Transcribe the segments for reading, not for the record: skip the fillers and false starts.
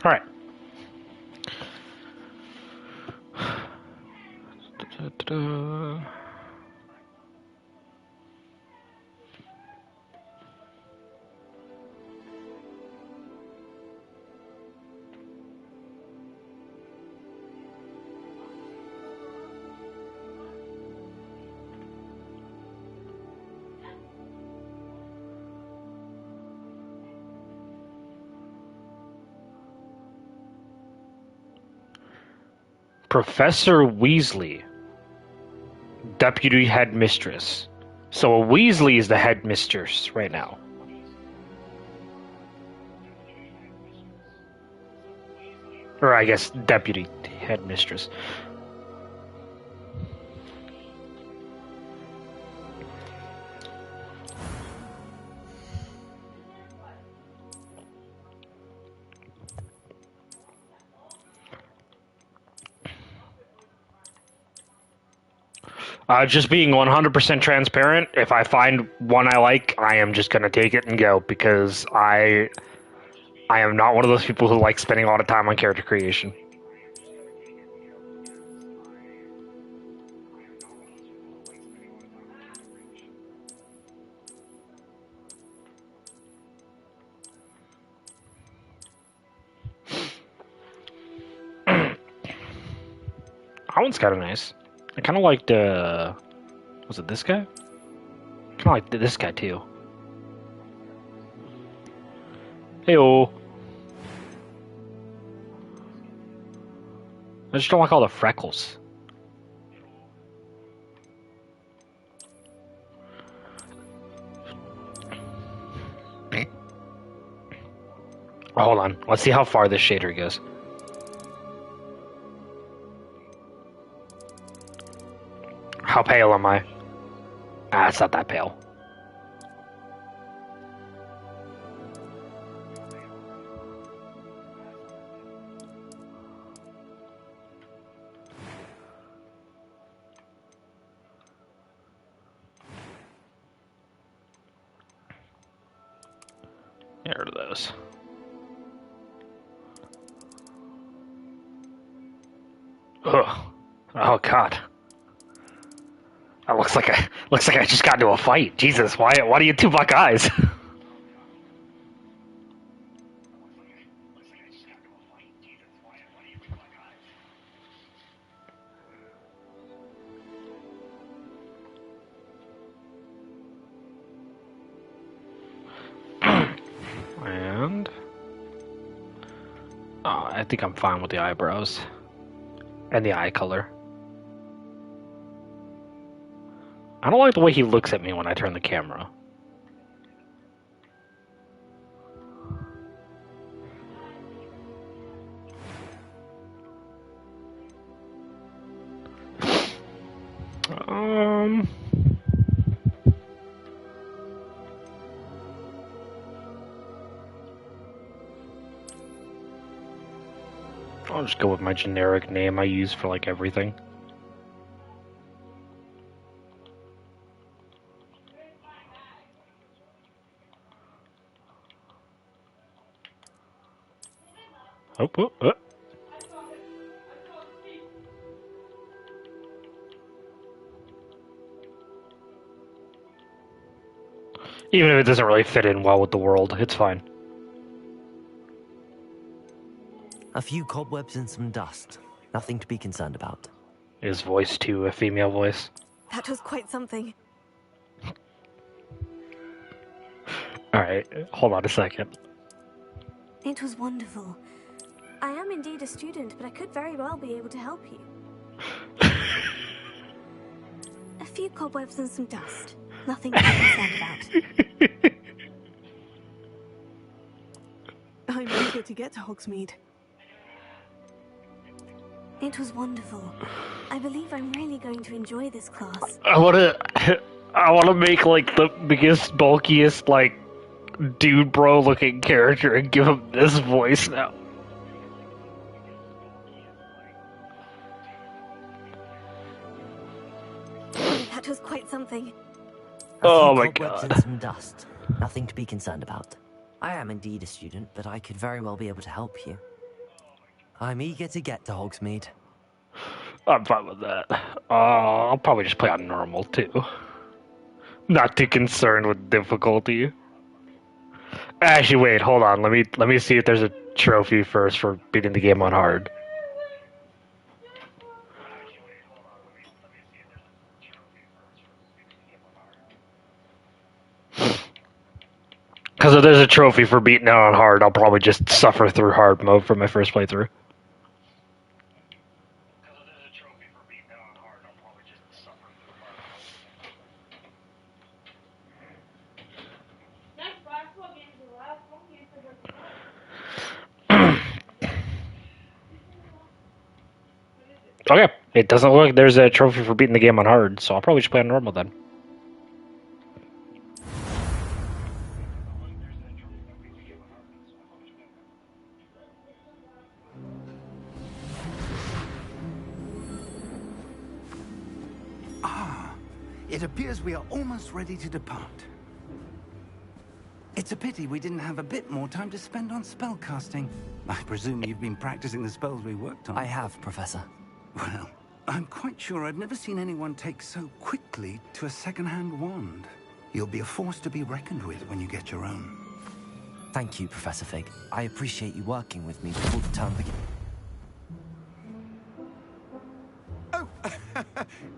All right. Professor Weasley, deputy headmistress. So a Weasley is the headmistress right now. Or I guess deputy headmistress. Just being 100% transparent, if I find one I like, I am just going to take it and go, because I am not one of those people who like spending a lot of time on character creation. That one's kind of nice. I kind of liked, was it this guy? Kind of like this guy too. Heyo. I just don't like all the freckles. Oh, hold on. Let's see how far this shader goes. How pale am I? Ah, it's not that pale. There are those. Ugh. Oh God. That looks like I just got into a fight. Jesus, why do you have two black eyes? And I think I'm fine with the eyebrows and the eye color. I don't like the way he looks at me when I turn the camera. I'll just go with my generic name I use for like everything. Oh. Even if it doesn't really fit in well with the world, it's fine. A few cobwebs and some dust. Nothing to be concerned about. His voice too, a female voice. That was quite something. Alright, hold on a second. It was wonderful. I am indeed a student, but I could very well be able to help you. A few cobwebs and some dust. Nothing to be concerned about. I'm eager to get to Hogsmeade. It was wonderful. I believe I'm really going to enjoy this class. I wanna make like the biggest, bulkiest, like dude bro looking character and give him this voice now. That was quite something. Oh my cobwebs God. and some dust. Nothing to be concerned about. I am indeed a student, but I could very well be able to help you. I'm eager to get to Hogsmeade. I'm fine with that. I'll probably just play on normal too. Not too concerned with difficulty. Actually, wait, hold on. Let me see if there's a trophy first for beating the game on hard. Because if there's a trophy for beating it on hard, I'll probably just suffer through hard mode for my first playthrough. Okay, it doesn't look like there's a trophy for beating the game on hard, so I'll probably just play on normal then. It appears we are almost ready to depart. It's a pity we didn't have a bit more time to spend on spellcasting. I presume you've been practicing the spells we worked on. I have, Professor. Well, I'm quite sure I've never seen anyone take so quickly to a second-hand wand. You'll be a force to be reckoned with when you get your own. Thank you, Professor Fig. I appreciate you working with me before the term begins. Oh,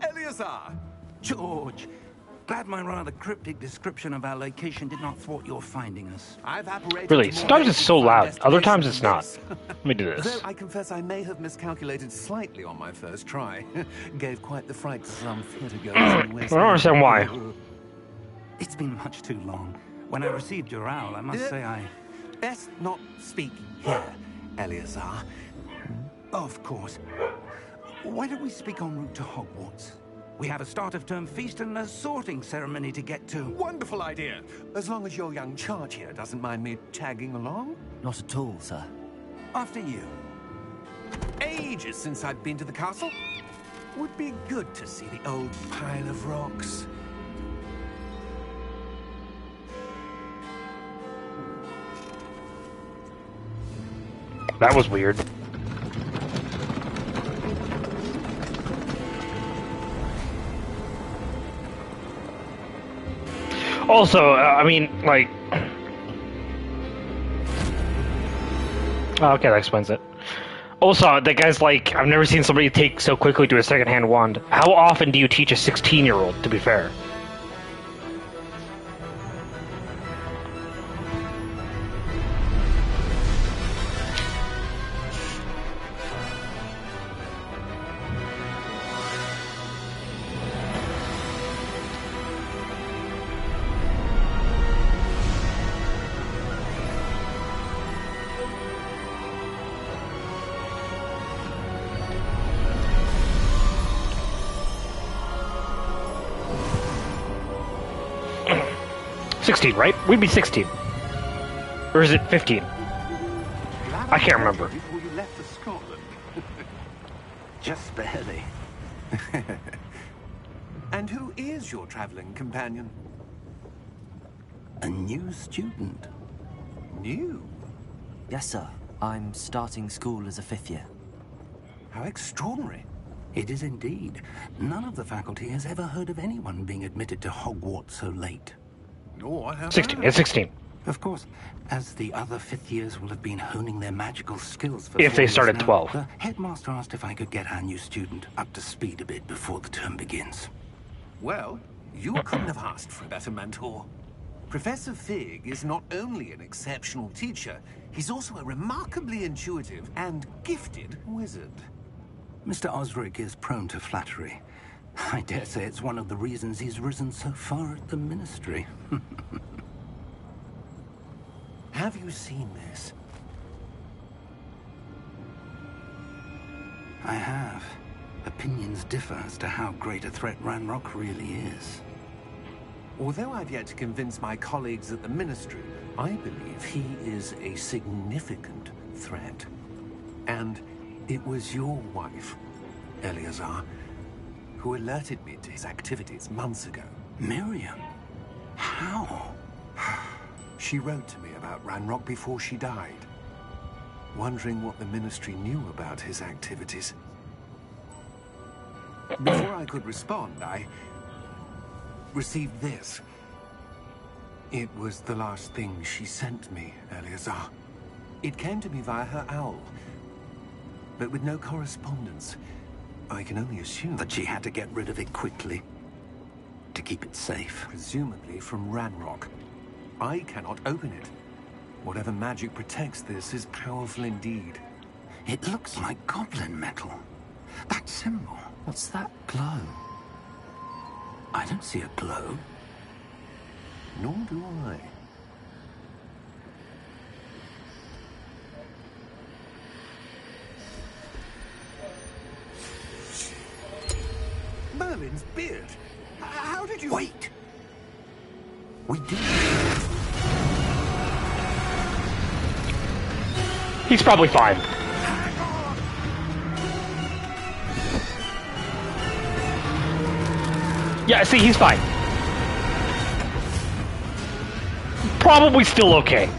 Eleazar! George, glad my rather cryptic description of our location did not thwart your finding us. I've apparated Really, to more sometimes it's so loud. Other times it's not. destinations Let me do than this. Though I confess I may have miscalculated slightly on my first try. Gave quite the fright to some theatre goers in the West I don't understand why. It's been much too long. When I received your owl, I must say I... Best not speak here, Eleazar. Of course. Why don't we speak en route to Hogwarts? We have a start-of-term feast and a sorting ceremony to get to. Wonderful idea. As long as your young charge here doesn't mind me tagging along. Not at all, sir. After you. Ages since I've been to the castle. Would be good to see the old pile of rocks. That was weird. Also, I mean, like... Oh, okay, that explains it. Also, that guy's like, I've never seen somebody take so quickly to a second-hand wand. How often do you teach a 16-year-old, to be fair? Right? We'd be 16. Or is it 15? I can't remember. Before you left for Scotland. Just barely. And who is your traveling companion? A new student. New? Yes, sir. I'm starting school as a 5th year. How extraordinary. It is indeed. None of the faculty has ever heard of anyone being admitted to Hogwarts so late. No, I haven't. 16. It's 16. Of course, as the other 5th years will have been honing their magical skills for If 4 they years start at now, 12. The headmaster asked if I could get our new student up to speed a bit before the term begins. Well, you couldn't have asked for a better mentor. Professor Fig is not only an exceptional teacher, he's also a remarkably intuitive and gifted wizard. Mr. Osric is prone to flattery. I dare say it's one of the reasons he's risen so far at the Ministry. Have you seen this? I have. Opinions differ as to how great a threat Ranrock really is. Although I've yet to convince my colleagues at the Ministry, I believe he is a significant threat. And it was your wife, Eleazar, who alerted me to his activities months ago. Miriam? How? She wrote to me about Ranrock before she died. wondering what the Ministry knew about his activities. Before I could respond, I received this. It was the last thing she sent me, Eleazar. It came to me via her owl, but with no correspondence. I can only assume That she had to get rid of it quickly to keep it safe. presumably from Ranrock. I cannot open it. Whatever magic protects this is powerful indeed. It looks like goblin metal. That symbol. What's that glow? I don't see a glow. Nor do I. Merlin's beard. How did you... Wait! We did. He's probably fine. Yeah, see, he's fine. Probably still okay.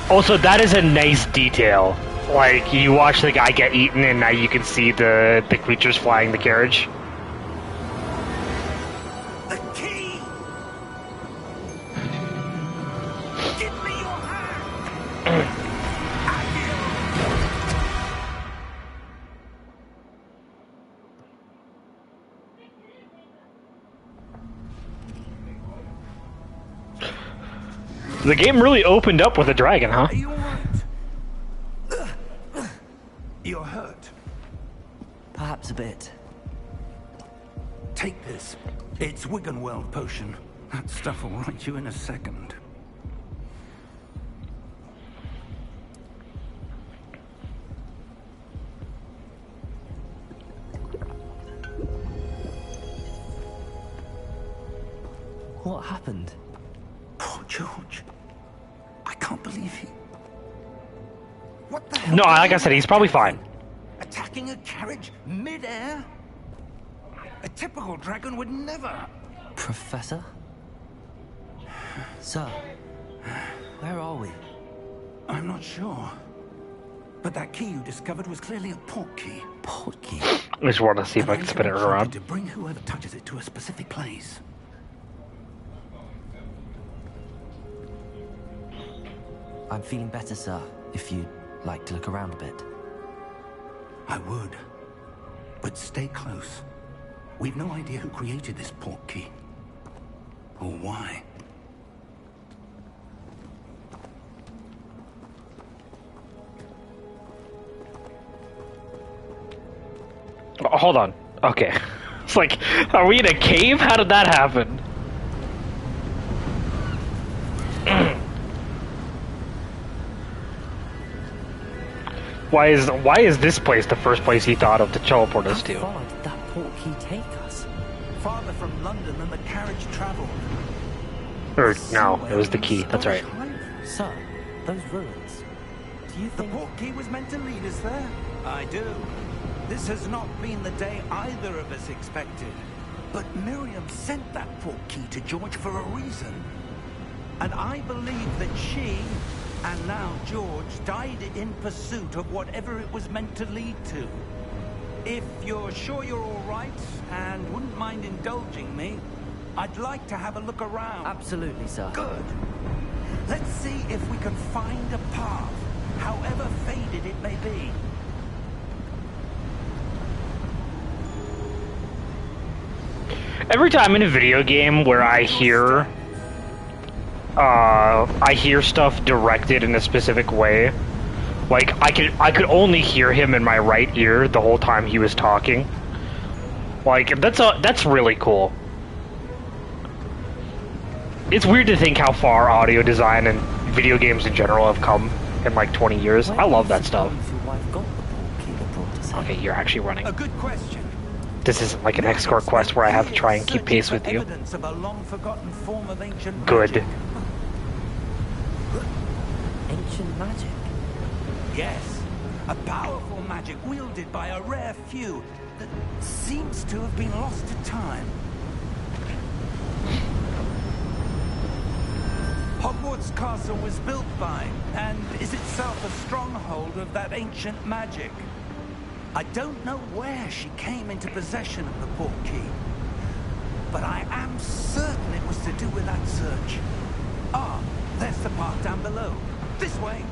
Also, that is a nice detail. Like, you watch the guy get eaten and now you can see the creatures flying the carriage. The key! Give me your hand! The game really opened up with a dragon, huh? Are you alright? You're hurt. Perhaps a bit. Take this. It's Wiggenweld potion. That stuff will right you in a second. What happened? Poor George. I can't believe he... What the hell? No, like I said, he's probably fine. Attacking a carriage mid-air? A typical dragon would never... Professor? Sir, where are we? I'm not sure. But that key you discovered was clearly a port key. Port key? I just want to see if I can spin it around. To bring whoever touches it to a specific place. I'm feeling better, sir, if you'd like to look around a bit. I would. But stay close. We've no idea who created this port key. Or why. Oh, hold on. Okay. It's like, are we in a cave? How did that happen? Why is this place the first place he thought of to teleport us to? How far did that port key take us? Farther from London than the carriage traveled. Or no, it was the key. That's right. Sir, those ruins. Do you The think... port key was meant to lead us there? I do. This has not been the day either of us expected. But Miriam sent that port key to George for a reason. And I believe that she, and now George, died in pursuit of whatever it was meant to lead to. If you're sure you're all right, and wouldn't mind indulging me, I'd like to have a look around. Absolutely, sir. Good. Let's see if we can find a path, however faded it may be. Every time in a video game where I hear stuff directed in a specific way, like I could only hear him in my right ear the whole time he was talking. Like that's really cool. It's weird to think how far audio design and video games in general have come in like 20 years. I love that stuff. Okay, you're actually running. A good question. This isn't like an escort quest where I have to try and keep pace with you. Evidence of a long-forgotten form of ancient Good. magic. Ancient magic? Yes. A powerful magic wielded by a rare few that seems to have been lost to time. Hogwarts Castle was built by, and is itself a stronghold of that ancient magic. I don't know where she came into possession of the portkey, but I am certain it was to do with that search. Ah, there's the path down below. This way.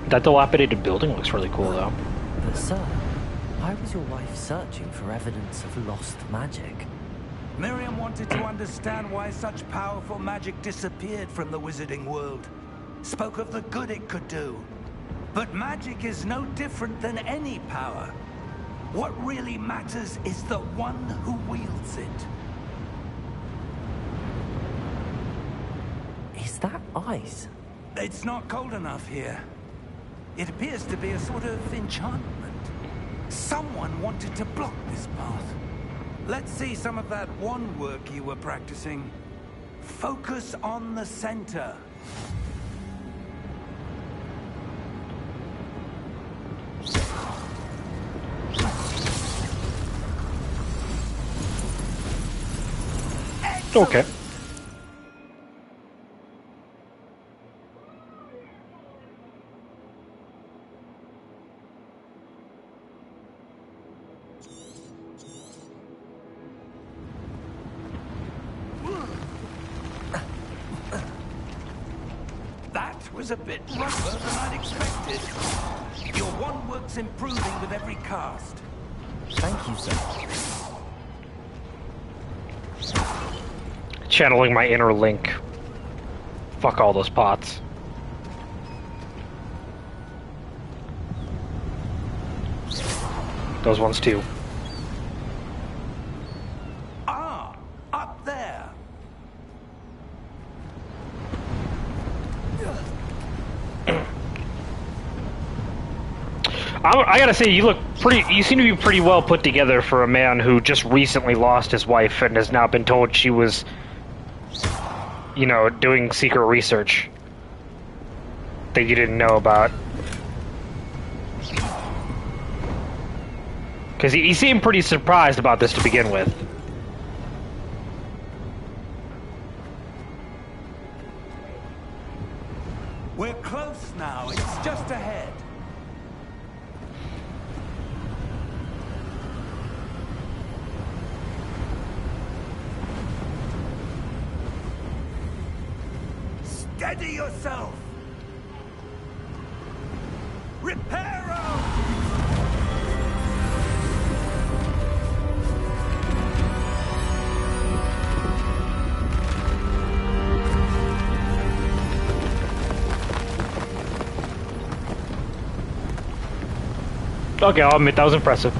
That dilapidated building looks really cool, though. But sir, why was your wife searching for evidence of lost magic? Miriam wanted to understand why such powerful magic disappeared from the wizarding world. Spoke of the good it could do. But magic is no different than any power. What really matters is the one who wields it. Is that ice? It's not cold enough here. It appears to be a sort of enchantment. Someone wanted to block this path. Let's see some of that wand work you were practicing. Focus on the center. Okay. That was a bit rougher than I'd expected. Your wand work's improving with every cast. Thank you, sir. Channeling my inner Link. Fuck all those pots. Those ones too. Ah, up there. I gotta say, you seem to be pretty well put together for a man who just recently lost his wife and has now been told she was, you know, doing secret research that you didn't know about. Because he seemed pretty surprised about this to begin with. We're close now. It's just ahead. Steady yourself! Reparo! Okay, I'll admit that was impressive.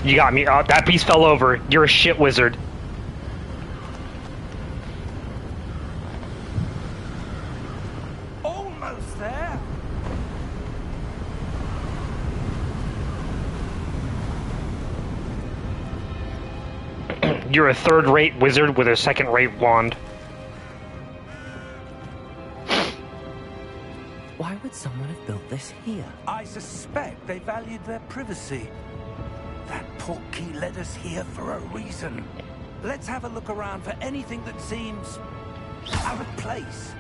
You got me. That piece fell over. You're a shit wizard. Almost there. You're a third-rate wizard with a second-rate wand. Why would someone have built this here? I suspect they valued their privacy. That portkey led us here for a reason. Let's have a look around for anything that seems out of place.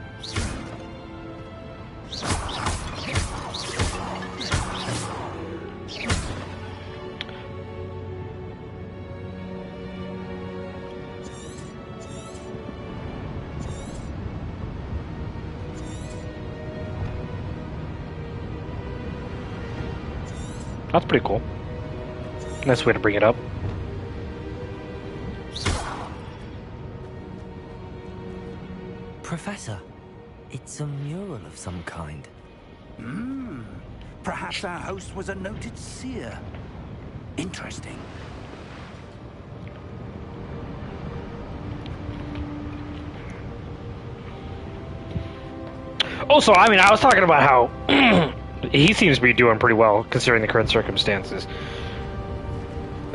That's pretty cool. Nice way to bring it up. Professor, it's a mural of some kind. Perhaps our host was a noted seer. Interesting. Also, I mean, I was talking about how he seems to be doing pretty well considering the current circumstances.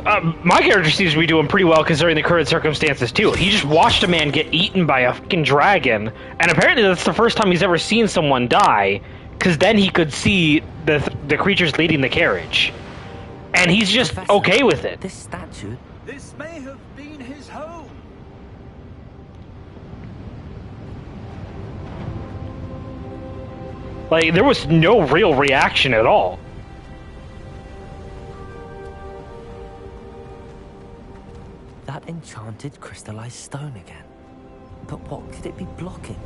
My character seems to be doing pretty well considering the current circumstances, too. He just watched a man get eaten by a fucking dragon, and apparently that's the first time he's ever seen someone die, because then he could see the creatures leading the carriage. And he's just Professor, okay with it. This statue... This may have been his home. Like, there was no real reaction at all. That enchanted crystallized stone again. But what could it be blocking?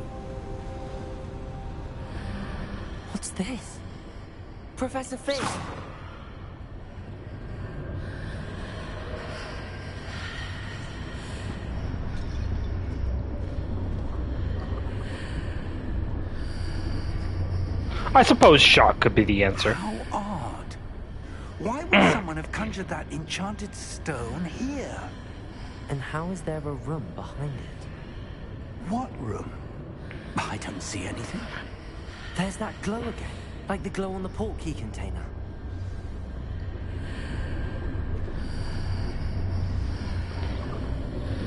What's this? Professor Fish! I suppose shock could be the answer. How odd. Why would someone have conjured that enchanted stone here? And how is there a room behind it? What room? I don't see anything. There's that glow again, like the glow on the portkey container.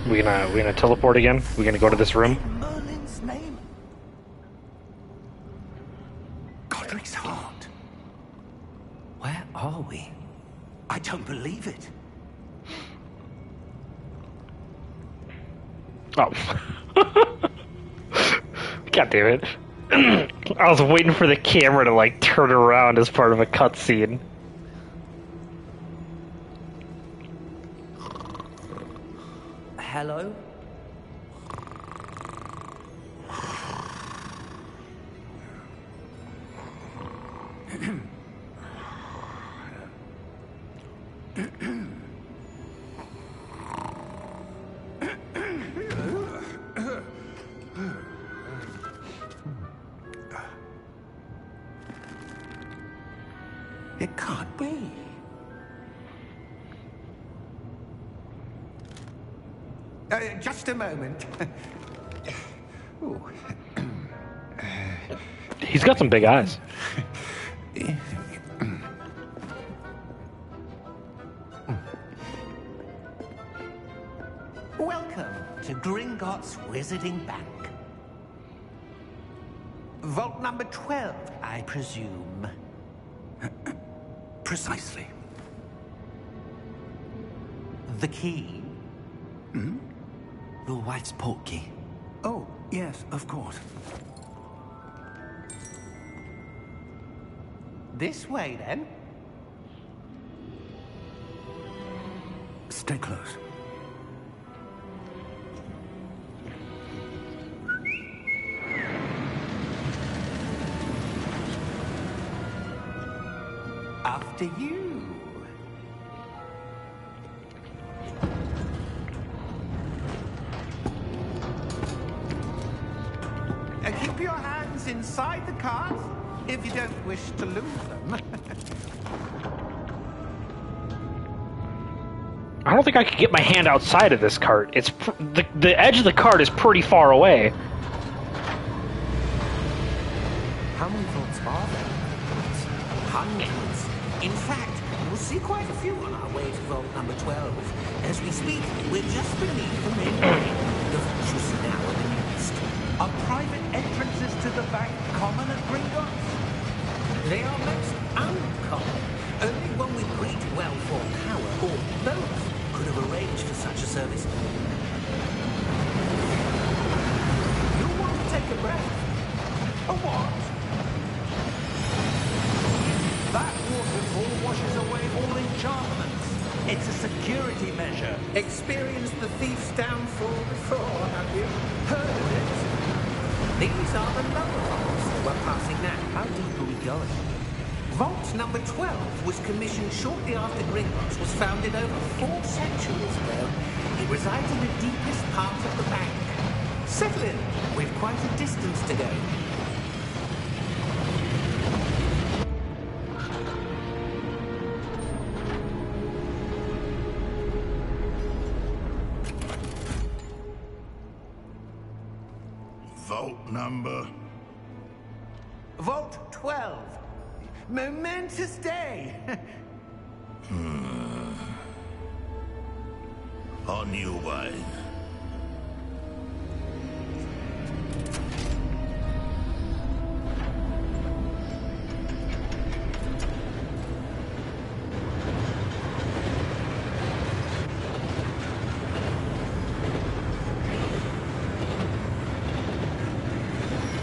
We gonna teleport again? We gonna go to this room? In Merlin's name? Godric's heart. Where are we? I don't believe it. Oh. God damn it. I was waiting for the camera to, like, turn around as part of a cutscene. Hello? It can't be. Just a moment. Ooh. He's got some big eyes. Welcome to Gringotts Wizarding Bank. Vault number 12, I presume. Precisely. The key? Your wife's portkey. Oh, yes, of course. This way, then. Stay close. After you. Keep your hands inside the cart if you don't wish to lose them. I don't think I could get my hand outside of this cart. It's the edge of the cart is pretty far away. How many vaults are there? Hundreds. In fact, we'll see quite a few on our way to vault number 12. As we speak, we're just beneath the main building. The vaults you see now are the newest. Are private entrances to the bank common at Gringotts? They are most uncommon. Only one with great wealth or power, or both, could have arranged for such a service. You want to take a breath? A what? That waterfall washes away all enchantments. It's a security measure. Experienced the thief's downfall before, have you? Heard of it? These are the lower vaults that we're passing now. How deep are we going? Vault number 12 was commissioned shortly after Gringotts was founded over 4 centuries ago. It resides in the deepest part of the bank. Settle in. We've quite a distance to go. Vault number? Vault 12. Momentous day. On your way.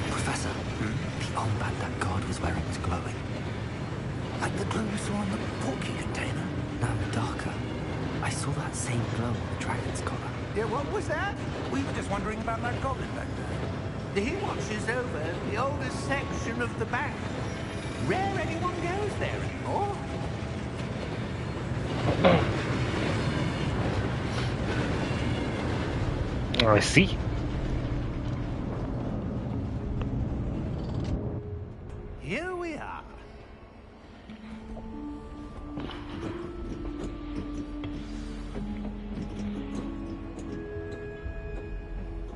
Professor, the armband that guard was wearing was glowing. Like the glow you saw on the porky container. Now darker. I saw that same glow on the dragon's collar. Yeah, what was that? We were just wondering about that goblin back there. He watches over the oldest section of the bank. Rare anyone goes there anymore. I see. Here we are.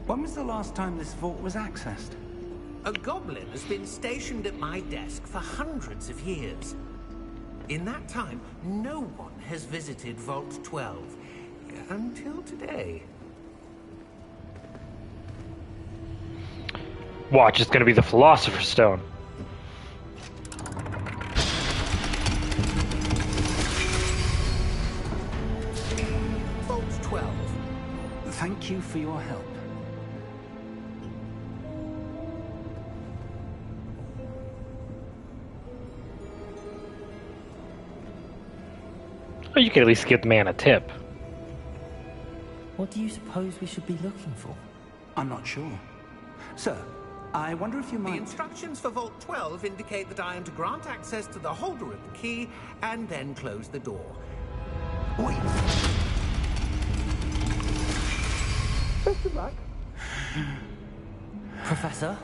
When was the last time this vault was accessed? A goblin has been stationed at my desk for hundreds of years. In that time, no one has visited Vault 12. Until today. Watch, it's gonna be the Philosopher's Stone. Vault 12. Thank you for your help. Or you could at least give the man a tip. What do you suppose we should be looking for? I'm not sure. Sir, I wonder if you The might... instructions for Vault 12 indicate that I am to grant access to the holder of the key and then close the door. Wait. Best of luck. Professor?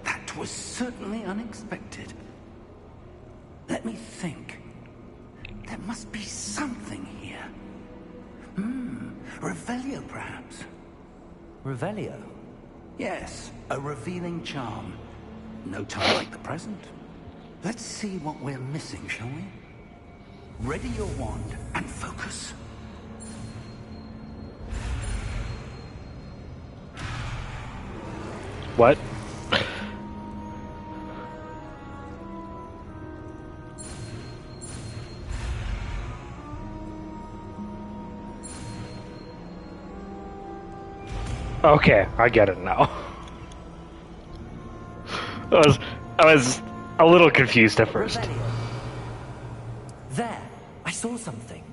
That was certainly unexpected. Let me think. There must be something here. Revelio, perhaps. Revelio? Yes, a revealing charm. No time like the present. Let's see what we're missing, shall we? Ready your wand and focus. What? Okay, I get it now. I was a little confused at first. Revelio. There, I saw something.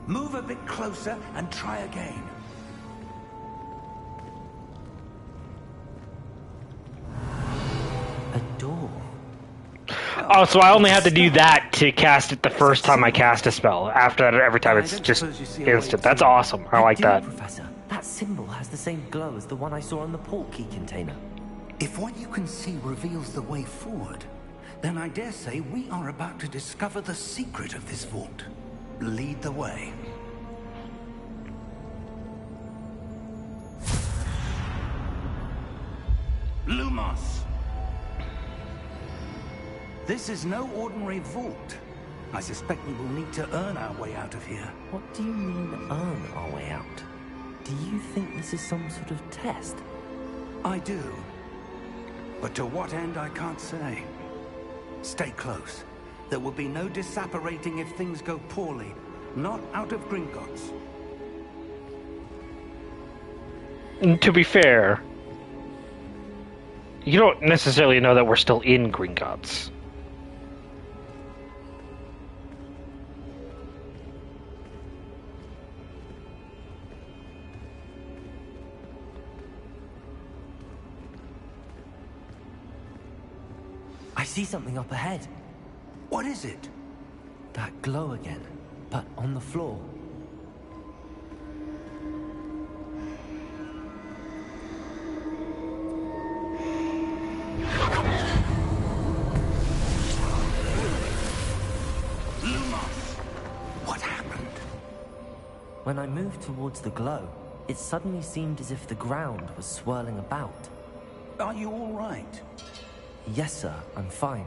Move a bit closer and try again. A door. Oh, so I only have to do that to cast it the first time I cast a spell. After that, every time it's just instant. That's awesome. I like do, that. Professor. That symbol has the same glow as the one I saw on the port key container. If what you can see reveals the way forward, then I dare say we are about to discover the secret of this vault. Lead the way. Lumos! This is no ordinary vault. I suspect we will need to earn our way out of here. What do you mean, earn our way out? Do you think this is some sort of test? I do. But to what end, I can't say. Stay close. There will be no disapparating if things go poorly. Not out of Gringotts. And to be fair, you don't necessarily know that we're still in Gringotts. I see something up ahead. What is it? That glow again, but on the floor. Lumos! What happened? When I moved towards the glow, it suddenly seemed as if the ground was swirling about. Are you all right? Yes, sir, I'm fine.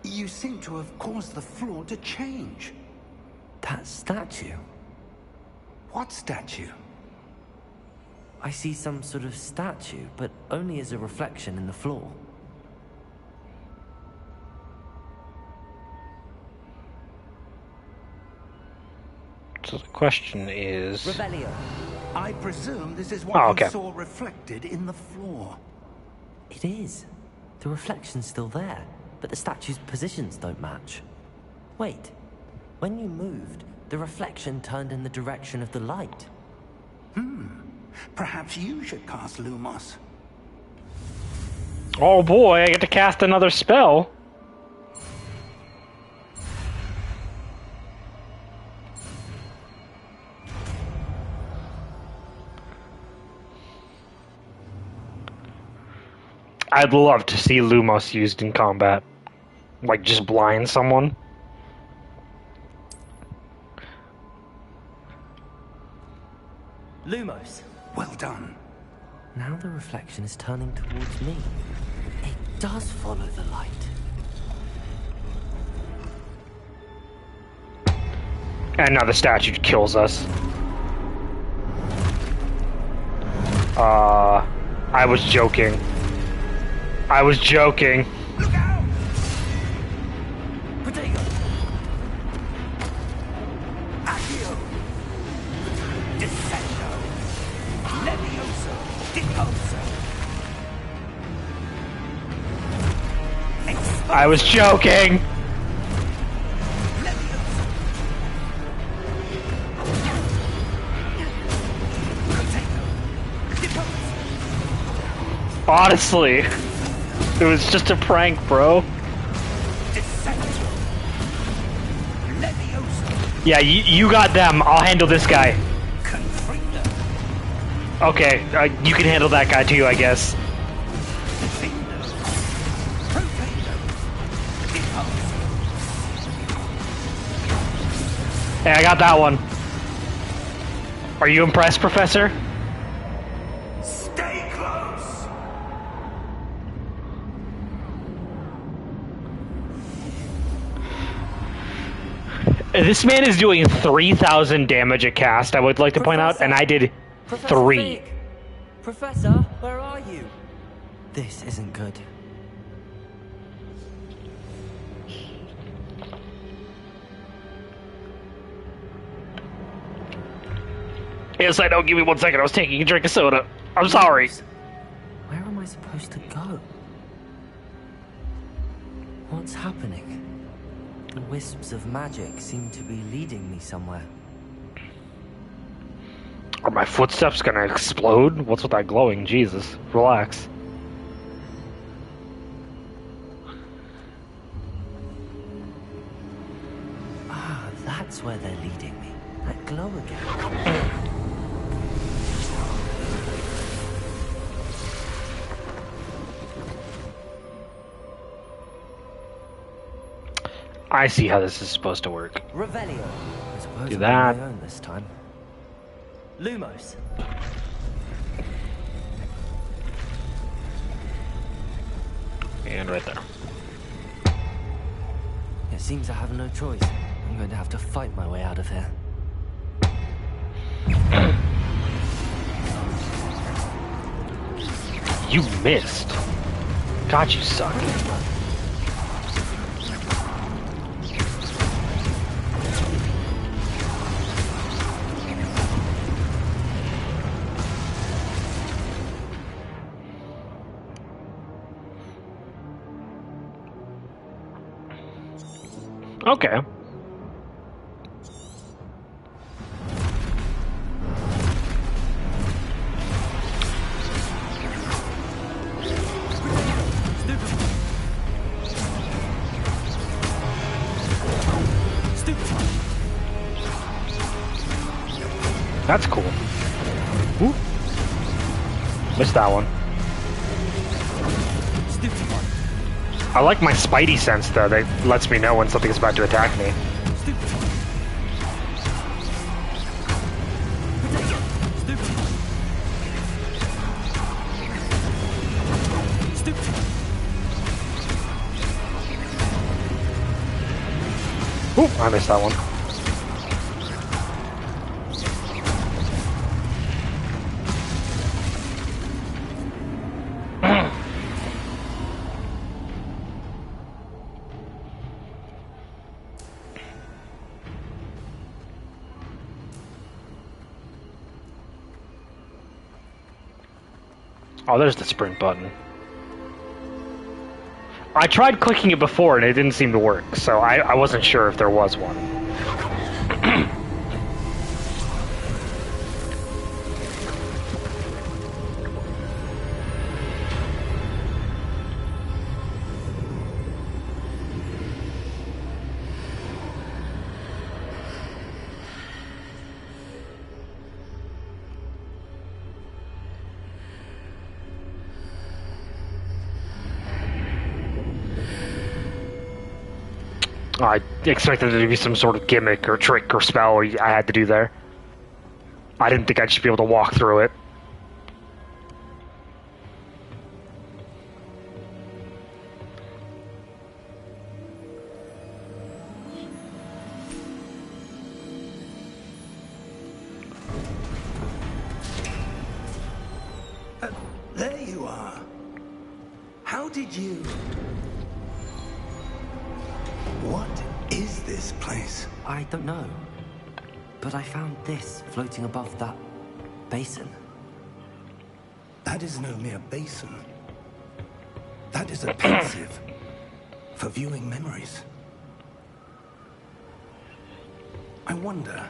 You seem to have caused the floor to change. That statue? What statue? I see some sort of statue, but only as a reflection in the floor. So the question is... Revelio. I presume this is what Oh, okay. you saw reflected in the floor. It is. The reflection's still there, but the statue's positions don't match. Wait. When you moved, the reflection turned in the direction of the light. Perhaps you should cast Lumos. Oh boy, I get to cast another spell. I'd love to see Lumos used in combat. Like, just blind someone. Lumos. Well done. Now the reflection is turning towards me. It does follow the light. And now the statue kills us. I was joking. I was joking. Look out! Protego! Accio! Descendo! Levioso! Deposo! I was joking. Levioso! Protego! Deposo! Honestly, it was just a prank, bro. Descendo! Levioso! Yeah, you got them. I'll handle this guy. Confringo! Okay, you can handle that guy too, I guess. Defendo! Protego! Deposo! Hey, I got that one. Are you impressed, Professor? Stay close! This man is doing 3,000 damage a cast, I would like to point out, and I did Professor 3. Fig! Professor, where are you? This isn't good. Yes, I know. Give me 1 second. I was taking a drink of soda. I'm sorry. Where am I supposed to go? What's happening? The wisps of magic seem to be leading me somewhere. Are my footsteps gonna explode? What's with that glowing? Jesus. Relax. Ah, that's where they're leading me. That glow again. I see how this is supposed to work. Revelio. I suppose Do I'm that. on my own this time. Lumos. And right there. It seems I have no choice. I'm going to have to fight my way out of here. You missed. God, you suck. Okay. That's cool. Ooh. Missed that one. I like my spidey sense though, that lets me know when something's about to attack me. Ooh, I missed that one. Oh, there's the sprint button. I tried clicking it before and it didn't seem to work, so I wasn't sure if there was one. I expected there to be some sort of gimmick or trick or spell I had to do there. I didn't think I'd just be able to walk through it. There you are. How did you... What is this place? I don't know. But I found this floating above that basin. That is no mere basin. That is a pensive for viewing memories. I wonder...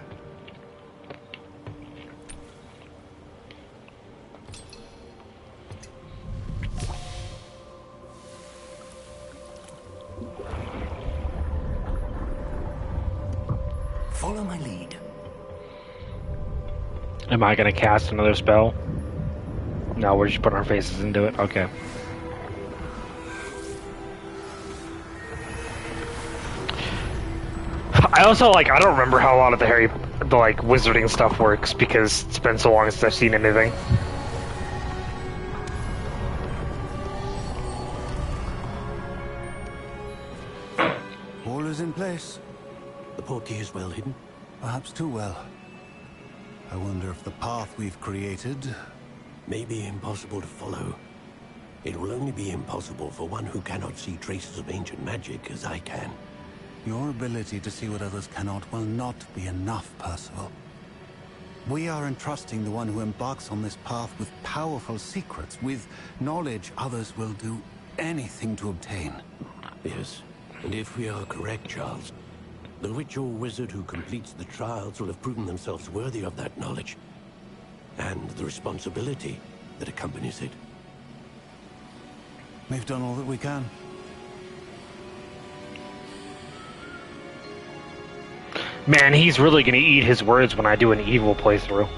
Follow my lead. Am I gonna cast another spell? No, we're just putting our faces into it. Okay. I also I don't remember how a lot of the wizarding stuff works because it's been so long since I've seen anything. All is in place. The portkey is well hidden. Perhaps too well. I wonder if the path we've created... May be impossible to follow. It will only be impossible for one who cannot see traces of ancient magic as I can. Your ability to see what others cannot will not be enough, Percival. We are entrusting the one who embarks on this path with powerful secrets, with knowledge others will do anything to obtain. Yes, and if we are correct, Charles, the witch or wizard who completes the trials will have proven themselves worthy of that knowledge, and the responsibility that accompanies it. We've done all that we can. Man, he's really gonna eat his words when I do an evil playthrough.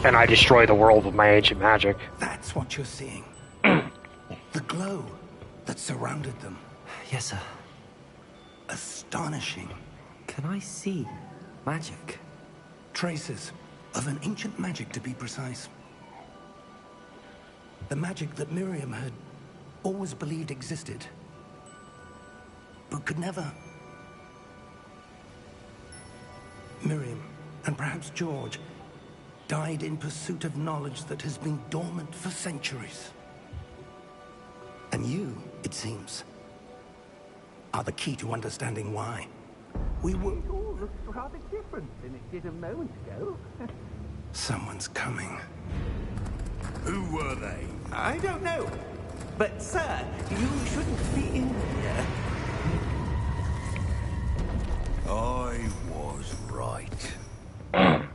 And I destroy the world with my ancient magic. That's what you're seeing. The glow that surrounded them. Yes, sir. Astonishing. Can I see magic? Traces of an ancient magic, to be precise. The magic that Miriam had always believed existed, but could never. Miriam, and perhaps George, died in pursuit of knowledge that has been dormant for centuries. And you, it seems, are the key to understanding why. We were... It all looks rather different than it did a moment ago. Someone's coming. Who were they? I don't know. But, sir, you shouldn't be in here. I was right.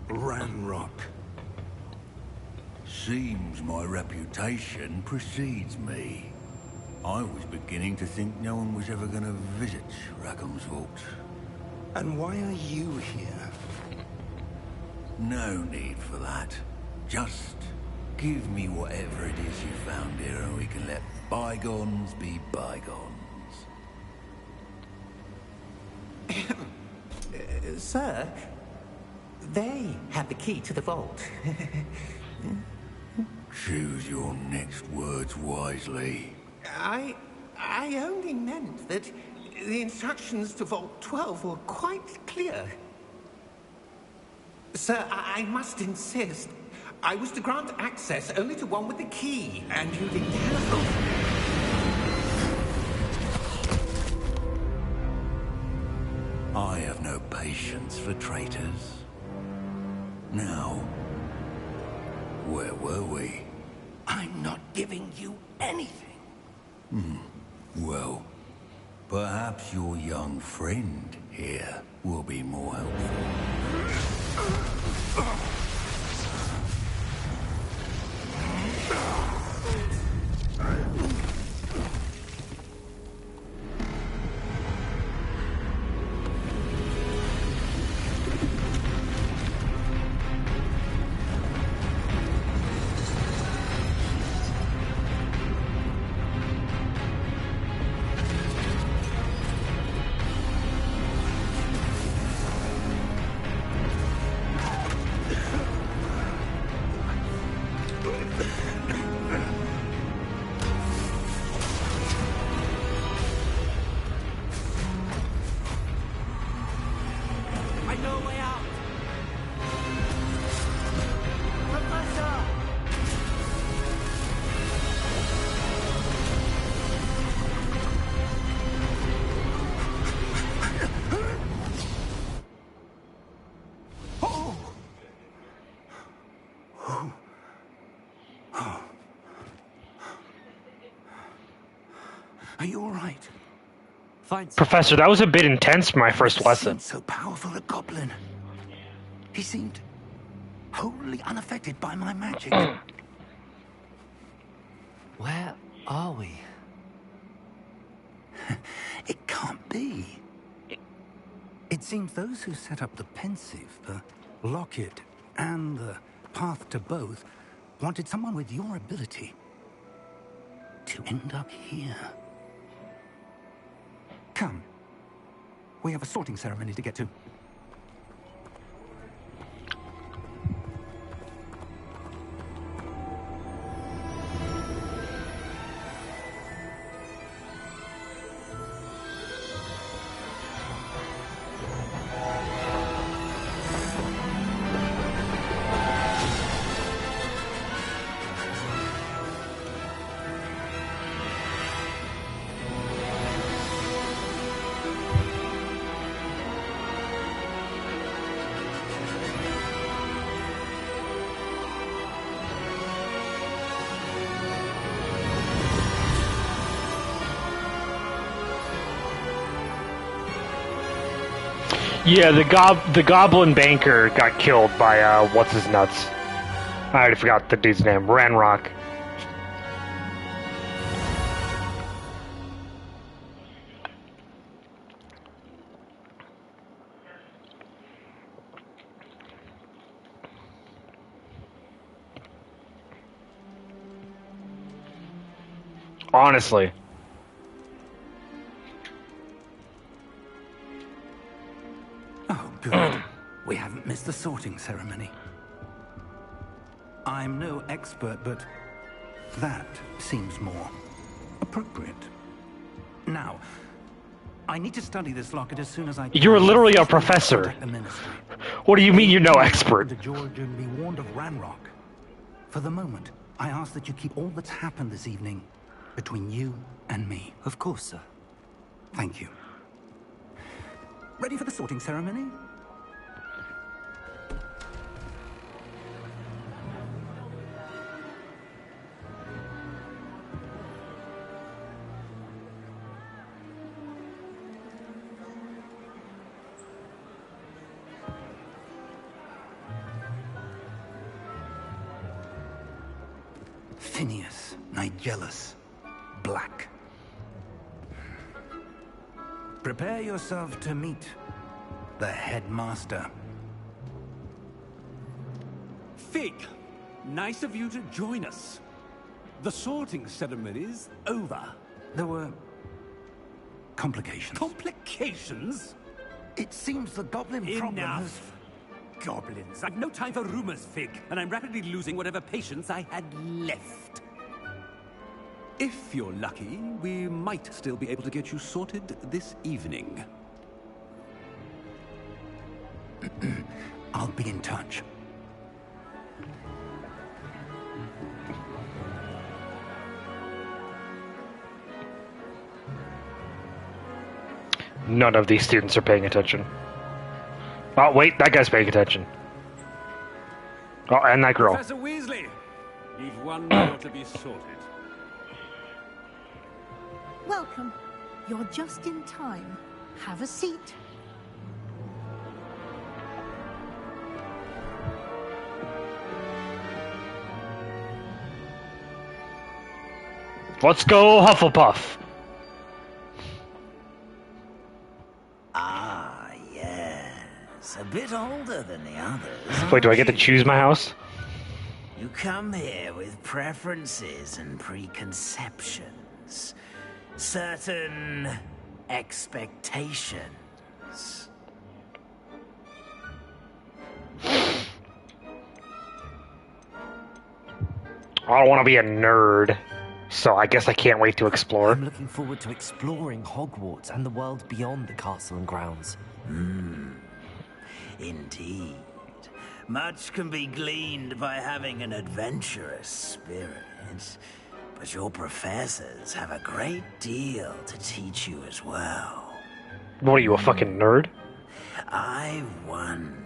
Ranrock. Seems my reputation precedes me. I was beginning to think no one was ever going to visit Rackham's Vault. And why are you here? No need for that. Just give me whatever it is you found here and we can let bygones be bygones. Sir, they have the key to the vault. Choose your next words wisely. I only meant that the instructions to Vault 12 were quite clear. Sir, I must insist. I was to grant access only to one with the key, and you did telephone. I have no patience for traitors. Now, Where were we? I'm not giving you anything. Well, perhaps your young friend here will be more helpful. I know a way out. Professor! Are you all right? Fine, sir. Professor, that was a bit intense for my first lesson. Seemed so powerful, a goblin. He seemed wholly unaffected by my magic. Where are we? It can't be. It seems those who set up the pensive, the locket, and the path to both wanted someone with your ability to end up here. Come. We have a sorting ceremony to get to. Yeah, the goblin banker got killed by what's his nuts. I already forgot the dude's name. Ranrock. Honestly. Oh, good. We haven't missed the sorting ceremony. I'm no expert, but that seems more appropriate. Now, I need to study this locket as soon as I can. You're literally a professor. Contact the ministry. What do you mean you're no expert? To George and be warned of Ranrock. For the moment, I ask that you keep all that's happened this evening between you and me. Of course, sir. Thank you. Ready for the sorting ceremony? Phineas, Nigellus, Black. Prepare yourself to meet the headmaster. Fig, nice of you to join us. The sorting ceremony's over. There were complications. Complications? It seems the goblin problem has... Enough. Goblins. I've no time for rumors, Fig, and I'm rapidly losing whatever patience I had left. If you're lucky, we might still be able to get you sorted this evening. I'll be in touch. None of these students are paying attention. Oh, wait, that guy's paying attention. Oh, and that girl. Professor Weasley, Leave one more to be sorted. Welcome. You're just in time. Have a seat. Let's go Hufflepuff. Ah, yes. A bit older than the others. Wait, do I get to aren't choose my house? you? You come here with preferences and preconceptions. Certain expectations. I don't want to be a nerd, so I guess I can't wait to explore. I'm looking forward to exploring Hogwarts and the world beyond the castle and grounds. Indeed. Much can be gleaned by having an adventurous spirit, but your professors have a great deal to teach you as well. What are you, a fucking nerd? I wonder...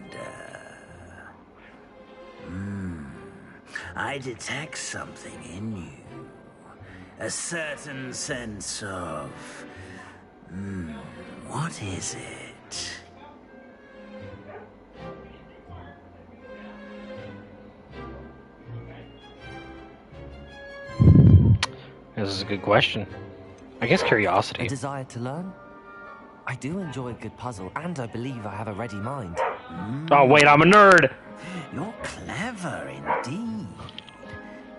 I detect something in you. A certain sense of... what is it? This is a good question. I guess A curiosity. desire to learn? I do enjoy a good puzzle, and I believe I have a ready mind. Oh wait, I'm a nerd! You're clever indeed.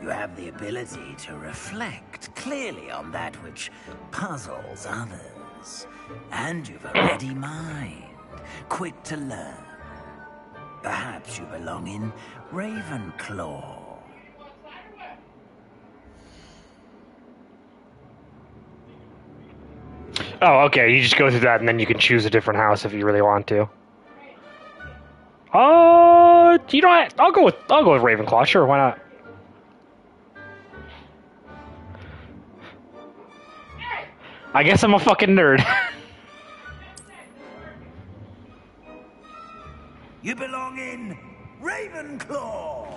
You have the ability to reflect clearly on that which puzzles others. And you've a ready mind, quick to learn. Perhaps you belong in Ravenclaw. Oh, okay, you just go through that and then you can choose a different house if you really want to. You know what? I'll go with Ravenclaw, sure, why not? I guess I'm a fucking nerd. You belong in Ravenclaw!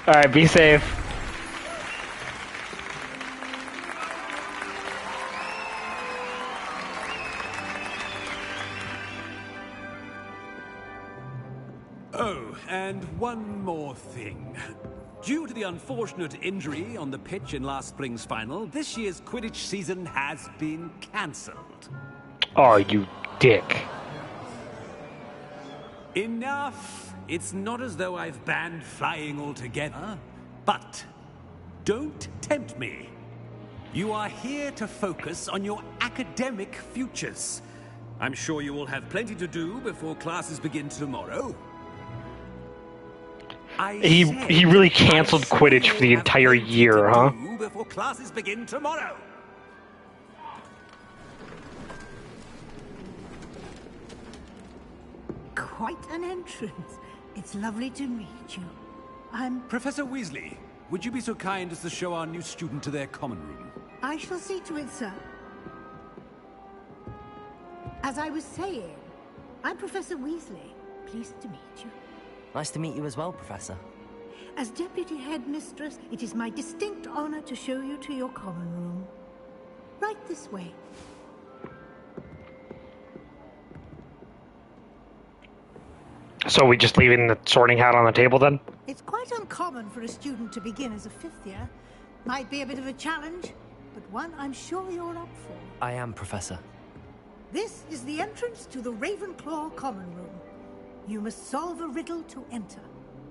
Alright, be safe. Oh, and one more thing. Due to the unfortunate injury on the pitch in last spring's final, this year's Quidditch season has been cancelled. Oh, you dick. Enough! It's not as though I've banned flying altogether, but don't tempt me. You are here to focus on your academic futures. I'm sure you will have plenty to do before classes begin tomorrow. He really canceled Quidditch for the entire year, huh? Before classes begin tomorrow. Quite an entrance. It's lovely to meet you. I'm... Professor Weasley, would you be so kind as to show our new student to their common room? I shall see to it, sir. As I was saying, I'm Professor Weasley. Pleased to meet you. Nice to meet you as well, Professor. As Deputy Headmistress, it is my distinct honor to show you to your common room. Right this way. So we just leaving the sorting hat on the table then? It's quite uncommon for a student to begin as a fifth year. Might be a bit of a challenge, but one I'm sure you're up for. I am, Professor. This is the entrance to the Ravenclaw common room. You must solve a riddle to enter.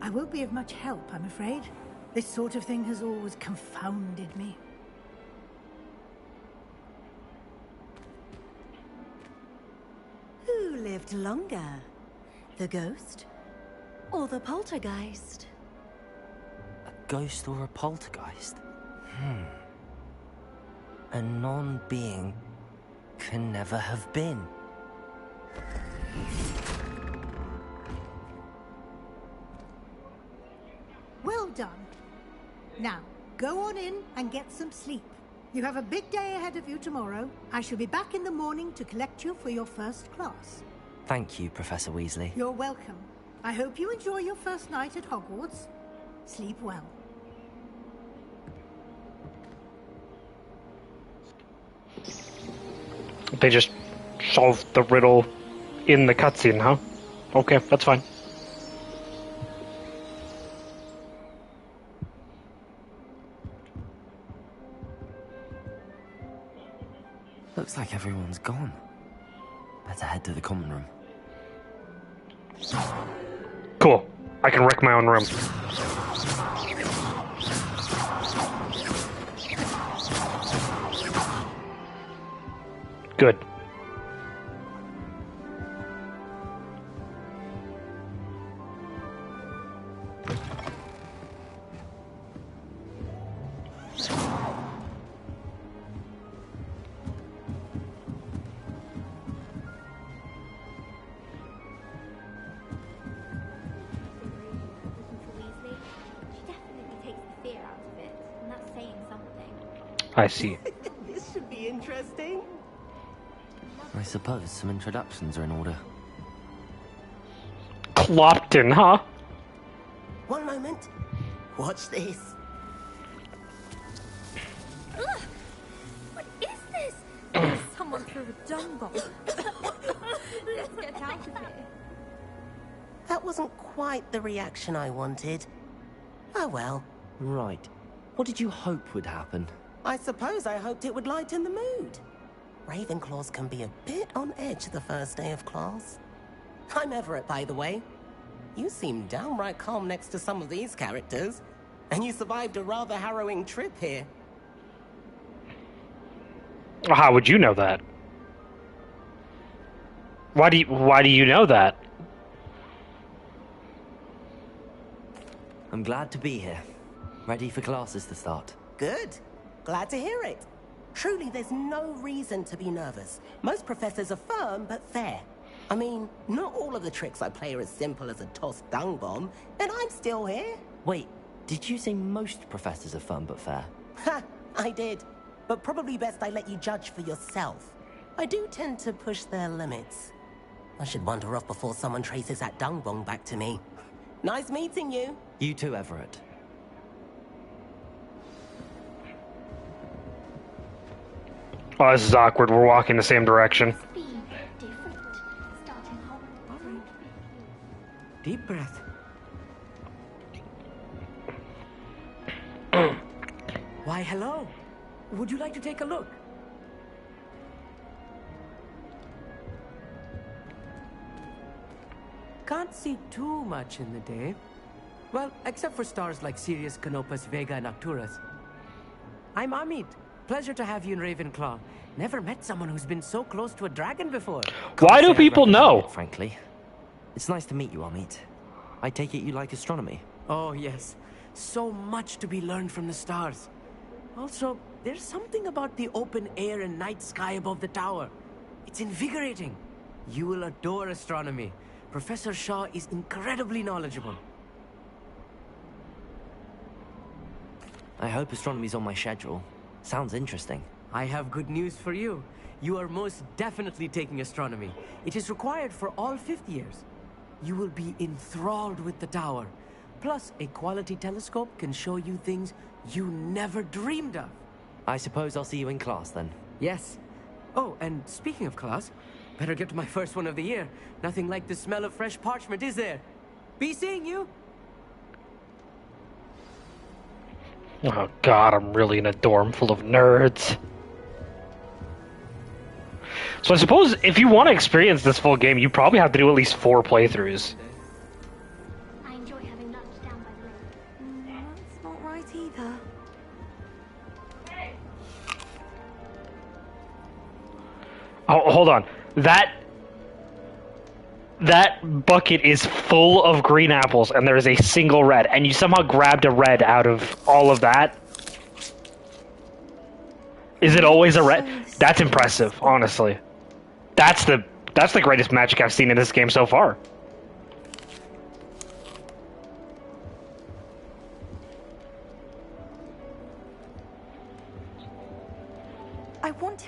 I won't be of much help, I'm afraid. This sort of thing has always confounded me. Who lived longer? The ghost? Or the poltergeist? A ghost or a poltergeist? A non-being can never have been. Well done. Now, go on in and get some sleep. You have a big day ahead of you tomorrow. I shall be back in the morning to collect you for your first class. Thank you, Professor Weasley. You're welcome. I hope you enjoy your first night at Hogwarts. Sleep well. They just solved the riddle in the cutscene, huh? Okay, that's fine. Looks like everyone's gone. Better head to the common room. Cool. I can wreck my own room. Good. I see. This should be interesting. I suppose some introductions are in order. Clopton, huh? One moment. Watch this. Ugh! What is this? Someone threw a dung bomb. Let's get out of here. That wasn't quite the reaction I wanted. Oh well. Right. What did you hope would happen? I suppose I hoped it would lighten the mood. Ravenclaws can be a bit on edge the first day of class. I'm Everett, by the way. You seem downright calm next to some of these characters. And you survived a rather harrowing trip here. How would you know that? Why do you know that? I'm glad to be here. Ready for classes to start. Good. Glad to hear it. Truly, there's no reason to be nervous. Most professors are firm but fair. I mean, not all of the tricks I play are as simple as a tossed dung bomb, and I'm still here. Wait, did you say most professors are fun but fair? Ha! I did. But probably best I let you judge for yourself. I do tend to push their limits. I should wander off before someone traces that dung bomb back to me. Nice meeting you. You too, Everett. Oh, this is awkward. We're walking the same direction. Deep breath. Why, hello. Would you like to take a look? Can't see too much in the day. Well, except for stars like Sirius, Canopus, Vega, and Arcturus. I'm Amit. Pleasure to have you in Ravenclaw. Never met someone who's been so close to a dragon before. Why do people know? Frankly. It's nice to meet you, Amit. I take it you like astronomy. Oh, yes. So much to be learned from the stars. Also, there's something about the open air and night sky above the tower. It's invigorating. You will adore astronomy. Professor Shaw is incredibly knowledgeable. I hope astronomy's on my schedule. Sounds interesting. I have good news for you. You are most definitely taking astronomy. It is required for all 5th years. You will be enthralled with the tower. Plus, a quality telescope can show you things you never dreamed of. I suppose I'll see you in class then. Yes. Oh, and speaking of class, better get to my first one of the year. Nothing like the smell of fresh parchment, is there? Be seeing you. Oh god, I'm really in a dorm full of nerds. So I suppose if you want to experience this full game, you probably have to do at least 4 playthroughs. I enjoy having lunch down by the lake. That's not right either. Oh, hold on. That bucket is full of green apples, and there is a single red, and you somehow grabbed a red out of all of that? Is it always a red? That's impressive, honestly. That's the greatest magic I've seen in this game so far.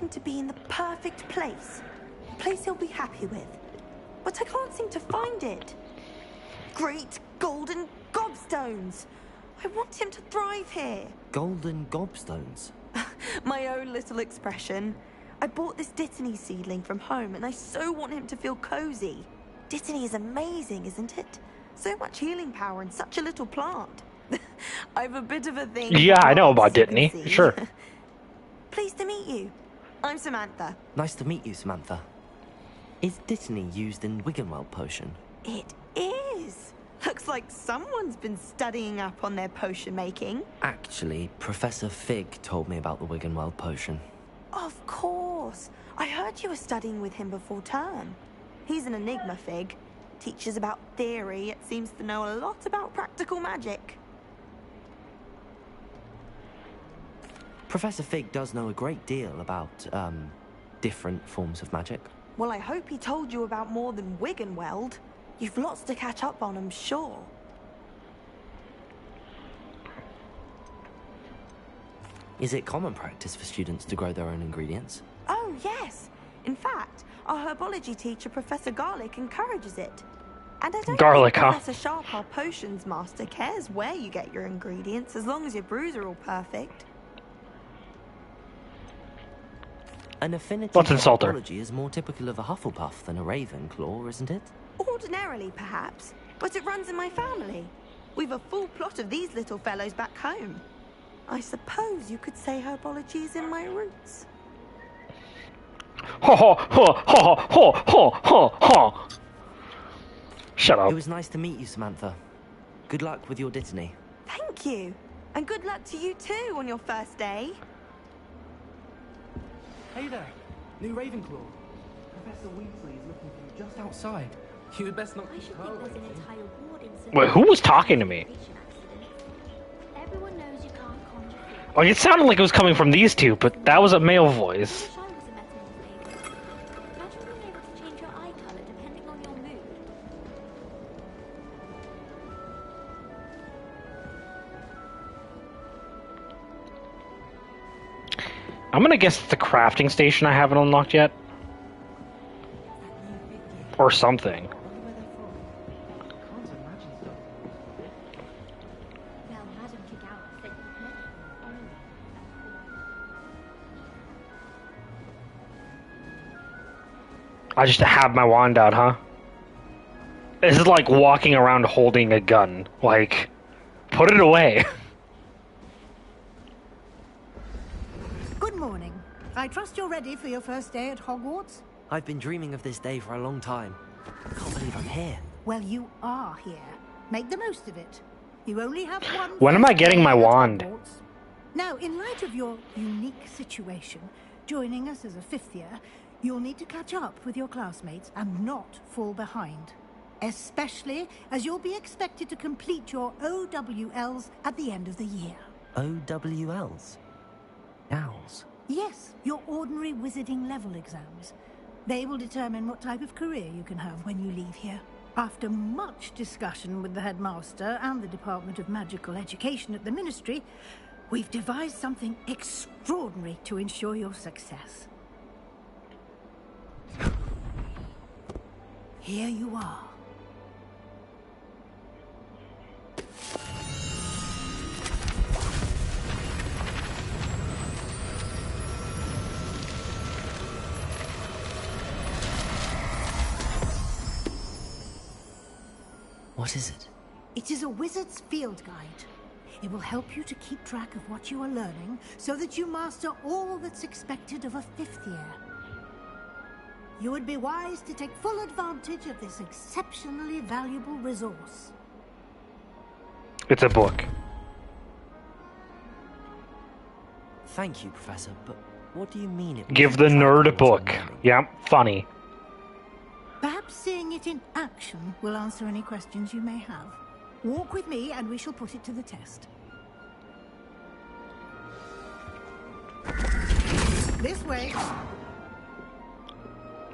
him to be in the perfect place. A place he'll be happy with. But I can't seem to find it. Great golden gobstones! I want him to thrive here. Golden gobstones? My own little expression. I bought this Dittany seedling from home and I so want him to feel cozy. Dittany is amazing, isn't it? So much healing power in such a little plant. I've a bit of a thing. Yeah, I know about Dittany. Sure. Pleased to meet you. I'm Samantha. Nice to meet you, Samantha. Is Dittany used in Wiggenweld potion? It is. Looks like someone's been studying up on their potion making. Actually, Professor Fig told me about the Wiggenweld potion. Of course. I heard you were studying with him before term. He's an enigma, Fig. Teaches about theory, yet seems to know a lot about practical magic. Professor Fig does know a great deal about, different forms of magic. Well, I hope he told you about more than Wiggenweld. You've lots to catch up on, I'm sure. Is it common practice for students to grow their own ingredients? Oh, yes. In fact, our herbology teacher, Professor Garlic, encourages it. And I don't Garlic, think huh? Professor Sharp, our potions master, cares where you get your ingredients, as long as your brews are all perfect. An affinity Let's for insult her. herbology is more typical of a Hufflepuff than a Ravenclaw, isn't it? Ordinarily, perhaps, but it runs in my family. We've a full plot of these little fellows back home. I suppose you could say herbology is in my roots. Ho ho ho ho ho ho ho ho. Shut up. It was nice to meet you, Samantha. Good luck with your Dittany. Thank you. And good luck to you too on your first day. Hey there, new Ravenclaw. Professor Weasley is looking for you just outside. You'd best not keep her waiting. Wait, who was talking to me? Everyone knows you can't conjure fear. Like, it sounded like it was coming from these two, but that was a male voice. I wish I was a metamorph. Imagine being able to change your eye color depending on your mood. I'm gonna guess it's the crafting station I haven't unlocked yet. Or something. Now, Madame Kagawa said you'd met her only. I just have my wand out, huh? This is like walking around holding a gun. Like, put it away. Good morning. I trust you're ready for your first day at Hogwarts? I've been dreaming of this day for a long time. I can't believe I'm here. Well, you are here. Make the most of it. You only have one. When am I first getting day my at wand? Hogwarts. Now, in light of your unique situation, joining us as a fifth year, you'll need to catch up with your classmates and not fall behind. Especially as you'll be expected to complete your OWLs at the end of the year. OWLs? Owls? Yes, your ordinary wizarding level exams. They will determine what type of career you can have when you leave here. After much discussion with the headmaster and the Department of Magical Education at the Ministry, we've devised something extraordinary to ensure your success. Here you are. What is it? It is a wizard's field guide. It will help you to keep track of what you are learning so that you master all that's expected of a fifth year. You would be wise to take full advantage of this exceptionally valuable resource. It's a book. Thank you, Professor, but what do you mean it... Give the nerd a book. Yeah, funny. Perhaps seeing it in action will answer any questions you may have. Walk with me and we shall put it to the test. This way.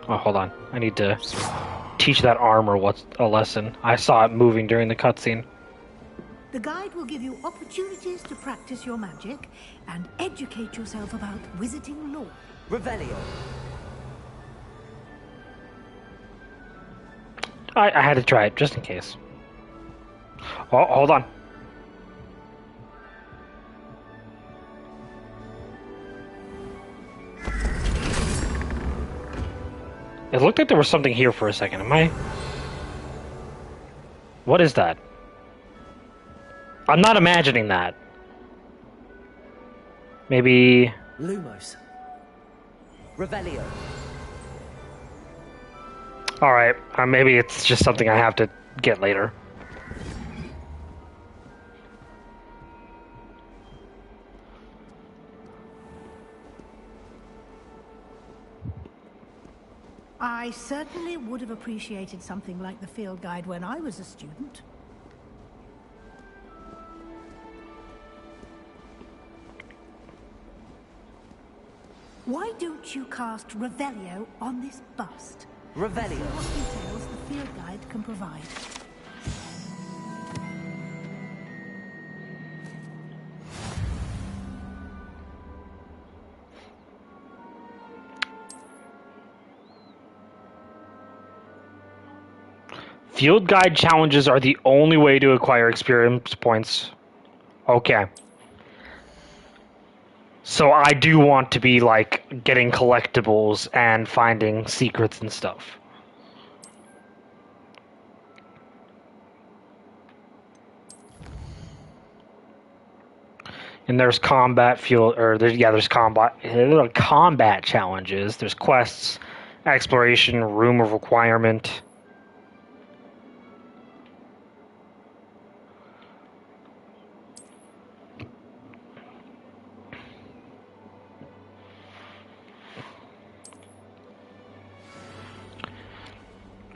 Oh, hold on. I need to teach that armor what's a lesson. I saw it moving during the cutscene. The guide will give you opportunities to practice your magic and educate yourself about wizarding lore. Revelio. I had to try it just in case. Oh, hold on. It looked like there was something here for a second. Am I? What is that? I'm not imagining that. Maybe... Lumos. Revelio. Alright, maybe it's just something I have to get later. I certainly would have appreciated something like the field guide when I was a student. Why don't you cast Revelio on this bust? Revelio. See what details the field guide can provide. Field guide challenges are the only way to acquire experience points. Okay. So I do want to be, like, getting collectibles and finding secrets and stuff. And there's combat field, or there's combat challenges. There's quests, exploration, room of requirement.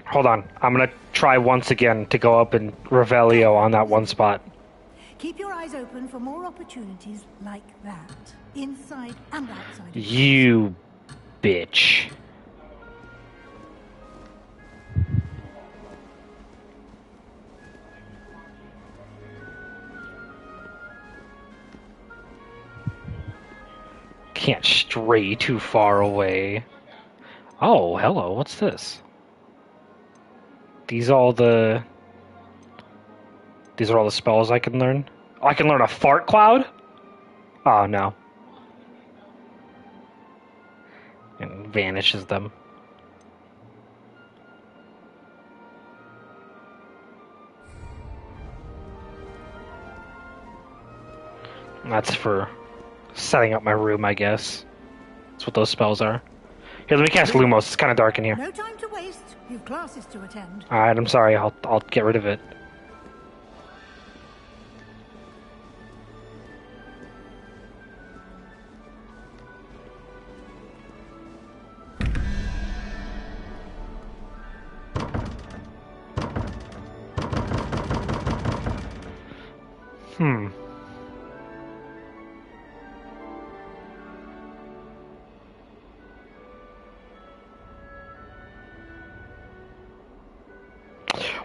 Hold on, I'm gonna try once again to go up and Revelio on that one spot. Keep your eyes open for more opportunities like that, inside and outside. You bitch. Can't stray too far away. Oh, hello, what's this? These are all the spells I can learn? I can learn a fart cloud? Oh, no. And vanishes them. That's for setting up my room, I guess. That's what those spells are. Here, let me cast Lumos. It's kind of dark in here. No time to waste. You've classes to attend. Alright, I'm sorry. I'll get rid of it.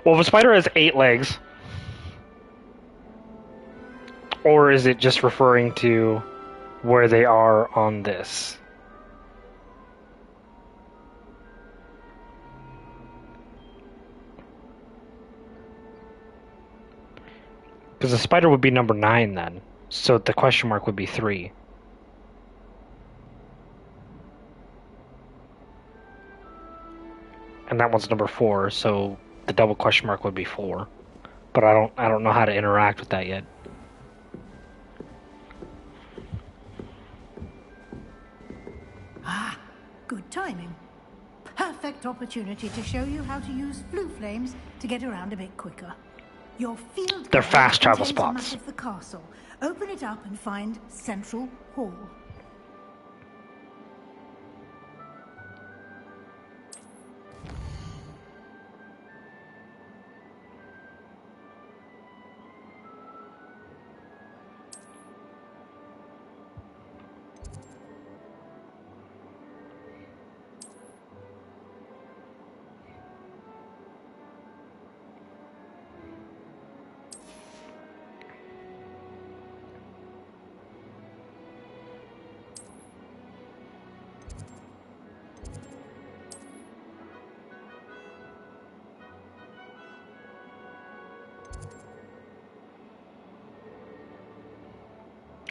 Well, if a spider has 8 legs, or is it just referring to where they are on this? Because the spider would be number 9 then, so the question mark would be 3. And that one's number 4, so the double question mark would be 4. But I don't know how to interact with that yet. Ah, good timing. Perfect opportunity to show you how to use flue flames to get around a bit quicker. Your field They're guide fast travel contains a map spots. of the castle. Open it up and find Central Hall.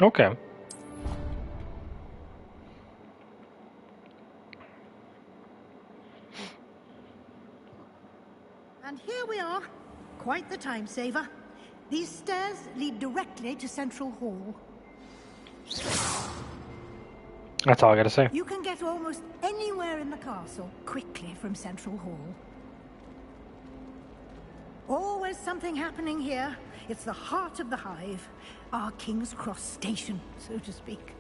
Okay. And here we are. Quite the time saver. These stairs lead directly to Central Hall. That's all I gotta say. You can get almost anywhere in the castle quickly from Central Hall. Always something happening here. It's the heart of the hive. Our King's Cross station, so to speak.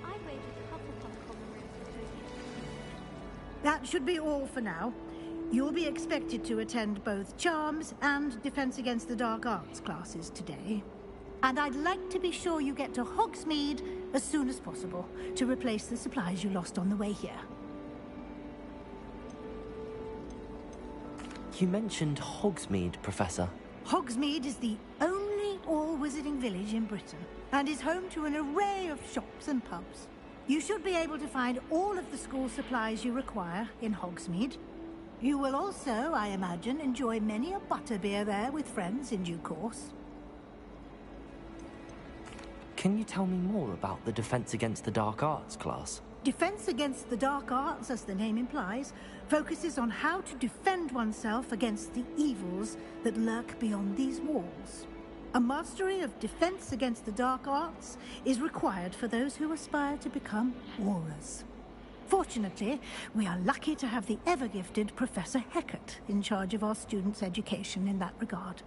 I raided Hufflepuff common rooms for Toby. That should be all for now. You'll be expected to attend both Charms and Defense Against the Dark Arts classes today. And I'd like to be sure you get to Hogsmeade as soon as possible to replace the supplies you lost on the way here. You mentioned Hogsmeade, Professor. Hogsmeade is the only all-wizarding village in Britain and is home to an array of shops and pubs. You should be able to find all of the school supplies you require in Hogsmeade. You will also, I imagine, enjoy many a butterbeer there with friends in due course. Can you tell me more about the Defense Against the Dark Arts class? Defense Against the Dark Arts, as the name implies, focuses on how to defend oneself against the evils that lurk beyond these walls. A mastery of Defense Against the Dark Arts is required for those who aspire to become Aurors. Fortunately, we are lucky to have the ever-gifted Professor Hecat in charge of our students' education in that regard.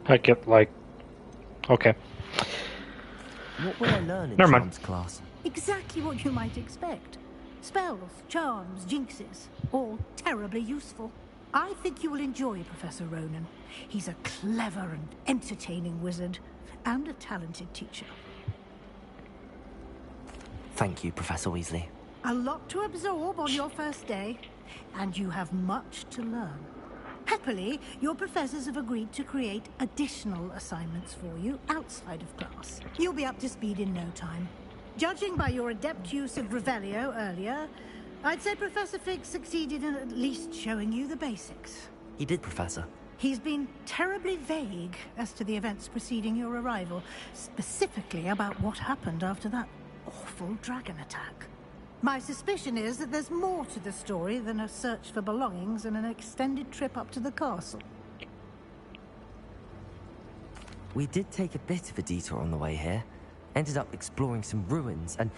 I get, like... Okay. What will I learn in Never mind. Charms class? Exactly what you might expect. Spells, charms, jinxes, all terribly useful. I think you will enjoy Professor Ronan. He's a clever and entertaining wizard, and a talented teacher. Thank you, Professor Weasley. A lot to absorb on your first day, and you have much to learn. Happily, your professors have agreed to create additional assignments for you outside of class. You'll be up to speed in no time. Judging by your adept use of Revelio earlier, I'd say Professor Fig succeeded in at least showing you the basics. He did, Professor. He's been terribly vague as to the events preceding your arrival, specifically about what happened after that awful dragon attack. My suspicion is that there's more to the story than a search for belongings and an extended trip up to the castle. We did take a bit of a detour on the way here. Ended up exploring some ruins and...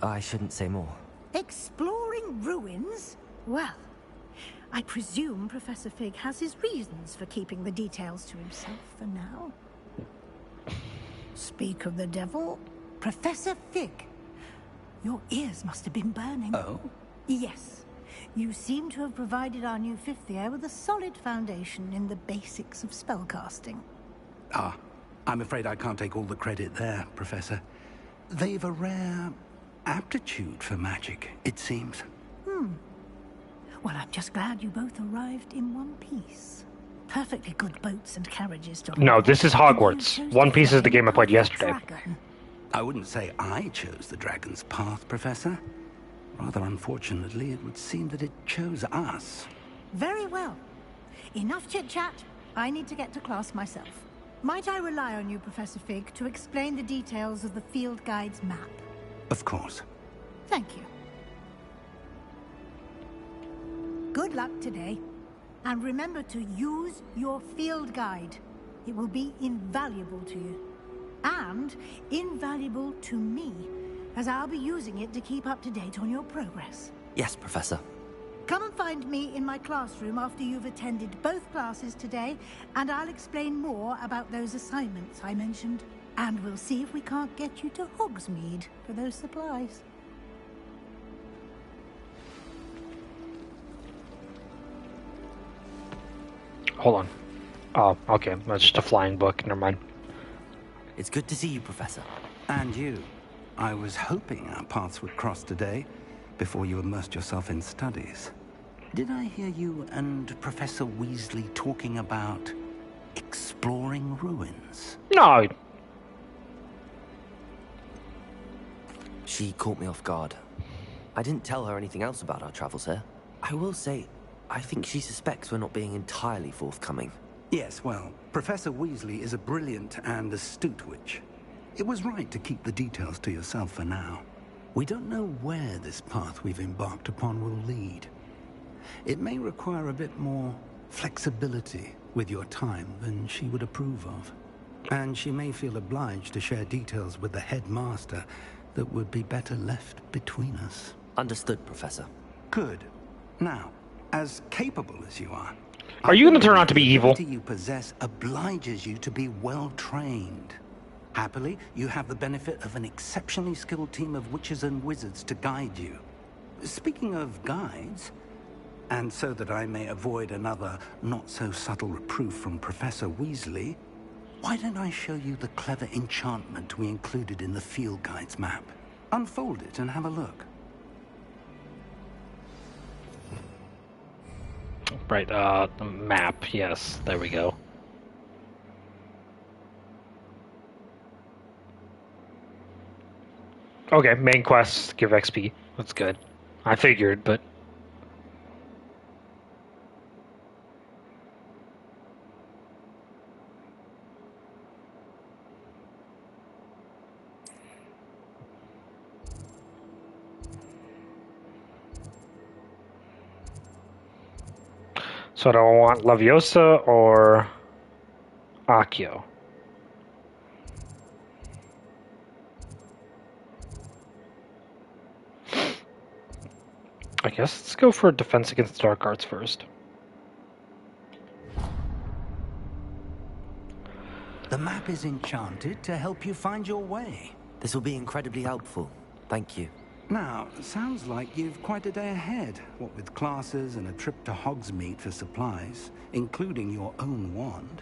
I shouldn't say more. Exploring ruins? Well, I presume Professor Fig has his reasons for keeping the details to himself for now. Speak of the devil, Professor Fig. Your ears must have been burning. Oh? Yes. You seem to have provided our new fifth year with a solid foundation in the basics of spellcasting. Ah, I'm afraid I can't take all the credit there, Professor. They've a rare aptitude for magic, it seems. Well, I'm just glad you both arrived in one piece. Perfectly good boats and carriages to... No, this is Hogwarts. One Piece is the game I played yesterday. I wouldn't say I chose the dragon's path, Professor. Rather unfortunately, it would seem that it chose us. Very well. Enough chit-chat. I need to get to class myself. Might I rely on you, Professor Fig, to explain the details of the field guide's map? Of course. Thank you. Good luck today. And remember to use your field guide. It will be invaluable to you. And invaluable to me, as I'll be using it to keep up to date on your progress. Yes, Professor. Come and find me in my classroom after you've attended both classes today, and I'll explain more about those assignments I mentioned. And we'll see if we can't get you to Hogsmeade for those supplies. Hold on. Oh, okay. That's just a flying book. Never mind. It's good to see you, Professor. And you. I was hoping our paths would cross today, before you immersed yourself in studies. Did I hear you and Professor Weasley talking about exploring ruins? No. She caught me off guard. I didn't tell her anything else about our travels here. I will say, I think she suspects we're not being entirely forthcoming. Yes, well, Professor Weasley is a brilliant and astute witch. It was right to keep the details to yourself for now. We don't know where this path we've embarked upon will lead. It may require a bit more flexibility with your time than she would approve of. And she may feel obliged to share details with the headmaster that would be better left between us. Understood, Professor. Good. Now, as capable as you are you going to turn out to be evil? The ability you possess obliges you to be well trained. Happily, you have the benefit of an exceptionally skilled team of witches and wizards to guide you. Speaking of guides, and so that I may avoid another not-so-subtle reproof from Professor Weasley, why don't I show you the clever enchantment we included in the field guide's map? Unfold it and have a look. Right, the map, yes, there we go. Okay, main quest, give XP. That's good. I figured, but... So do I want Leviosa or Accio? I guess let's go for defense against dark arts first. The map is enchanted to help you find your way. This will be incredibly helpful. Thank you. Now, sounds like you've quite a day ahead, what with classes and a trip to Hogsmeade for supplies, including your own wand.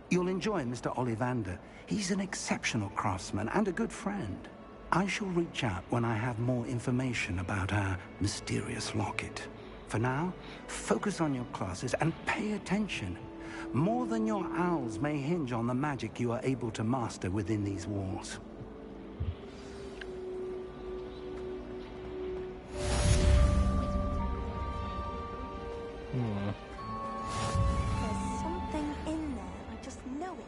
You'll enjoy Mr. Ollivander. He's an exceptional craftsman and a good friend. I shall reach out when I have more information about our mysterious locket. For now, focus on your classes and pay attention. More than your owls may hinge on the magic you are able to master within these walls. There's something in there. I just know it.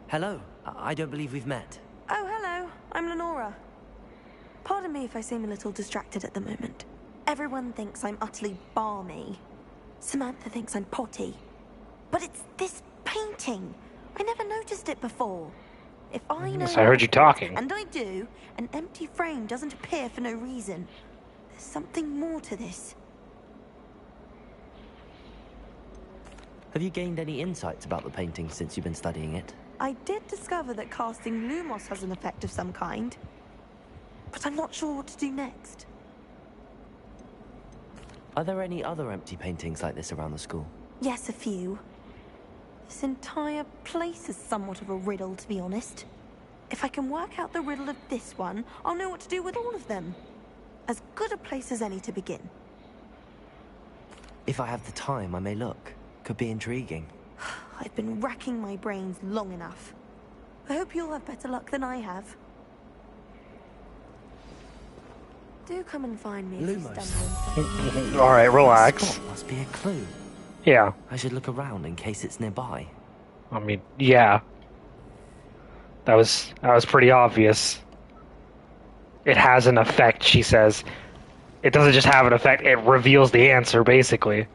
Hello. I don't believe we've met. Oh, hello. I'm Lenora. Pardon me if I seem a little distracted at the moment. Everyone thinks I'm utterly balmy. Samantha thinks I'm potty. But it's this painting. I never noticed it before. If I know... Yes, I heard you talking. And I do, an empty frame doesn't appear for no reason. There's something more to this. Have you gained any insights about the painting since you've been studying it? I did discover that casting Lumos has an effect of some kind. But I'm not sure what to do next. Are there any other empty paintings like this around the school? Yes, a few. This entire place is somewhat of a riddle, to be honest. If I can work out the riddle of this one, I'll know what to do with all of them. As good a place as any to begin. If I have the time, I may look. Could be intriguing. I've been racking my brains long enough. I hope you'll have better luck than I have. Do come and find me if you stumble. Alright, relax. This spot must be a clue. Yeah. I should look around in case it's nearby. I mean, yeah. That was pretty obvious. It has an effect, she says. It doesn't just have an effect, it reveals the answer, basically.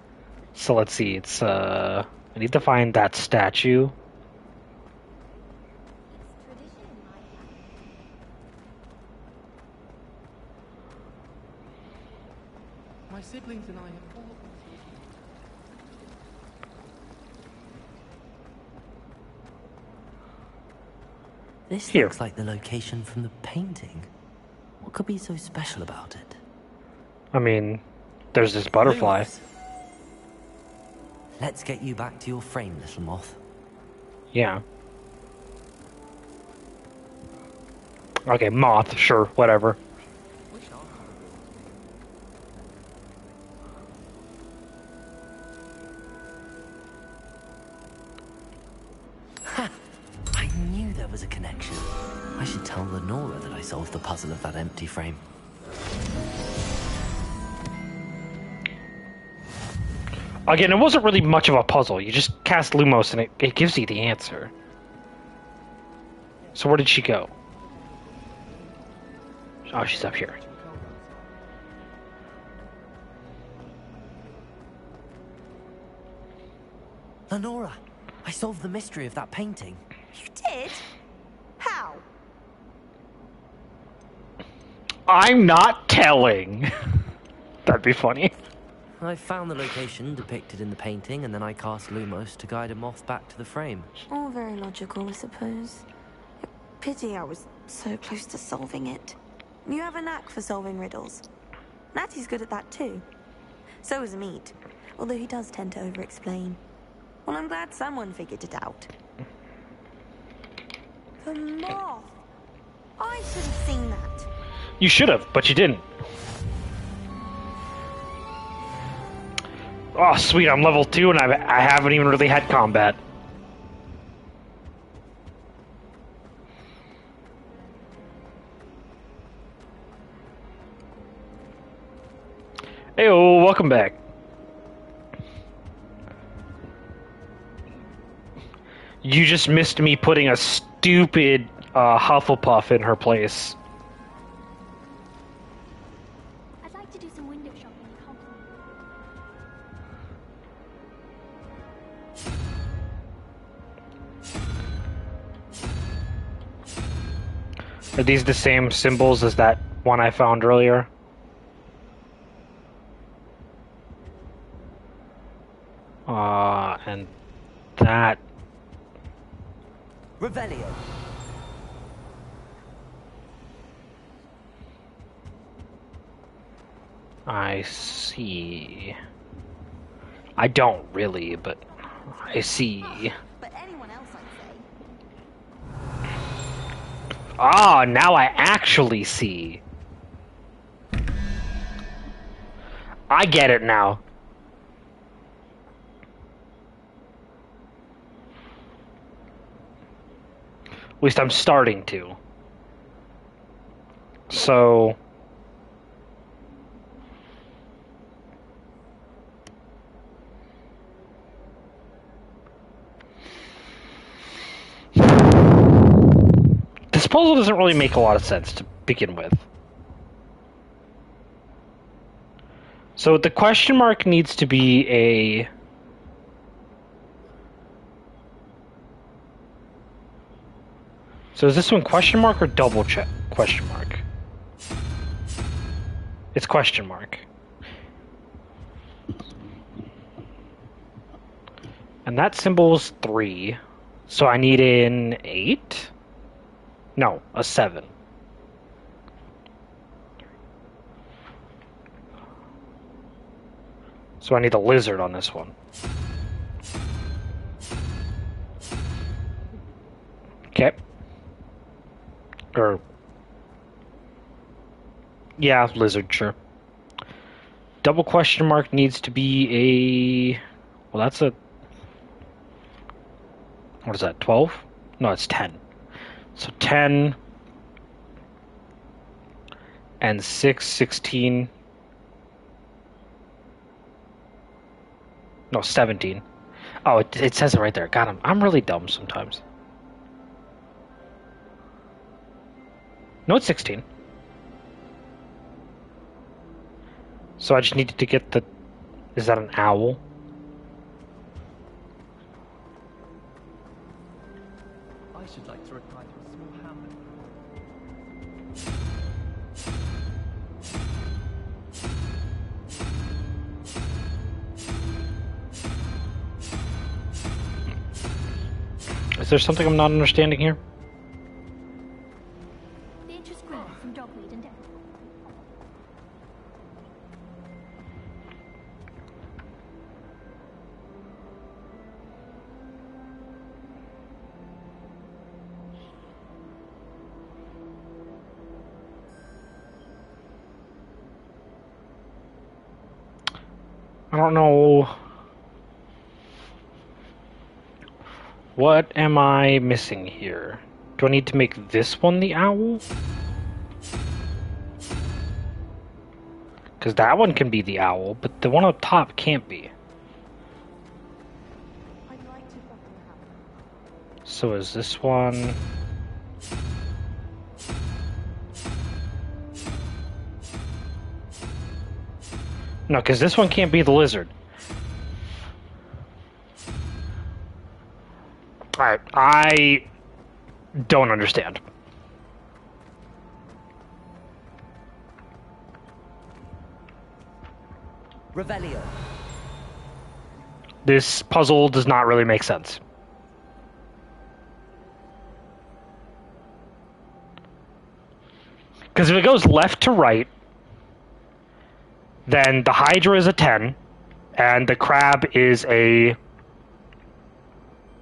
So let's see, it's, I need to find that statue. My siblings and I have all... This Here. looks like the location from the painting. What could be so special about it? I mean, there's this butterfly. Lumos. Let's get you back to your frame, little moth. Yeah. Okay, moth, sure, whatever. Ha! I knew there was a connection. I should tell Lenora that I solved the puzzle of that empty frame. Again, it wasn't really much of a puzzle. You just cast Lumos and it gives you the answer. So where did she go? Oh, she's up here. Lenora, I solved the mystery of that painting. You did? How? I'm not telling. That'd be funny. I found the location depicted in the painting, and then I cast Lumos to guide a moth back to the frame. All very logical, I suppose. Pity I was so close to solving it. You have a knack for solving riddles. Natty's good at that too. So is Meat, although he does tend to over-explain. Well, I'm glad someone figured it out. The moth! I should have seen that. You should have, but you didn't. Oh, sweet, I'm level 2 and I haven't even really had combat. Heyo, welcome back. You just missed me putting a stupid Hufflepuff in her place. I'd like to do some window shopping at Hogwarts. Are these the same symbols as that one I found earlier? And that... Revelio. I see. I don't really, but I see. But anyone else, I'd say. Ah, now I actually see. I get it now. At least I'm starting to. So... This puzzle doesn't really make a lot of sense to begin with. So the question mark needs to be a... So is this one question mark or double check question mark? It's question mark. And that symbol is 3. So I need an 8? No, a 7. So I need a lizard on this one. Okay. Or... yeah, lizard, sure. Double question mark needs to be a... well, that's a... what is that, 12? No, it's 10. So 10... and 6, 16... no, 17. Oh, it says it right there. God, I'm really dumb sometimes. No, it's 16. So I just needed to get the... is that an owl? I should like to reply to a small hamlet. Is there something I'm not understanding here? The interest grew from dogweed and death. I don't know. What am I missing here? Do I need to make this one the owl? Because that one can be the owl, but the one up top can't be. So is this one... No, because this one can't be the lizard. Alright, I don't understand. Revelio. This puzzle does not really make sense. Because if it goes left to right, then the Hydra is a 10, and the crab is a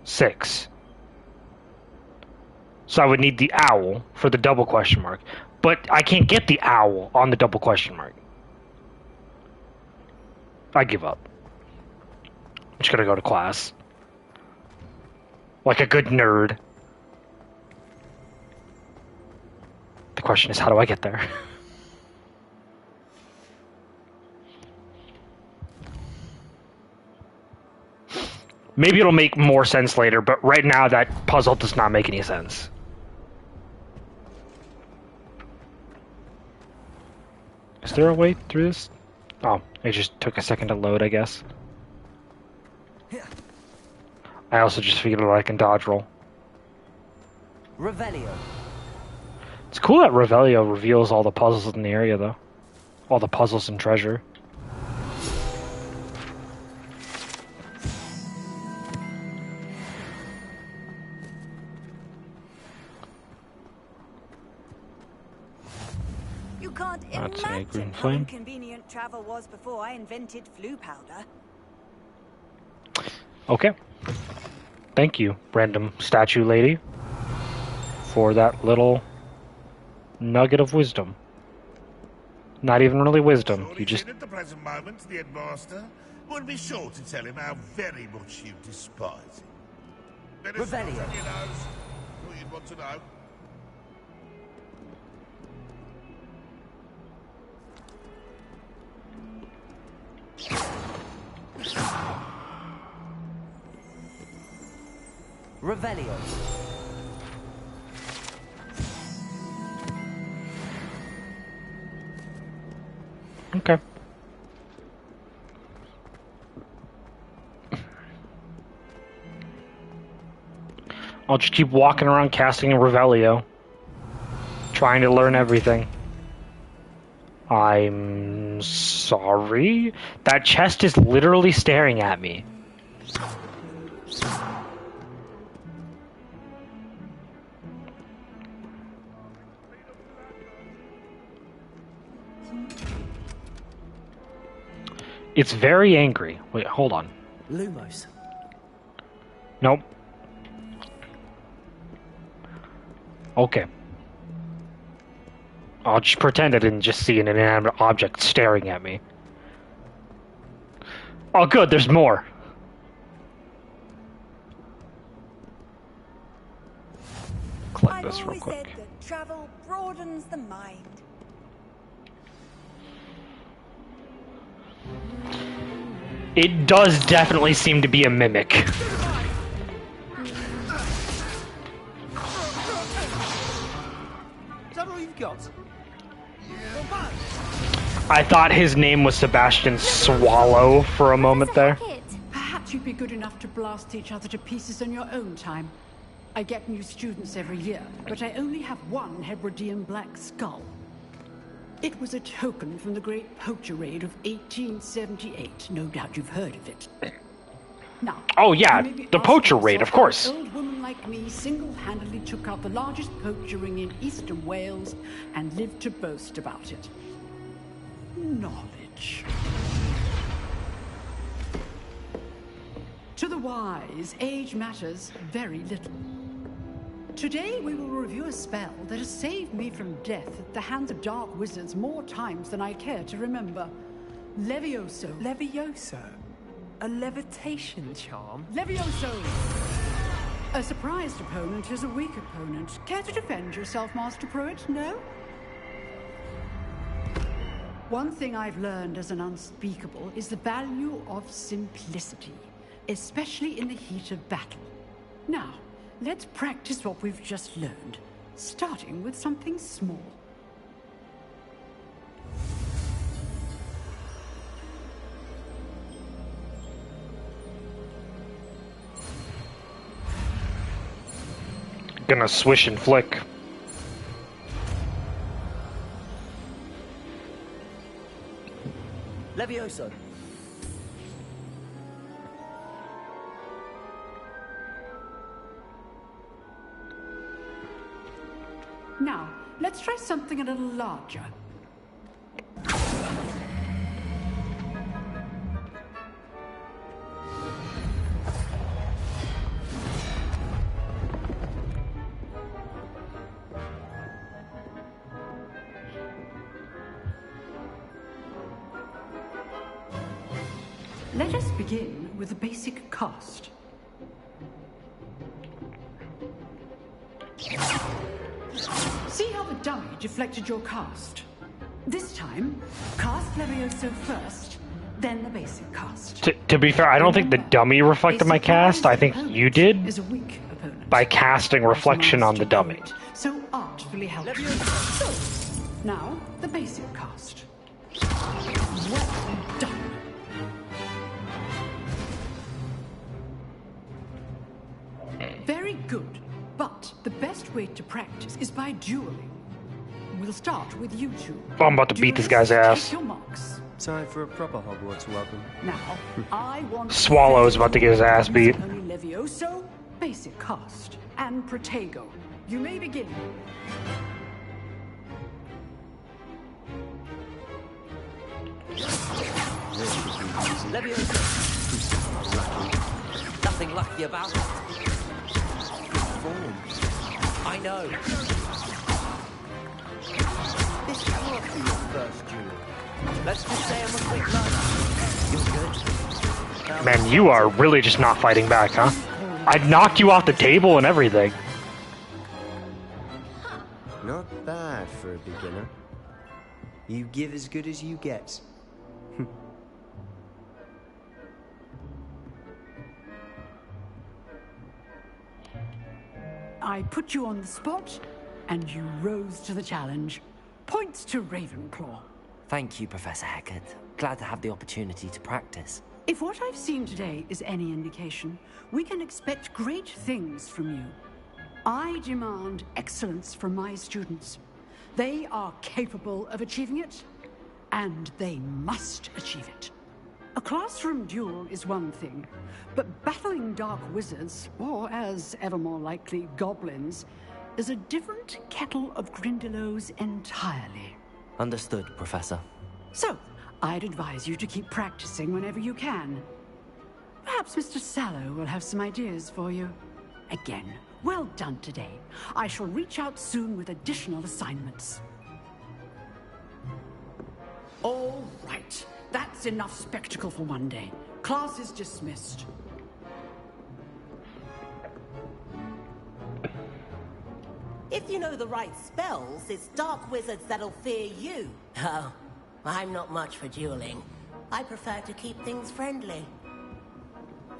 6. So I would need the owl for the double question mark. But I can't get the owl on the double question mark. I give up. I'm just gonna go to class. Like a good nerd. The question is, how do I get there? Maybe it'll make more sense later, but right now that puzzle does not make any sense. Is there a way through this? Oh, it just took a second to load, I guess. I also just figured out I can dodge roll. Revelio. It's cool that Revelio reveals all the puzzles in the area, though. All the puzzles and treasure. You can't That's a green imagine how flame. inconvenient travel was before I invented flu powder. Okay. Thank you, random statue lady, for that little nugget of wisdom. Not even really wisdom. You just... At the present moment, the headmaster would be sure to tell him how very much you despise him. Revelio. Thought you'd want to know. Revelio. Okay. I'll just keep walking around casting a Revelio. Trying to learn everything. I'm sorry? That chest is literally staring at me. It's very angry. Wait, hold on. Lumos. Nope. Okay. I'll just pretend I didn't just see an inanimate object staring at me. Oh good, there's more. Collect this real quick. I've always said that travel broadens the mind. It does definitely seem to be a mimic. Is that all you've got? I thought his name was Sebastian Swallow for a moment there. Perhaps you'd be good enough to blast each other to pieces on your own time. I get new students every year, but I only have one Hebridean black skull. It was a token from the Great Poacher Raid of 1878. No doubt you've heard of it. Now, oh yeah, you may be the Poacher asking Raid, of yourself course. how an old woman like me single-handedly took out the largest poacher ring in eastern Wales and lived to boast about it. Knowledge. To the wise, age matters very little. Today we will review a spell that has saved me from death at the hands of dark wizards more times than I care to remember. Levioso. Levioso? A levitation charm? Levioso! A surprised opponent is a weak opponent. Care to defend yourself, Master Pruitt? No? One thing I've learned as an unspeakable is the value of simplicity, especially in the heat of battle. Now, let's practice what we've just learned, starting with something small. Gonna swish and flick. Levioso. Now, let's try something a little larger. Let us begin with the basic cast. See how the dummy deflected your cast? This time, cast Levioso first, then the basic cast. To be fair, I don't think the dummy reflected my cast. I think you did Is a weak opponent. by casting reflection on the dummy. So artfully helped. So, now the basic cast. Well done. Very good, but the best way to practice is by dueling. We'll start with you two. I'm about to beat this guy's ass. Take your marks. Time for a proper Hogwarts welcome. Now, I want Swallow's about to get his ass beat. only Levioso, basic cast, and Protego. You may begin. Levioso. Nothing lucky about it. Good form. I know. This can't be your first duel. Let's just say I'm a quick learner. You're good. Man, you are really just not fighting back, huh? I'd knock you off the table and everything. Not bad for a beginner. You give as good as you get. I put you on the spot, and you rose to the challenge. Points to Ravenclaw. Thank you, Professor Hecat. Glad to have the opportunity to practice. If what I've seen today is any indication, we can expect great things from you. I demand excellence from my students. They are capable of achieving it, and they must achieve it. A classroom duel is one thing, but battling dark wizards, or as ever more likely, goblins, is a different kettle of Grindylows entirely. Understood, Professor. So, I'd advise you to keep practicing whenever you can. Perhaps Mr. Sallow will have some ideas for you. Again, well done today. I shall reach out soon with additional assignments. All right. That's enough spectacle for one day. Class is dismissed. If you know the right spells, it's dark wizards that'll fear you. Oh, I'm not much for dueling. I prefer to keep things friendly.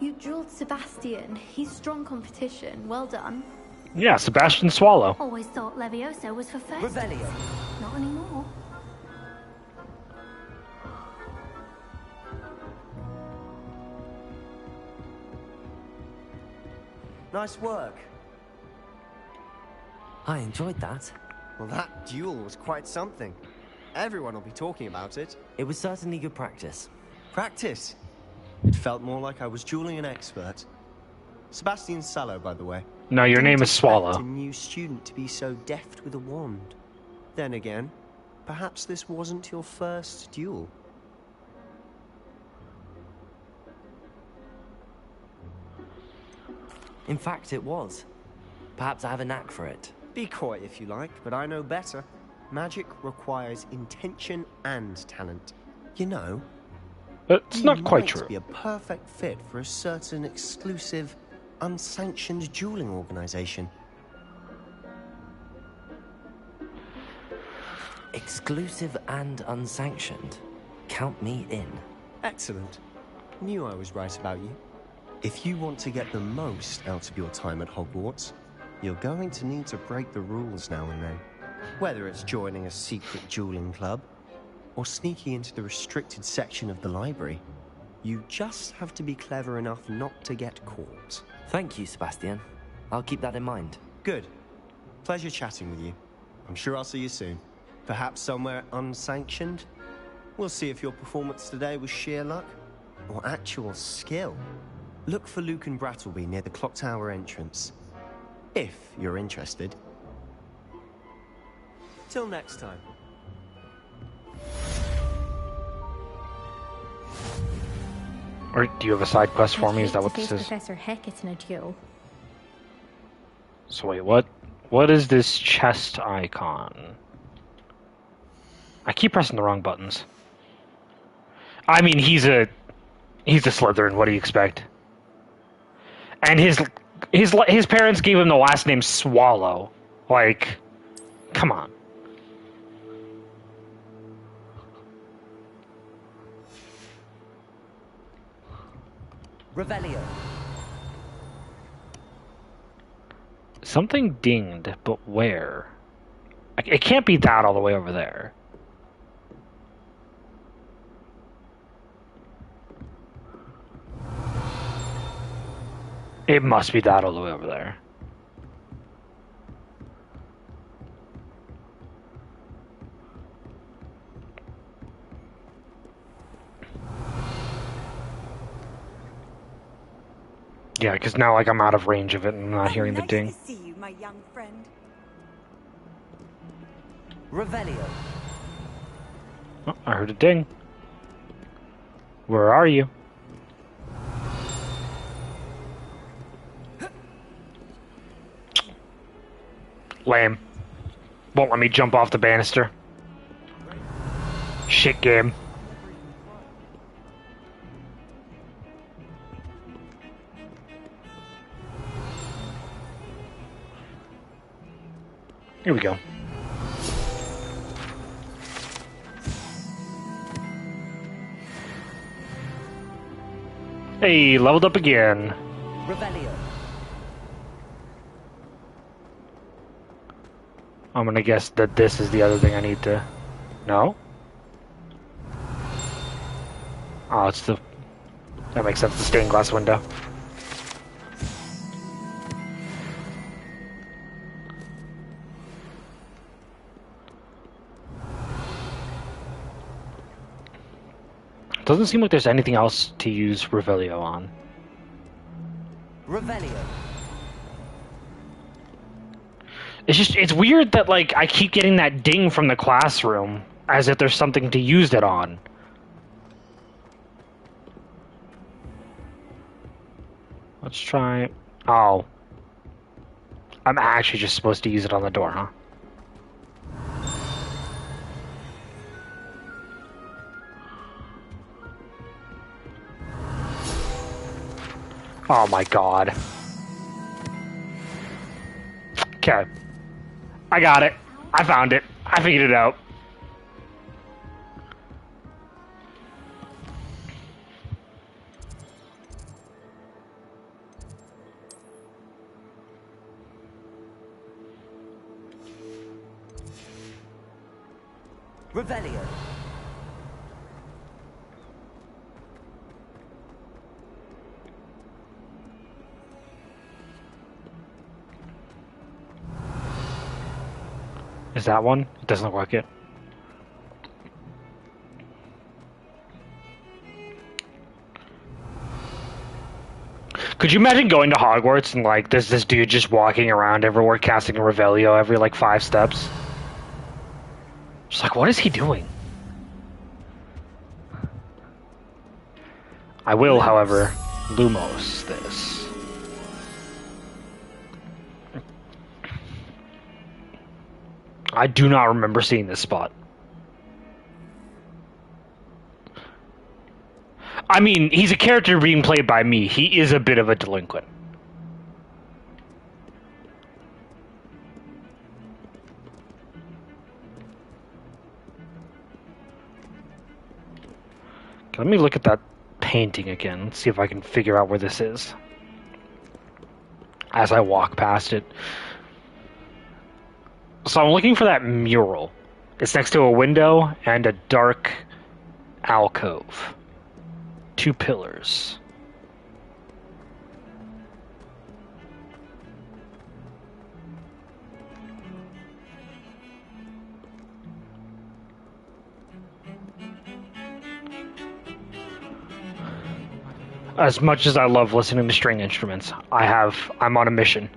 You dueled Sebastian. He's strong competition. Well done. Yeah, Sebastian Swallow. Always thought Levioso was for first. Revelio. Not anymore. Nice work. I enjoyed that. Well, that duel was quite something. Everyone will be talking about it. It was certainly good practice. Practice? It felt more like I was dueling an expert. Sebastian Sallow, by the way. No, your name is Expect Swallow. a new student to be so deft with a wand. Then again, perhaps this wasn't your first duel. In fact, it was. Perhaps I have a knack for it. Be coy if you like, but I know better. Magic requires intention and talent. You know, It's not quite might true. be a perfect fit for a certain exclusive, unsanctioned dueling organization. Exclusive and unsanctioned. Count me in. Excellent. Knew I was right about you. If you want to get the most out of your time at Hogwarts, you're going to need to break the rules now and then. Whether it's joining a secret dueling club, or sneaking into the restricted section of the library, you just have to be clever enough not to get caught. Thank you, Sebastian. I'll keep that in mind. Good. Pleasure chatting with you. I'm sure I'll see you soon. Perhaps somewhere unsanctioned? We'll see if your performance today was sheer luck or actual skill. Look for Luke and Brattleby near the clock tower entrance, if you're interested. Till next time. Or do you have a side quest for me? Is that what this is? Professor Hecat in a duel. So wait, what? What is this chest icon? I keep pressing the wrong buttons. I mean, he's a Slytherin. What do you expect? And his parents gave him the last name Swallow. Like, come on. Revelio. Something dinged, but where? It can't be that all the way over there. It must be that all the way over there. Yeah, because now like I'm out of range of it and I'm not hearing the ding. Nice to see you, my young friend. Revelio. Oh, I heard a ding. Where are you? Lame. Won't let me jump off the banister. Shit game. Here we go. Hey, leveled up again. Revelio. I'm gonna guess that this is the other thing I need to... No? Oh, it's the... That makes sense, the stained glass window. Doesn't seem like there's anything else to use Revelio on. Revelio. It's weird that, like, I keep getting that ding from the classroom, as if there's something to use it on. Let's try... Oh. I'm actually just supposed to use it on the door, huh? Oh my god. Okay. I got it. I found it. I figured it out. Revelio. Is that one? It doesn't look like it. Could you imagine going to Hogwarts and, like, there's this dude just walking around everywhere casting a Revelio every, like, 5 steps? Just like, what is he doing? I will, however, Lumos this. I do not remember seeing this spot. I mean, he's a character being played by me. He is a bit of a delinquent. Let me look at that painting again. Let's see if I can figure out where this is as I walk past it. So I'm looking for that mural. It's next to a window and a dark alcove. 2 pillars. As much as I love listening to string instruments, I'm on a mission.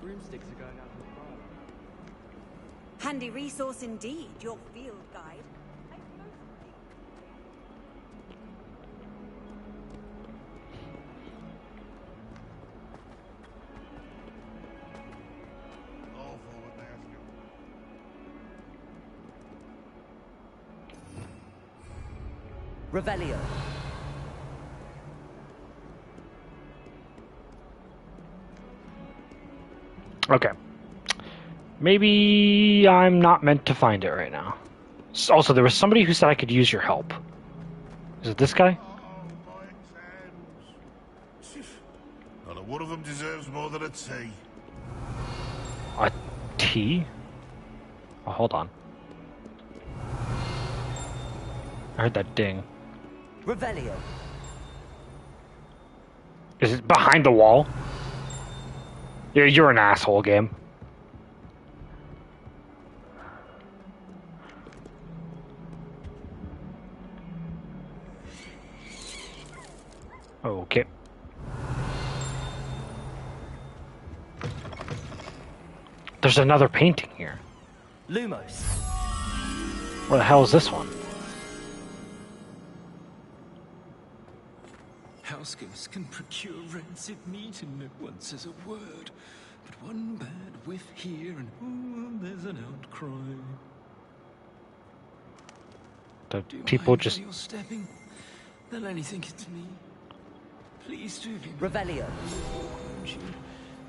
Broomsticks are going out in the fire. Handy resource indeed, your field guide. Revelio. Okay. Maybe I'm not meant to find it right now. Also, there was somebody who said I could use your help. Is it this guy? Not a one of them deserves more than a tea. A tea? Oh, hold on. I heard that ding. Revelio. Is it behind the wall? Yeah, you're an asshole, game. Okay. There's another painting here. Lumos. Where the hell is this one? Housegirls can procure rancid meat and no one says a word. But one bad whiff here and oh, there's an outcry. The people just... You're stepping. They'll only think it's me. Please do be... Revelio. Won't you?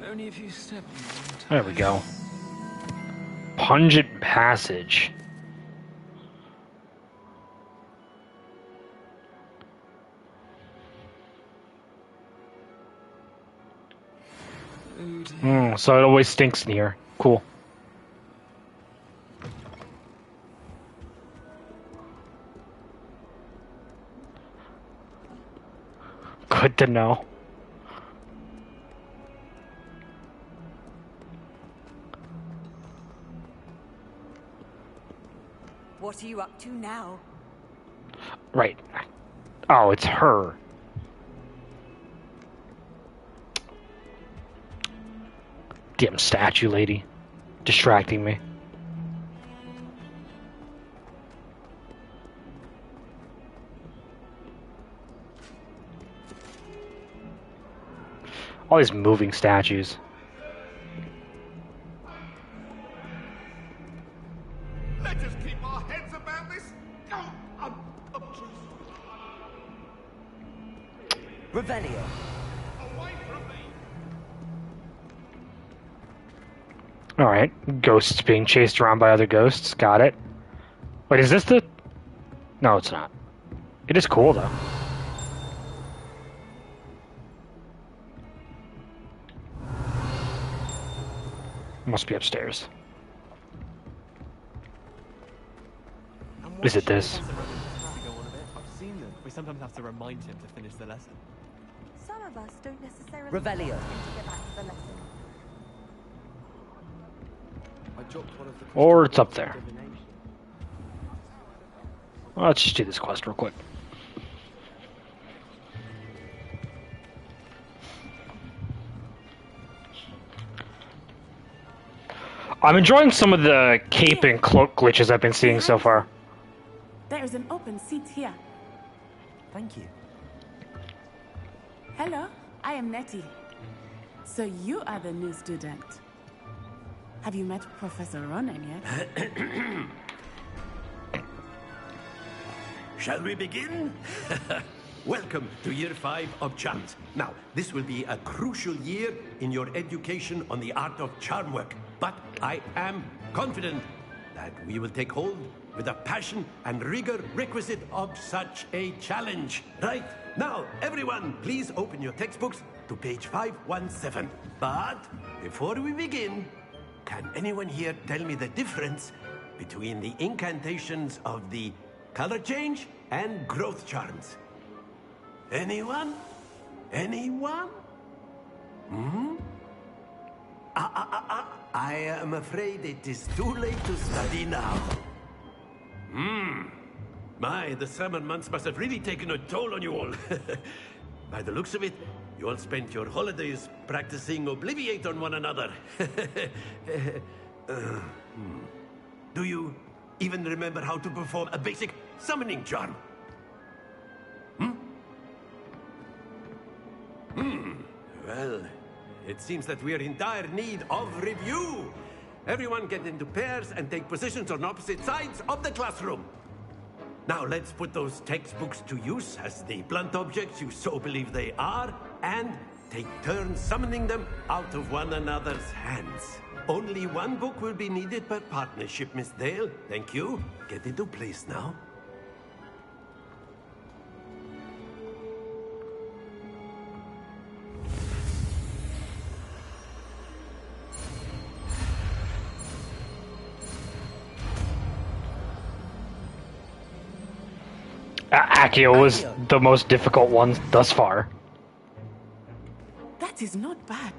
Only if you step on me. There we go. Pungent passage. So it always stinks in here. Cool. Good to know. What are you up to now? Right. Oh, it's her. Damn statue lady. Distracting me. All these moving statues. Let us keep our heads about this. Revelio. Away from me. Alright. Ghosts being chased around by other ghosts. Got it. Wait, is this the... No, it's not. It is cool, though. Must be upstairs. Is it this? I've seen them. We sometimes have to remind him to finish the lesson. Some of us don't necessarily Revelio. want him to get back to the lesson. I dropped one of the Or it's up there. Well, let's just do this quest real quick. I'm enjoying some of the cape and cloak glitches I've been seeing so far. There is an open seat here. Thank you. Hello, I am Nettie. So you are the new student. Have you met Professor Ronan yet? Shall we begin? Welcome to Year 5 of Charms. Now, this will be a crucial year in your education on the art of charm work. But I am confident that we will take hold with the passion and rigor requisite of such a challenge. Right, now, everyone, please open your textbooks to page 517. But before we begin, can anyone here tell me the difference between the incantations of the color change and growth charms? Anyone? Anyone? Hmm? I am afraid it is too late to study now. My, the summer months must have really taken a toll on you all. By the looks of it, you all spent your holidays practicing Obliviate on one another. Do you even remember how to perform a basic summoning charm? Well, it seems that we are in dire need of review. Everyone get into pairs and take positions on opposite sides of the classroom. Now let's put those textbooks to use as the blunt objects you so believe they are, and take turns summoning them out of one another's hands. Only one book will be needed per partnership, Miss Dale. Thank you. Get into place now. Accio was the most difficult one thus far. That is not bad.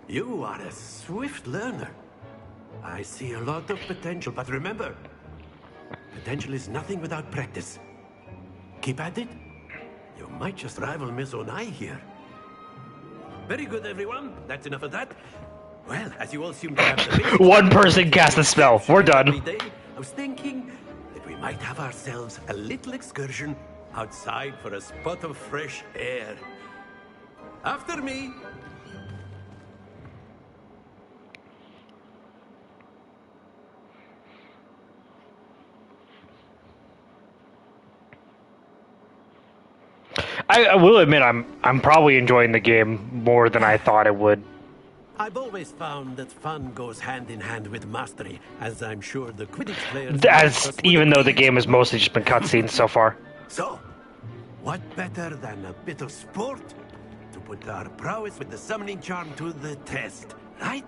You are a swift learner. I see a lot of potential, but remember, potential is nothing without practice. Keep at it. You might just rival Miss Onai here. Very good, everyone. That's enough of that. Well, as you all seem to have the basics, One person cast a spell. We're done. every day, I was thinking that we might have ourselves a little excursion outside for a spot of fresh air. After me. I will admit I'm probably enjoying the game more than I thought it would. I've always found that fun goes hand in hand with mastery, as I'm sure the Quidditch players... Even though the game has mostly just been cutscenes so far. So, what better than a bit of sport to put our prowess with the summoning charm to the test, right?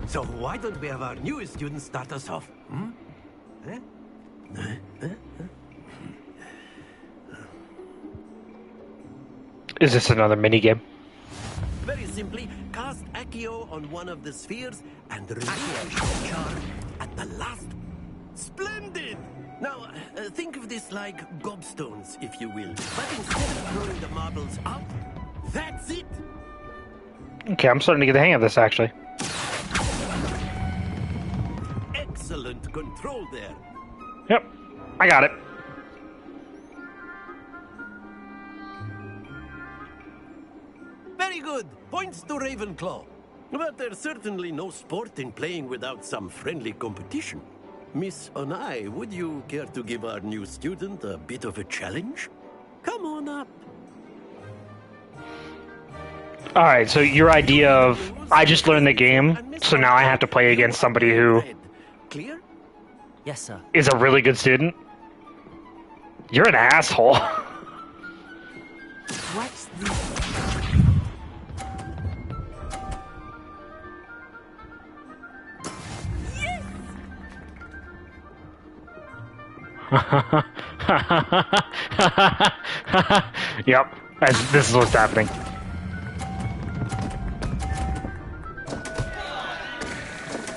So why don't we have our newest student start us off? Is this another minigame? Very simply, cast Accio on one of the spheres and release a short charm at the last. Splendid! Now, think of this like gobstones, if you will. But instead of throwing the marbles up, that's it! Okay, I'm starting to get the hang of this, actually. Excellent control there. Yep, I got it. Very good. Points to Ravenclaw. But there's certainly no sport in playing without some friendly competition. Miss Onai, would you care to give our new student a bit of a challenge? Come on up. Alright, so your idea of, I just learned the game, so now I have to play against somebody who Clear? Yes, sir. is a really good student? You're an asshole. What's this? Yep, this is what's happening.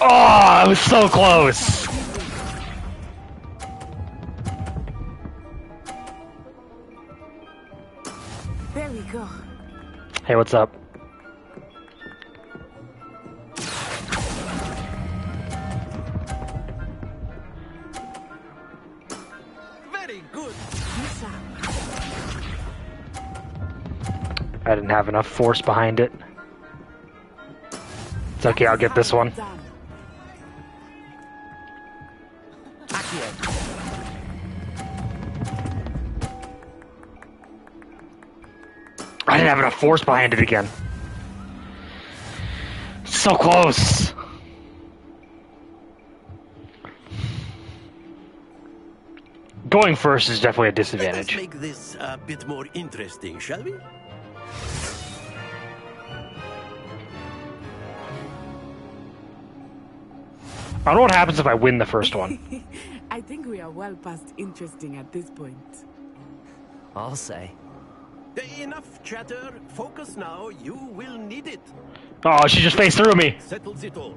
Oh, I was so close. There we go. Hey, what's up? Very good. I didn't have enough force behind it. It's okay, I'll get this one. Accio. didn't have enough force behind it again. So close. Going first is definitely a disadvantage. Let's make this a bit more interesting, shall we? I don't know what happens if I win the first one. I think we are well past interesting at this point. I'll say. Enough chatter. Focus now. You will need it. Oh, she just faced through me. Settles it all.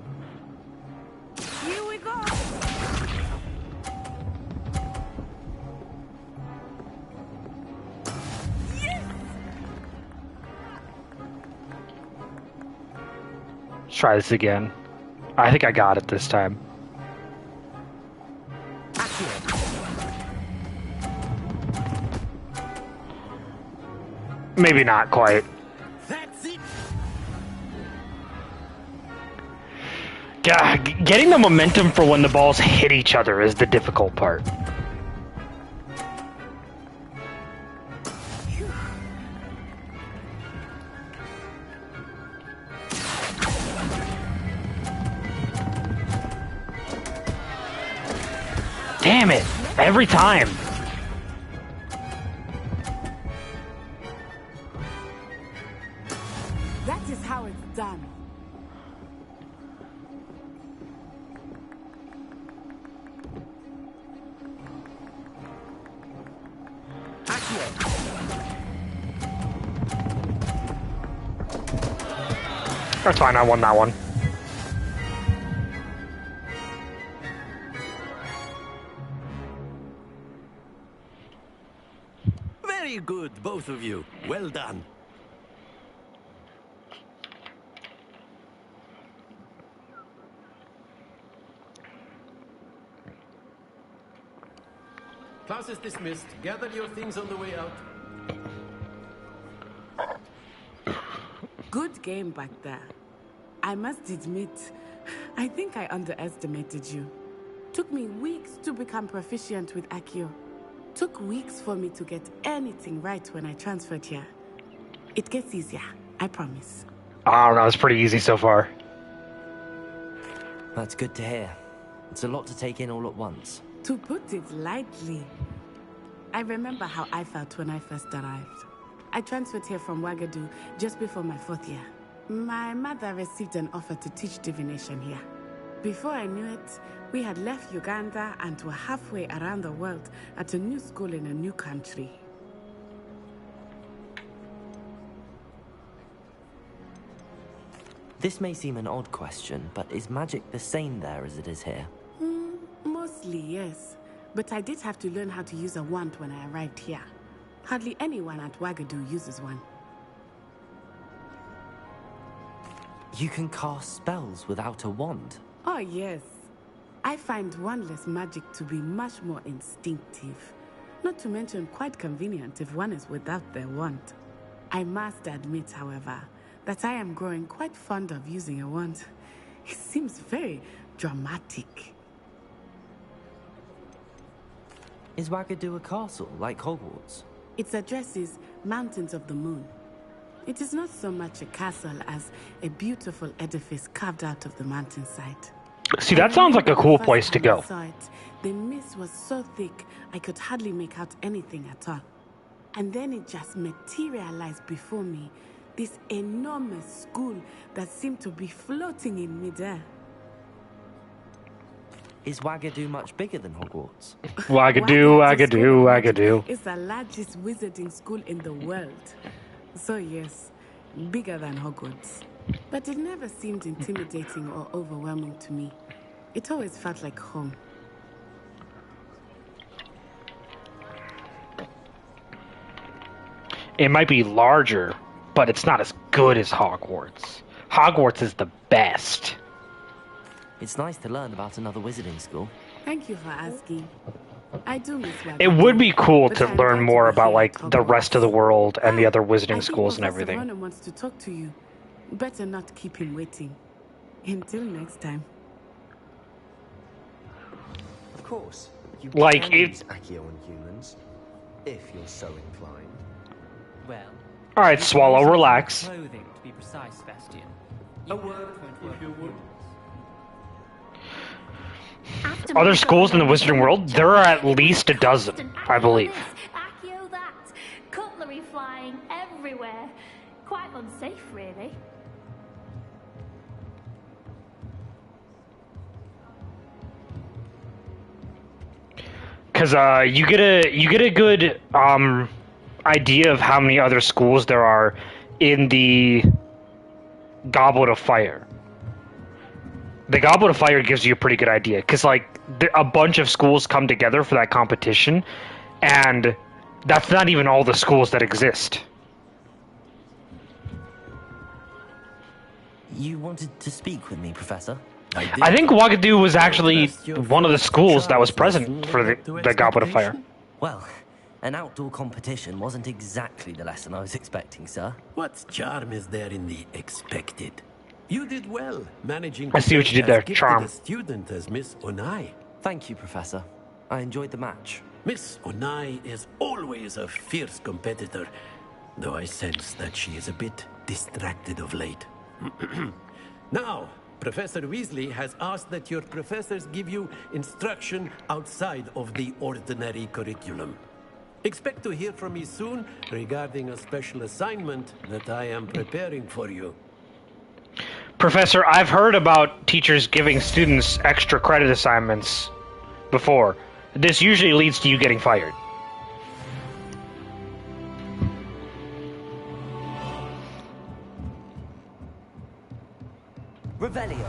Here we go. Let's try this again. I think I got it this time. Maybe not quite. That's it. God, getting the momentum for when the balls hit each other is the difficult part. Damn it! Every time! That is how it's done. That's fine, I won that one. Very good, both of you. Well done. Class is dismissed. Gather your things on the way out. Good game back there. I must admit, I think I underestimated you. Took me weeks to become proficient with Accio. Took weeks for me to get anything right when I transferred here. It gets easier, I promise. I don't know, it's pretty easy so far. That's good to hear. It's a lot to take in all at once. To put it lightly, I remember how I felt when I first arrived. I transferred here from Wagadu just before my 4th year. My mother received an offer to teach divination here. Before I knew it, we had left Uganda and were halfway around the world at a new school in a new country. This may seem an odd question, but is magic the same there as it is here? Mostly, yes. But I did have to learn how to use a wand when I arrived here. Hardly anyone at Wagadu uses one. You can cast spells without a wand? Oh, yes. I find wandless magic to be much more instinctive. Not to mention quite convenient if one is without their wand. I must admit, however, that I am growing quite fond of using a wand. It seems very dramatic. Is Wagadu a castle, like Hogwarts? Its address is Mountains of the Moon. It is not so much a castle as a beautiful edifice carved out of the mountainside. See, that sounds like a cool place to go. I saw it, the mist was so thick I could hardly make out anything at all. And then it just materialized before me, this enormous school that seemed to be floating in midair. Is Wagadu much bigger than Hogwarts? Wagadu, Wagadu, Wagadu. It's the largest wizarding school in the world. So yes, bigger than Hogwarts. But it never seemed intimidating or overwhelming to me. It always felt like home. It might be larger, but it's not as good as Hogwarts. Hogwarts is the best. It's nice to learn about another wizarding school. Thank you for asking. I do miss Wagadu. It would be cool to learn more about like the rest of the world and the other wizarding schools and Professor everything. Ronan wants to talk to you. Better not keep him waiting. Until next time. Of course. You Like, can use Accio on humans, if you're so inclined. Well, All right, Swallow, relax. Clothing, to be precise, Sebastian. A word, if you would. Other schools in the Wizarding World, there are at least a dozen, I believe. Accio that. Cutlery flying everywhere. Quite unsafe, really. Because you get a good idea of how many other schools there are in the Goblet of Fire. The Goblet of Fire gives you a pretty good idea, because like a bunch of schools come together for that competition, and that's not even all the schools that exist. You wanted to speak with me, Professor? I think Ouagadougou was actually one of the schools that was present for the Goblet of Fire. Well, an outdoor competition wasn't exactly the lesson I was expecting, sir. What charm is there in the expected? You did well, managing I see what you did there, as gifted charm. a student as Miss Onai. Thank you, Professor. I enjoyed the match. Miss Onai is always a fierce competitor, though I sense that she is a bit distracted of late. Now, Professor Weasley has asked that your professors give you instruction outside of the ordinary curriculum. Expect to hear from me soon regarding a special assignment that I am preparing for you. Professor, I've heard about teachers giving students extra credit assignments before. This usually leads to you getting fired. Revelio.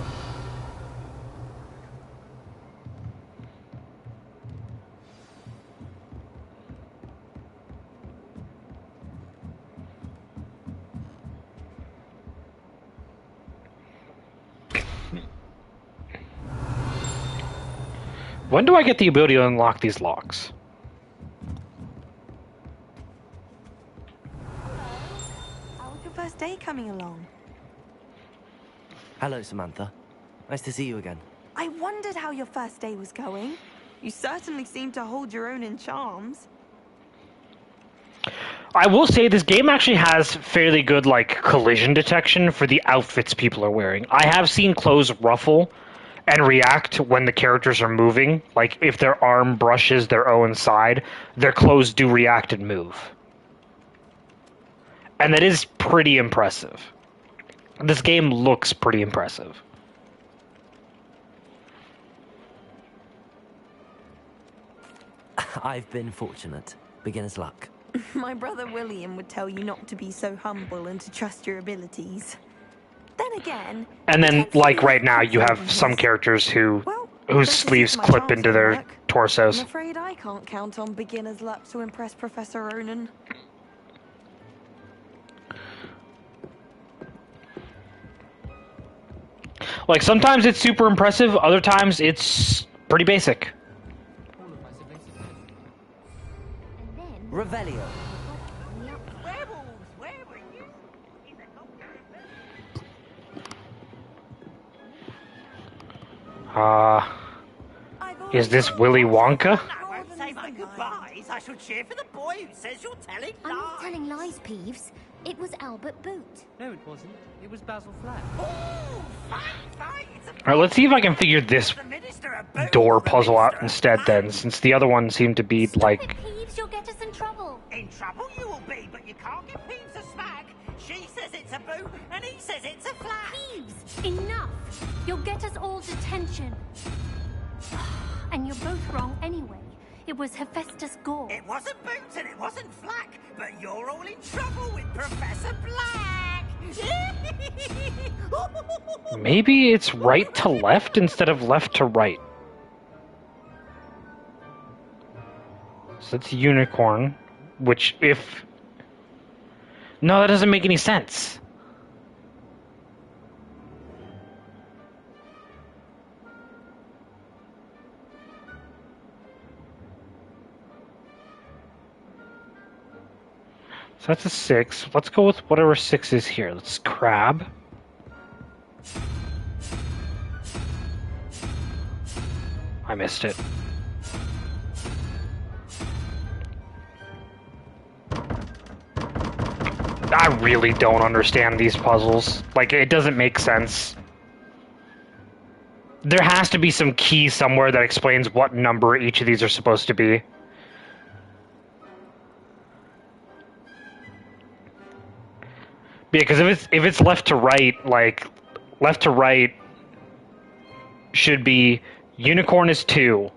When do I get the ability to unlock these locks? How's your first day coming along? Hello, Samantha. Nice to see you again. I wondered how your first day was going. You certainly seem to hold your own in charms. I will say this game actually has fairly good like collision detection for the outfits people are wearing. I have seen clothes ruffle and react when the characters are moving. Like if their arm brushes their own side, their clothes do react and move. And that is pretty impressive. This game looks pretty impressive. I've been fortunate. Beginner's luck. My brother William would tell you not to be so humble and to trust your abilities. Then again... And then, like right now, you have some characters whose sleeves clip into their torsos. I'm afraid I can't count on beginner's luck to impress Professor Ronan. Like, sometimes it's super impressive, other times it's pretty basic. Revelio. Is this Willy Wonka? I won't say my goodbyes. I shall cheer for the boy who says you're telling lies. I'm not telling lies, Peeves. It was Albert Boot. No, it wasn't. It was Basil Flack. Alright, let's see if I can figure this door puzzle out instead then, since the other one seemed to be like... Peeves, you'll get us in trouble. In trouble you will be, but you can't give Peeves a smack. She says it's a boot, and he says it's a flat. Peeves, enough. You'll get us all detention. And you're both wrong anyway. It was Hephaestus Gore. It wasn't Boot and it wasn't Flack, but you're all in trouble with Professor Black. Maybe it's right to left instead of left to right. So that's unicorn, which if... No, that doesn't make any sense. So that's a 6. Let's go with whatever 6 is here. Let's crab. I missed it. I really don't understand these puzzles. Like, it doesn't make sense. There has to be some key somewhere that explains what number each of these are supposed to be. Because if it's left to right, like, left to right should be unicorn is 2.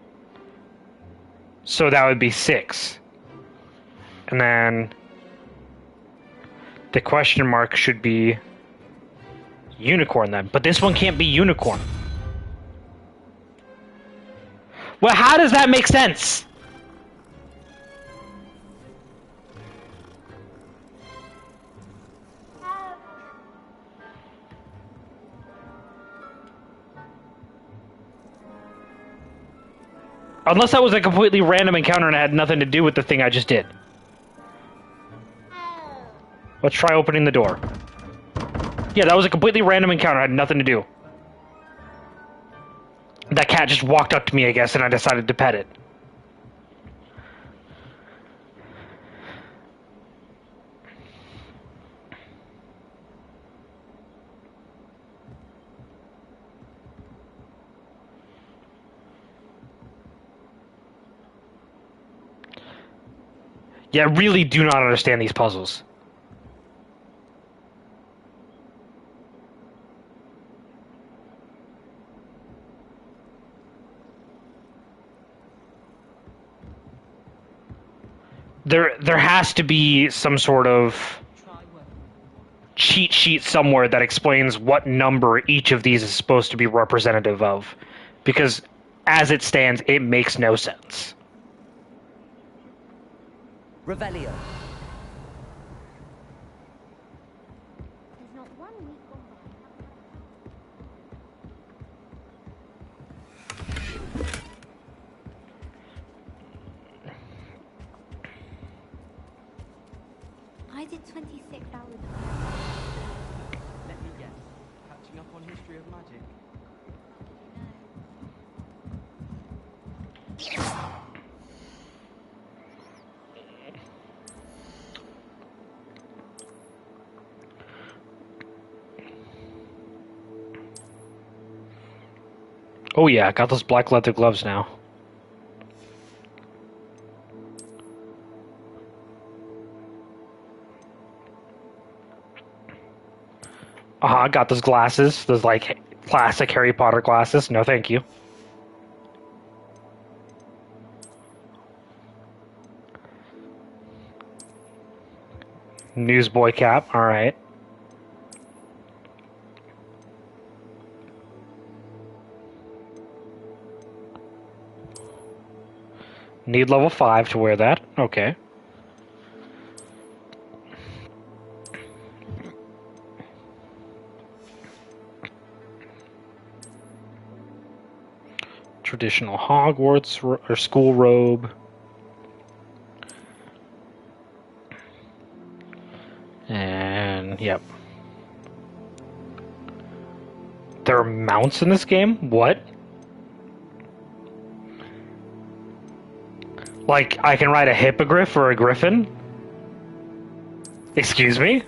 So that would be 6. And then the question mark should be unicorn then. But this one can't be unicorn. Well, how does that make sense? Unless that was a completely random encounter and it had nothing to do with the thing I just did. Let's try opening the door. Yeah, that was a completely random encounter. It had nothing to do. That cat just walked up to me, I guess, and I decided to pet it. Yeah, I really do not understand these puzzles. There has to be some sort of cheat sheet somewhere that explains what number each of these is supposed to be representative of. Because as it stands, it makes no sense. Revelio. I did 26 hours. Let me guess. Catching up on history of magic. Oh yeah, I got those black leather gloves now. I got those glasses. Those, like, classic Harry Potter glasses. No, thank you. Newsboy cap. Alright. Need level 5 to wear that. Okay. Traditional Hogwarts or school robe. And, yep. There are mounts in this game? What? Like, I can ride a hippogriff or a griffin? Excuse me?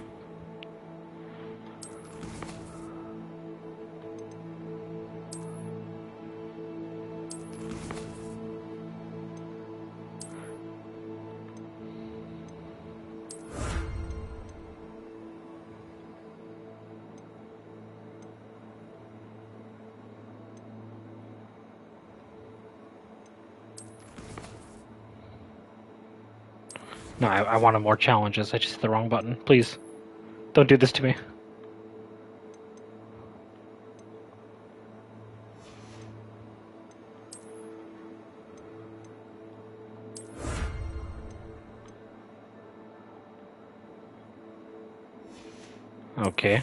No, I wanted more challenges. I just hit the wrong button. Please, don't do this to me. Okay,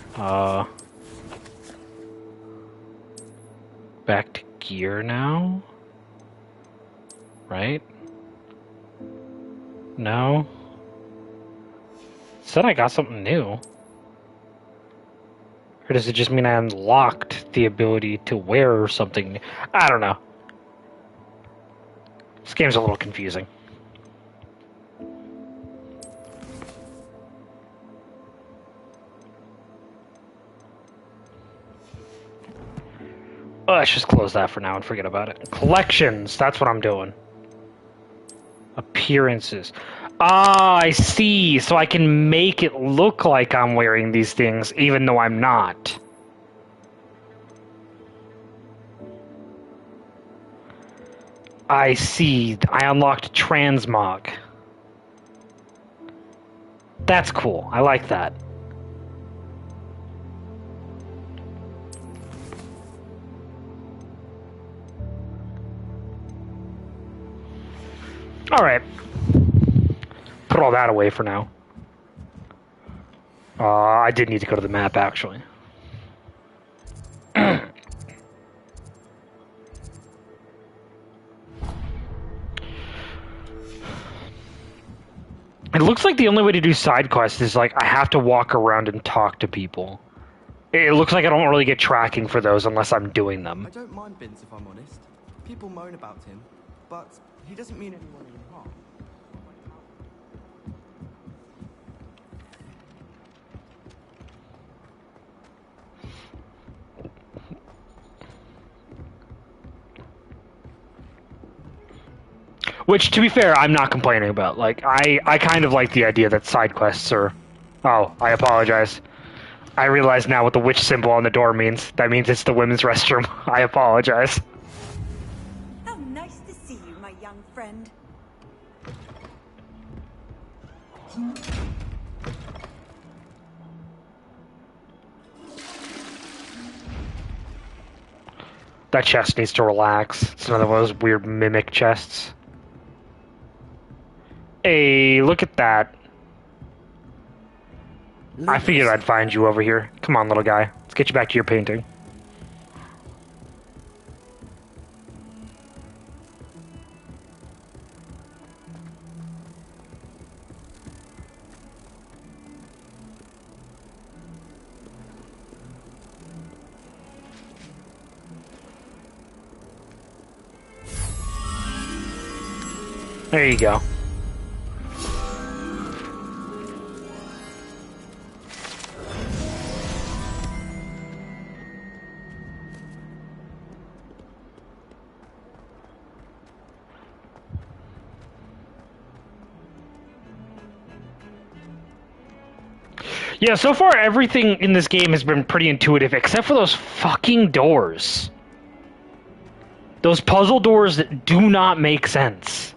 back to gear now? Right? No? Said I got something new. Or does it just mean I unlocked the ability to wear something? I don't know. This game's a little confusing. Oh, let's just close that for now and forget about it. Collections, that's what I'm doing. Appearances. Ah, I see. So I can make it look like I'm wearing these things, even though I'm not. I see. I unlocked transmog. That's cool. I like that. Alright. Put all that away for now. I did need to go to the map, actually. It looks like the only way to do side quests is, like, I have to walk around and talk to people. It looks like I don't really get tracking for those unless I'm doing them. I don't mind Vince, if I'm honest. People moan about him, but he doesn't mean anyone any harm. Which, to be fair, I'm not complaining about. Like, I kind of like the idea that side quests are... Oh, I apologize. I realize now what the witch symbol on the door means. That means it's the women's restroom. I apologize. How nice to see you, my young friend. That chest needs to relax. It's another one of those weird mimic chests. Hey, look at that. I figured I'd find you over here. Come on, little guy. Let's get you back to your painting. There you go. Yeah, so far everything in this game has been pretty intuitive, except for those fucking doors. Those puzzle doors that do not make sense.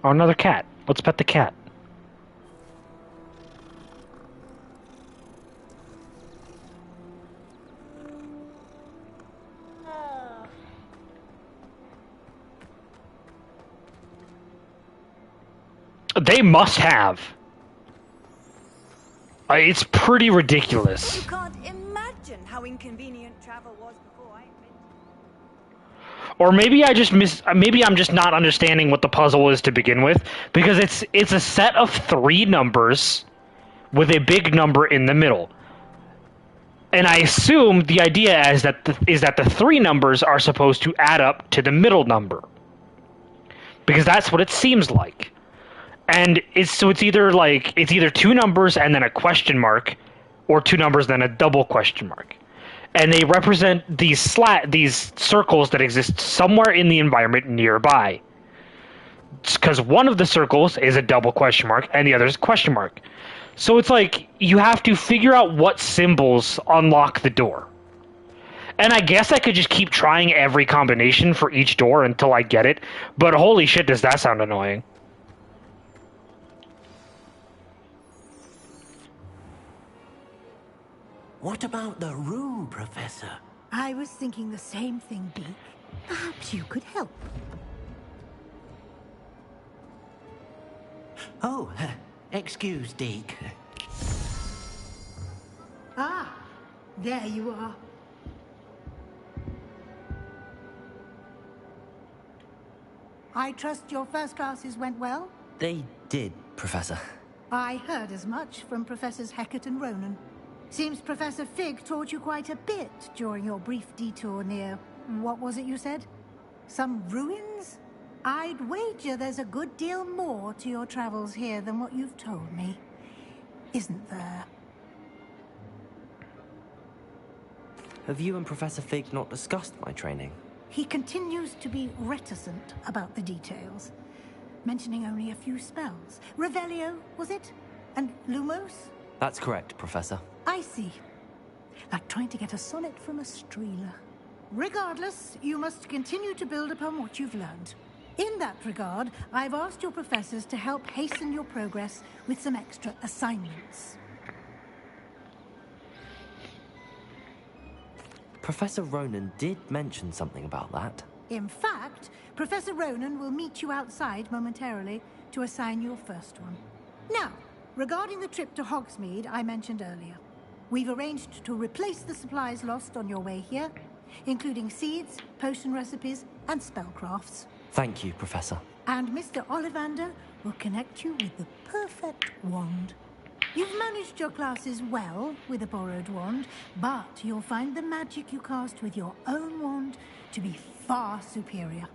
Oh, another cat. Let's pet the cat. They must have. It's pretty ridiculous. You can't imagine how inconvenient travel was before I invented. Or maybe I just maybe I'm just not understanding what the puzzle is to begin with, because it's a set of 3 numbers with a big number in the middle. And I assume the idea is that the 3 numbers are supposed to add up to the middle number. Because that's what it seems like. And it's either 2 numbers and then a question mark, or 2 numbers then a double question mark. And they represent these circles that exist somewhere in the environment nearby. Because one of the circles is a double question mark and the other is a question mark. So it's like you have to figure out what symbols unlock the door. And I guess I could just keep trying every combination for each door until I get it, but holy shit, does that sound annoying. What about the room, Professor? I was thinking the same thing, Beak. Perhaps you could help. Oh, excuse, Deke. Ah, there you are. I trust your first classes went well? They did, Professor. I heard as much from Professors Hecat and Ronan. Seems Professor Fig taught you quite a bit during your brief detour near... what was it you said? Some ruins? I'd wager there's a good deal more to your travels here than what you've told me. Isn't there? Have you and Professor Fig not discussed my training? He continues to be reticent about the details, mentioning only a few spells. Revelio, was it? And Lumos? That's correct, Professor. I see. Like trying to get a sonnet from a streeler. Regardless, you must continue to build upon what you've learned. In that regard, I've asked your professors to help hasten your progress with some extra assignments. Professor Ronan did mention something about that. In fact, Professor Ronan will meet you outside momentarily to assign your first one. Now, regarding the trip to Hogsmeade I mentioned earlier, we've arranged to replace the supplies lost on your way here, including seeds, potion recipes, and spellcrafts. Thank you, Professor. And Mr. Ollivander will connect you with the perfect wand. You've managed your classes well with a borrowed wand, but you'll find the magic you cast with your own wand to be far superior.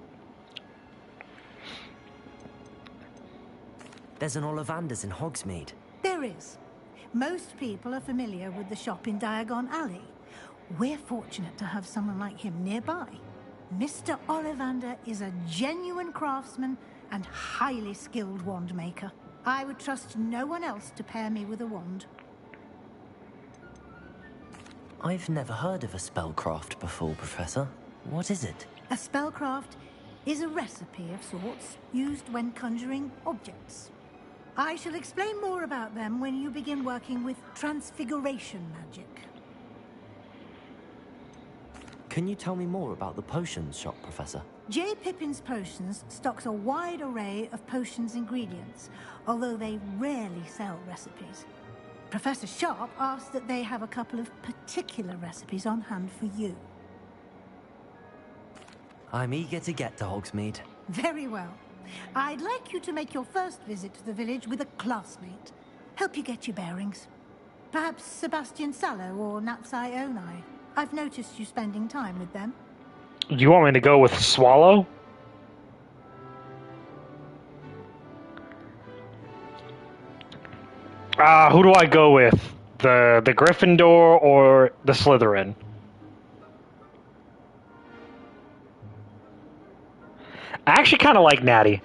There's an Ollivander's in Hogsmeade. There is. Most people are familiar with the shop in Diagon Alley. We're fortunate to have someone like him nearby. Mr. Ollivander is a genuine craftsman and highly skilled wand maker. I would trust no one else to pair me with a wand. I've never heard of a spellcraft before, Professor. What is it? A spellcraft is a recipe of sorts used when conjuring objects. I shall explain more about them when you begin working with transfiguration magic. Can you tell me more about the potions shop, Professor? J. Pippin's Potions stocks a wide array of potions ingredients, although they rarely sell recipes. Professor Sharp asked that they have a couple of particular recipes on hand for you. I'm eager to get to Hogsmeade. Very well. I'd like you to make your first visit to the village with a classmate. Help you get your bearings. Perhaps Sebastian Sallow or Natsai Onai. I've noticed you spending time with them. Do you want me to go with Swallow? Who do I go with? The Gryffindor or the Slytherin? I actually kind of like Natty.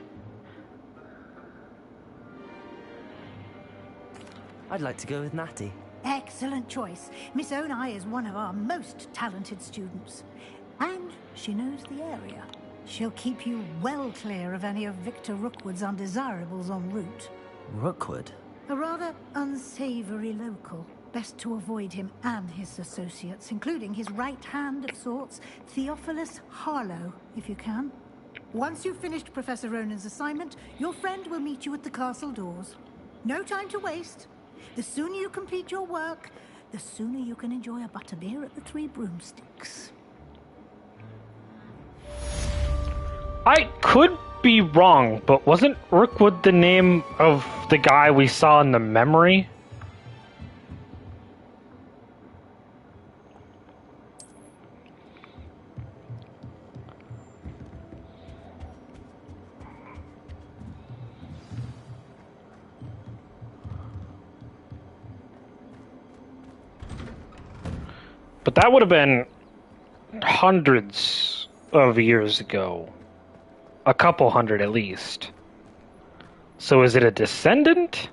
I'd like to go with Natty. Excellent choice. Miss Onai is one of our most talented students. And she knows the area. She'll keep you well clear of any of Victor Rookwood's undesirables en route. Rookwood? A rather unsavory local. Best to avoid him and his associates, including his right hand of sorts, Theophilus Harlow, if you can. Once you've finished Professor Ronan's assignment, your friend will meet you at the castle doors. No time to waste. The sooner you complete your work, the sooner you can enjoy a butterbeer at the Three Broomsticks. I could be wrong, but wasn't Rookwood the name of the guy we saw in the memory? But that would have been hundreds of years ago. A couple hundred at least. So is it a descendant?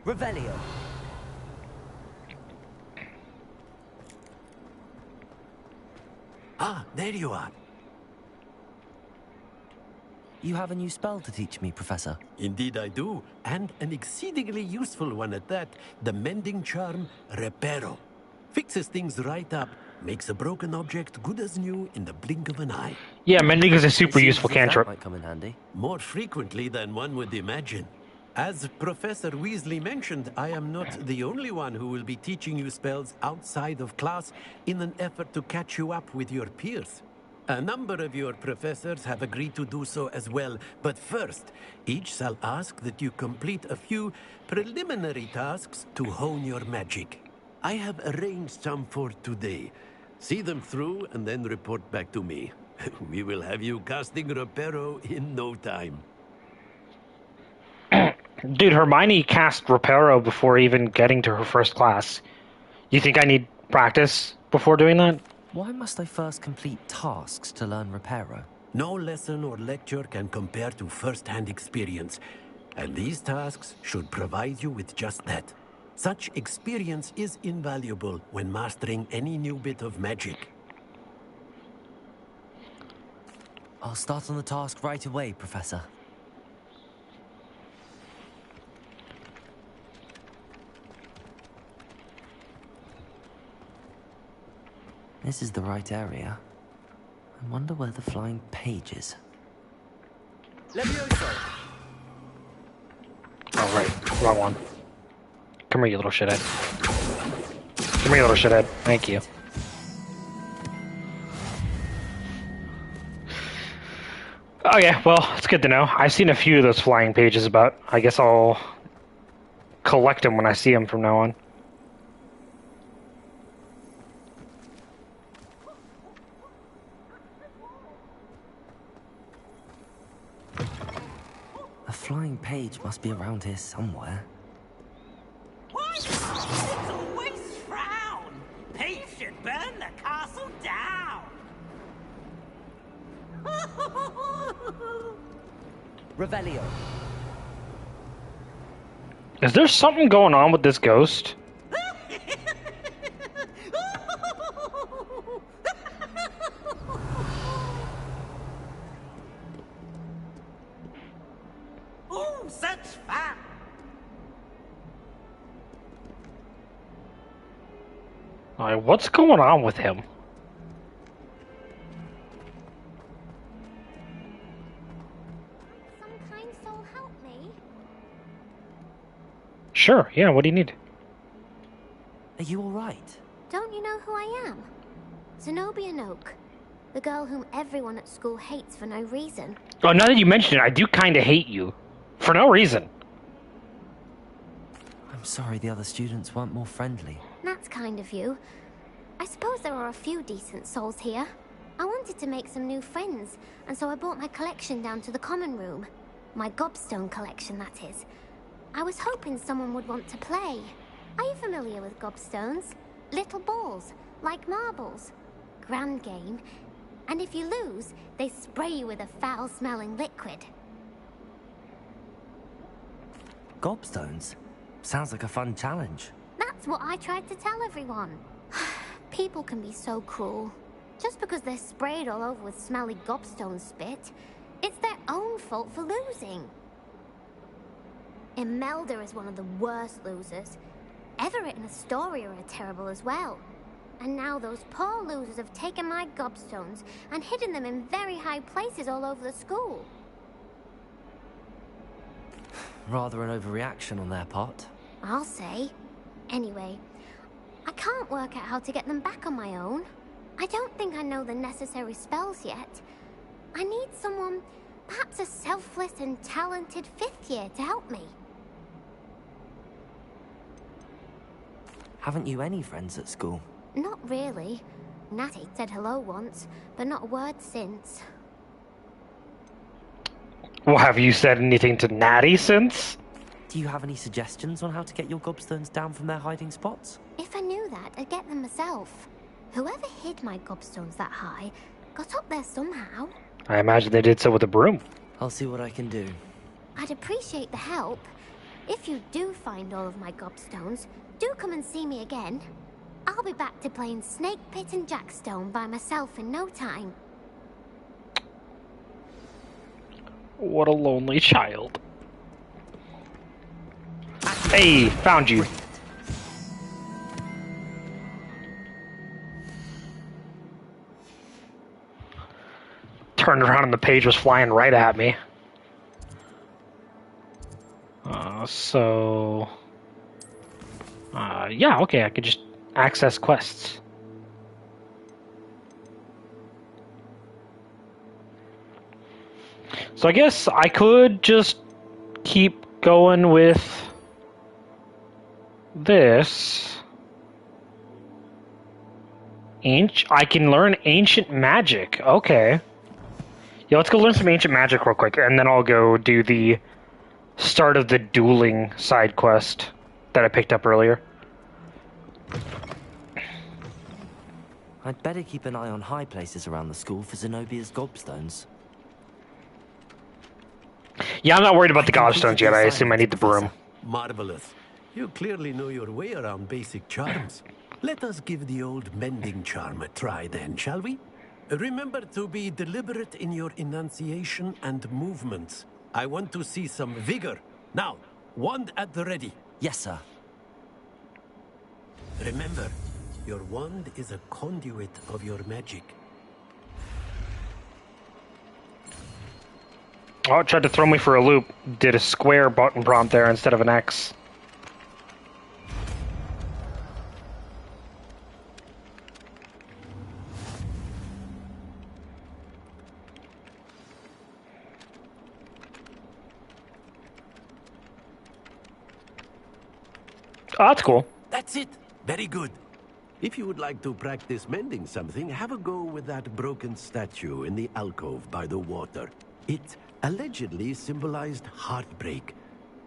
Revelio. Ah, there you are. You have a new spell to teach me, Professor. Indeed I do, and an exceedingly useful one at that. The mending charm, Reparo. Fixes things right up, makes a broken object good as new in the blink of an eye. Yeah, mending is a super useful cantrip. That might come in handy. More frequently than one would imagine. As Professor Weasley mentioned, I am not the only one who will be teaching you spells outside of class in an effort to catch you up with your peers. A number of your professors have agreed to do so as well, but first, each shall ask that you complete a few preliminary tasks to hone your magic. I have arranged some for today. See them through and then report back to me. We will have you casting Reparo in no time. Dude, Hermione cast Reparo before even getting to her first class. You think I need practice before doing that? Why must I first complete tasks to learn Reparo? No lesson or lecture can compare to first-hand experience, and these tasks should provide you with just that. Such experience is invaluable when mastering any new bit of magic. I'll start on the task right away, Professor. This is the right area. I wonder where the flying page is. Oh, right. Wrong one. Come here, you little shithead. Come here, you little shithead. Thank you. Oh yeah, well, it's good to know. I've seen a few of those flying pages about. I guess I'll collect them when I see them from now on. A flying page must be around here somewhere. It's always frown. He should burn the castle down. Revelio. Is there something going on with this ghost? Oh, such fun. Alright, what's going on with him? Some kind soul help me? Sure, yeah, what do you need? Are you alright? Don't you know who I am? Zenobia Noak. The girl whom everyone at school hates for no reason. Oh, now that you mention it, I do kind of hate you. For no reason. I'm sorry the other students weren't more friendly. That's kind of you. I suppose there are a few decent souls here. I wanted to make some new friends, and so I brought my collection down to the common room. My gobstone collection, that is. I was hoping someone would want to play. Are you familiar with gobstones? Little balls, like marbles. Grand game. And if you lose, they spray you with a foul-smelling liquid. Gobstones? Sounds like a fun challenge. That's what I tried to tell everyone. People can be so cruel. Just because they're sprayed all over with smelly gobstone spit, it's their own fault for losing. Imelda is one of the worst losers. Everett and Astoria are terrible as well. And now those poor losers have taken my gobstones and hidden them in very high places all over the school. Rather an overreaction on their part. I'll say. Anyway, I can't work out how to get them back on my own. I don't think I know the necessary spells yet. I need someone, perhaps a selfless and talented 5th year to help me. Haven't you any friends at school? Not really. Natty said hello once, but not a word since. Well, have you said anything to Natty since? Do you have any suggestions on how to get your gobstones down from their hiding spots? If I knew that, I'd get them myself. Whoever hid my gobstones that high got up there somehow. I imagine they did so with a broom. I'll see what I can do. I'd appreciate the help. If you do find all of my gobstones, do come and see me again. I'll be back to playing Snake Pit and Jackstone by myself in no time. What a lonely child. Hey, found you. Turned around and the page was flying right at me. Yeah, okay, I could just access quests. So I guess I could just keep going with this. I can learn ancient magic. Okay. Yeah, let's go learn some ancient magic real quick, and then I'll go do the start of the dueling side quest that I picked up earlier. I'd better keep an eye on high places around the school for Zenobia's gobstones. Yeah, I'm not worried about the gobstones yet. I assume I need the broom. Marvelous. You clearly know your way around basic charms. Let us give the old mending charm a try then, shall we? Remember to be deliberate in your enunciation and movements. I want to see some vigor. Now, wand at the ready. Yes, sir. Remember, your wand is a conduit of your magic. Oh, it tried to throw me for a loop. Did a square button prompt there instead of an X. Oh, that's cool. That's it. Very good. If you would like to practice mending something, have a go with that broken statue in the alcove by the water. It allegedly symbolized heartbreak.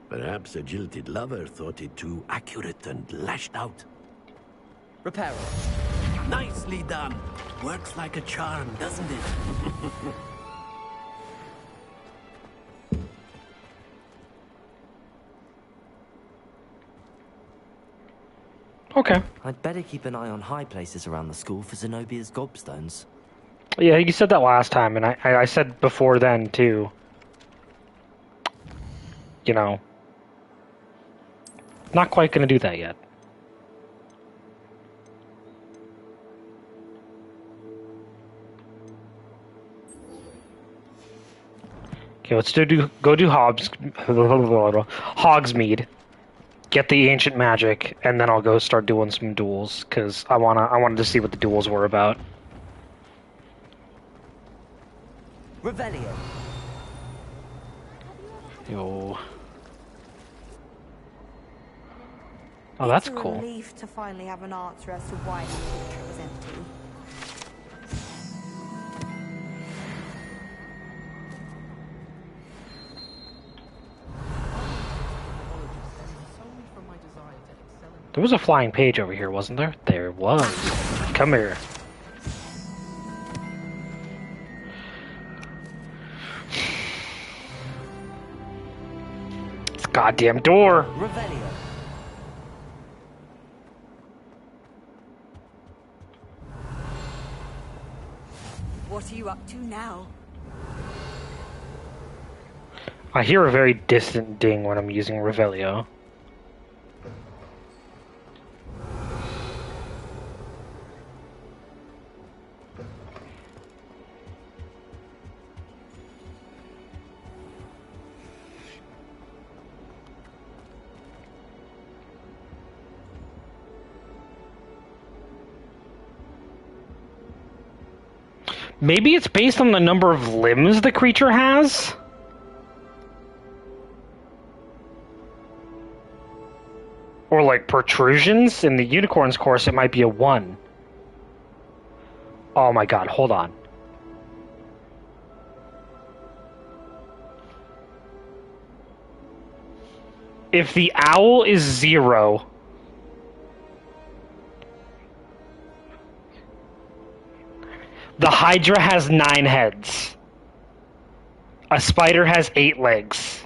Perhaps a jilted lover thought it too accurate and lashed out. Repair. Nicely done. Works like a charm, doesn't it? Okay. I'd better keep an eye on high places around the school for Zenobia's gobstones. Yeah, you said that last time, and I said before then, too. You know. Not quite gonna do that yet. Okay, let's go do Hogsmeade. Get the ancient magic, and then I'll go start doing some duels, because I wanted to see what the duels were about. Revelio. Yo. Oh, that's It's a cool. relief to finally have an answer as to why the picture was empty. There was a flying page over here, wasn't there? There was. Come here. It's a goddamn door. Revelio. What are you up to now? I hear a very distant ding when I'm using Revelio. Maybe it's based on the number of limbs the creature has? Or like protrusions? In the unicorn's course, it might be a 1. Oh my god, hold on. If the owl is 0... The Hydra has 9 heads. A spider has 8 legs.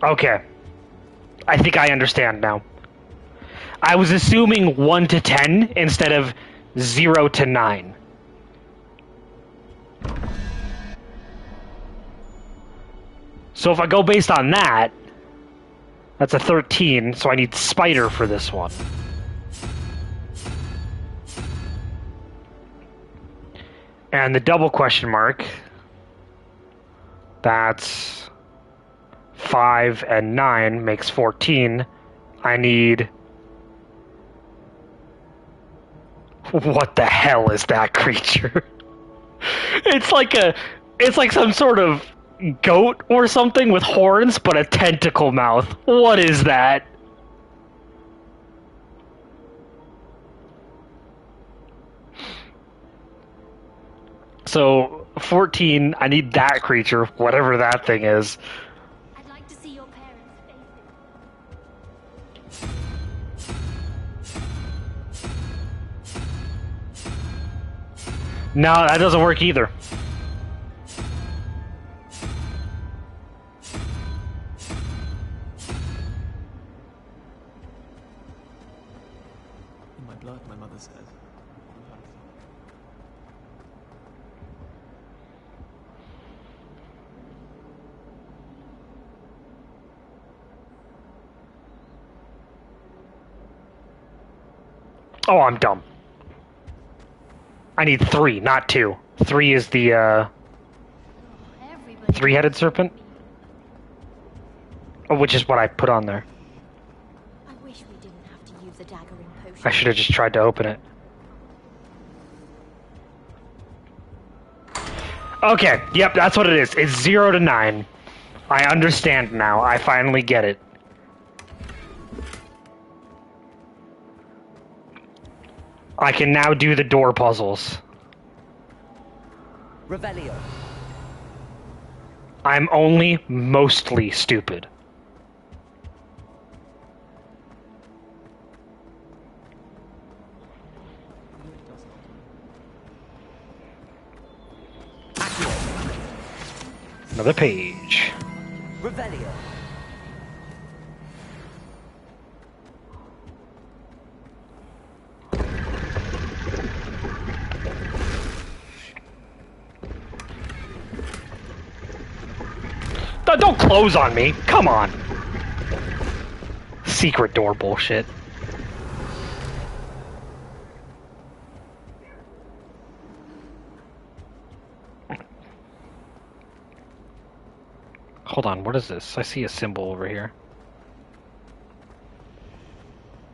Okay. I think I understand now. I was assuming 1 to 10 instead of 0 to 9. So if I go based on that, that's a 13, so I need spider for this one. And the double question mark, that's 5 and 9 makes 14. I need... What the hell is that creature? It's like some sort of goat or something with horns, but a tentacle mouth. What is that? So, 14. I need that creature, whatever that thing is. I'd like to see your parents' faces. No, that doesn't work either. In my blood, my mother says. Oh, I'm dumb. I need 3, not 2. 3 is the, three-headed serpent? Oh, which is what I put on there. I wish we didn't have to use a daggering potion. I should have just tried to open it. Okay, yep, that's what it is. It's 0 to 9. I understand now. I finally get it. I can now do the door puzzles. Revelio. I'm only mostly stupid. Another page. Revelio. Don't close on me. Come on. Secret door bullshit. Hold on, what is this? I see a symbol over here.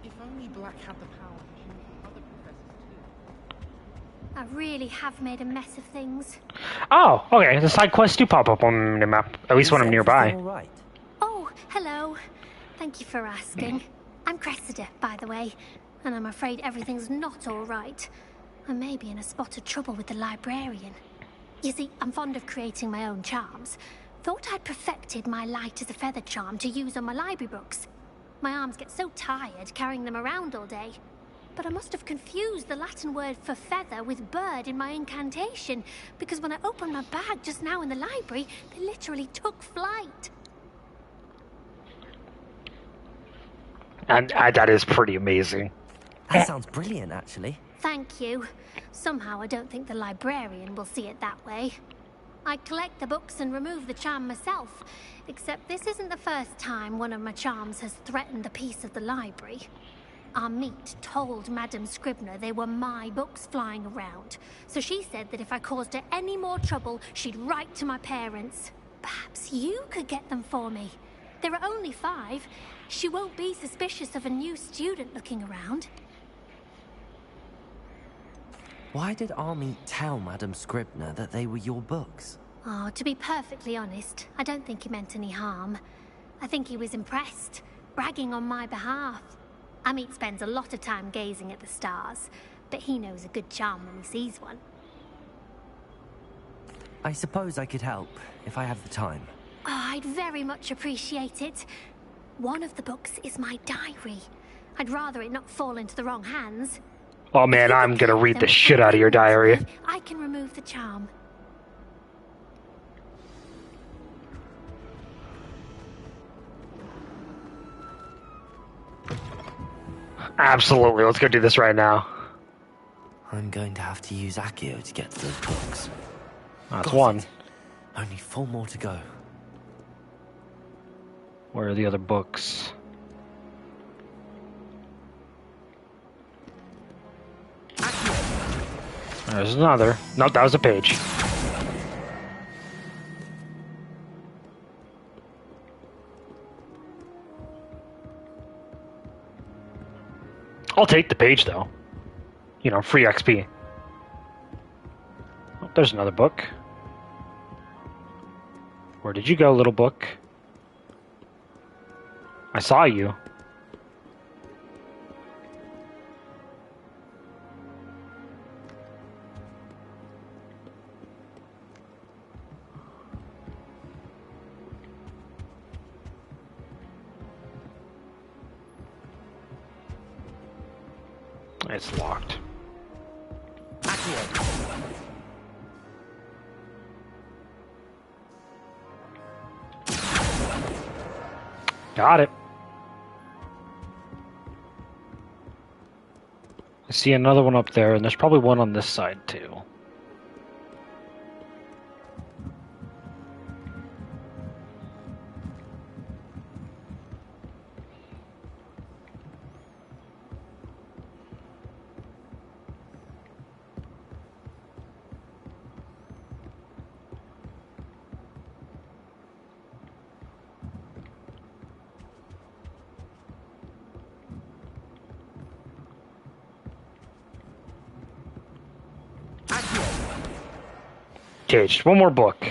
If only Black had the power to choose other professors too. I really have made a mess of things. Oh, okay. The side quests do pop up on the map, at least when I'm nearby. Oh, hello. Thank you for asking. I'm Cressida, by the way, and I'm afraid everything's not all right. I may be in a spot of trouble with the librarian. You see, I'm fond of creating my own charms. Thought I'd perfected my light as a feather charm to use on my library books. My arms get so tired carrying them around all day. But I must have confused the Latin word for feather with bird in my incantation, because when I opened my bag just now in the library, they literally took flight. And that is pretty amazing. That sounds brilliant, actually. Thank you. Somehow I don't think the librarian will see it that way. I collect the books and remove the charm myself, except this isn't the first time one of my charms has threatened the peace of the library. Amit told Madame Scribner they were my books flying around, so she said that if I caused her any more trouble, she'd write to my parents. Perhaps you could get them for me. There are only 5. She won't be suspicious of a new student looking around. Why did Army tell Madame Scribner that they were your books? Oh, to be perfectly honest, I don't think he meant any harm. I think he was impressed, bragging on my behalf. Amit spends a lot of time gazing at the stars, but he knows a good charm when he sees one. I suppose I could help, if I have the time. Oh, I'd very much appreciate it. One of the books is my diary. I'd rather it not fall into the wrong hands. Oh man, I'm gonna read the shit out of your diary. I can remove the charm. Absolutely, let's go do this right now. I'm going to have to use Accio to get to those books. That's Got one. it. Only 4 more to go. Where are the other books? There's another. Nope, that was a page. I'll take the page, though. You know, free XP. Oh, there's another book. Where did you go, little book? I saw you. It's locked. Got it. I see another one up there, and there's probably one on this side too. Okay, just one more book.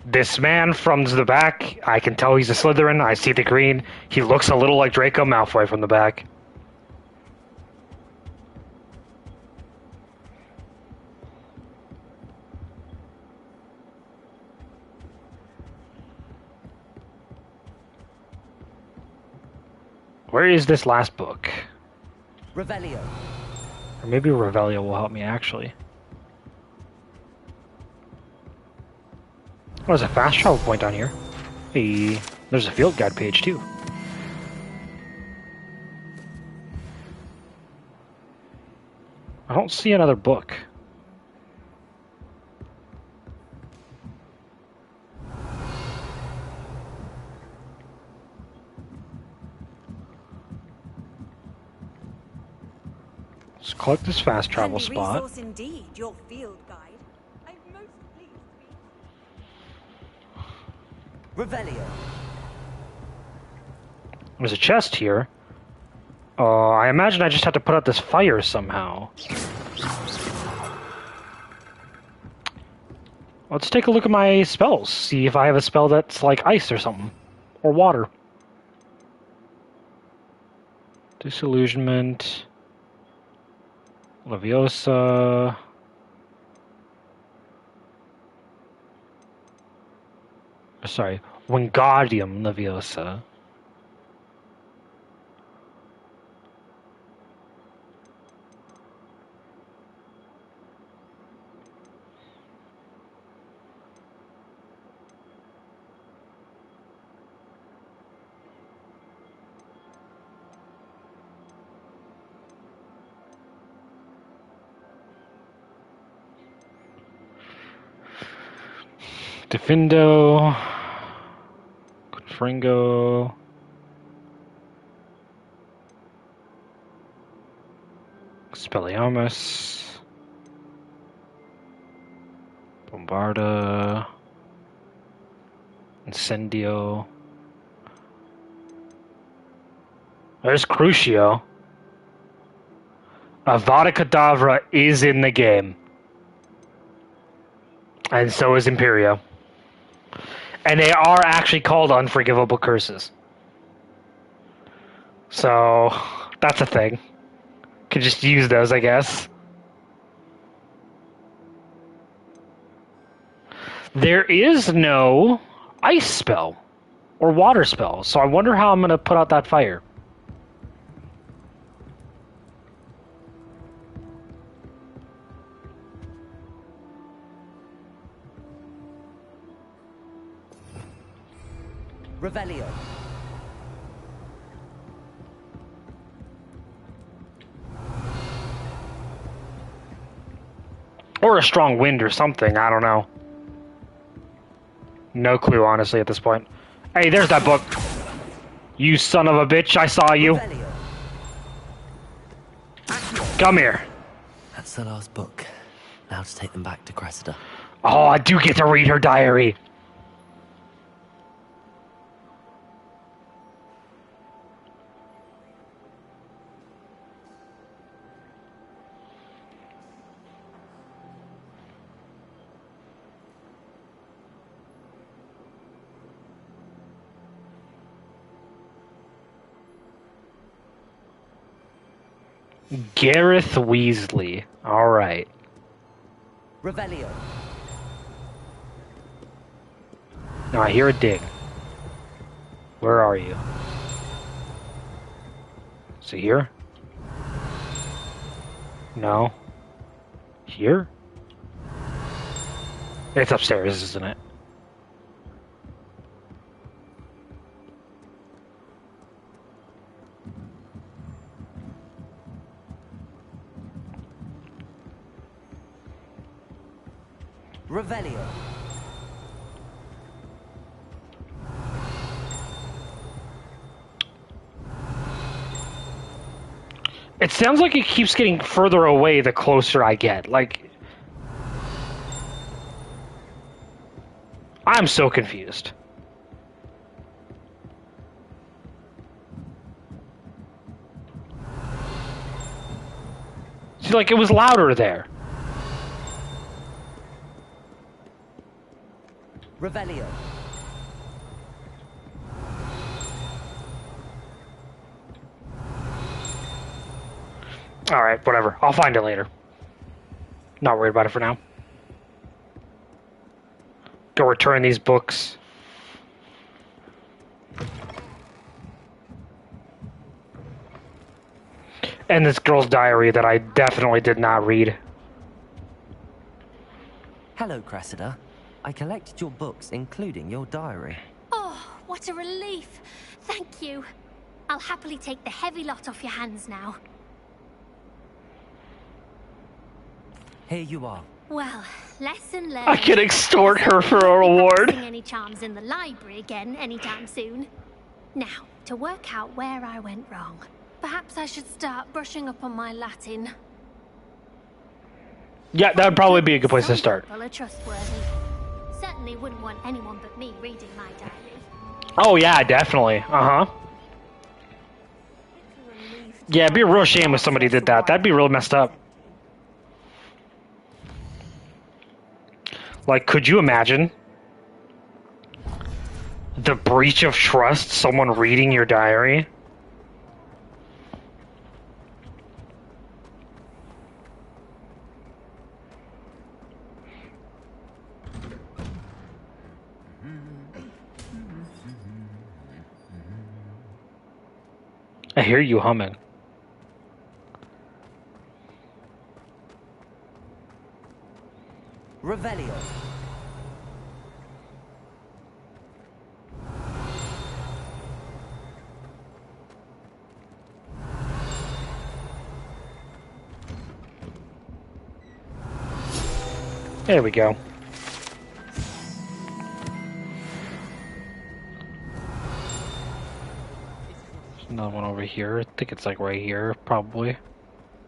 This man from the back, I can tell he's a Slytherin. I see the green. He looks a little like Draco Malfoy from the back. Where is this last book? Revelio. Or maybe Revelio will help me, actually. Oh, there's a fast travel point down here. Hey, there's a field guide page, too. I don't see another book. Let's collect this fast travel Handy spot. resource indeed, your field guide. I'm most pleased to be... Revelio. There's a chest here. I imagine I just have to put out this fire somehow. Let's take a look at my spells. See if I have a spell that's like ice or something. Or water. Disillusionment. Leviosa. Sorry. Wingardium Leviosa. Defindo, Confringo, Expelliarmus, Bombarda, Incendio. There's Crucio. Avada Kedavra is in the game. And so is Imperio. And they are actually called unforgivable curses. So, that's a thing. Could just use those, I guess. There is no ice spell or water spell, so I wonder how I'm going to put out that fire. Revelio. Or a strong wind or something, I don't know. No clue, honestly, at this point. Hey, there's that book. You son of a bitch, I saw you. Come here. That's the last book. Now to take them back to Cressida. Oh, I do get to read her diary. Gareth Weasley. Alright. Revelio. Now I hear a dig. Where are you? Is he here? No. Here? It's upstairs, isn't it? Revelio. It sounds like it keeps getting further away the closer I get. Like, I'm so confused. See, like, it was louder there. Revelio. Alright, whatever. I'll find it later. Not worried about it for now. Go return these books. And this girl's diary that I definitely did not read. Hello, Cressida. I collected your books, including your diary. Oh, what a relief. Thank you. I'll happily take the heavy lot off your hands now. Here you are. Well, lesson learned. I can extort her for a reward. Any charms in the library again anytime soon. Now, to work out where I went wrong. Perhaps I should start brushing up on my Latin. Yeah, that would probably be a good place to start. People are trustworthy. Certainly wouldn't want anyone but me reading my diary. Oh yeah, definitely. Uh-huh. Yeah, it'd be a real shame if somebody did that. That'd be real messed up. Like, could you imagine the breach of trust, someone reading your diary? I hear you humming. Revelio. There we go. There's another one over here. I think it's like right here, probably.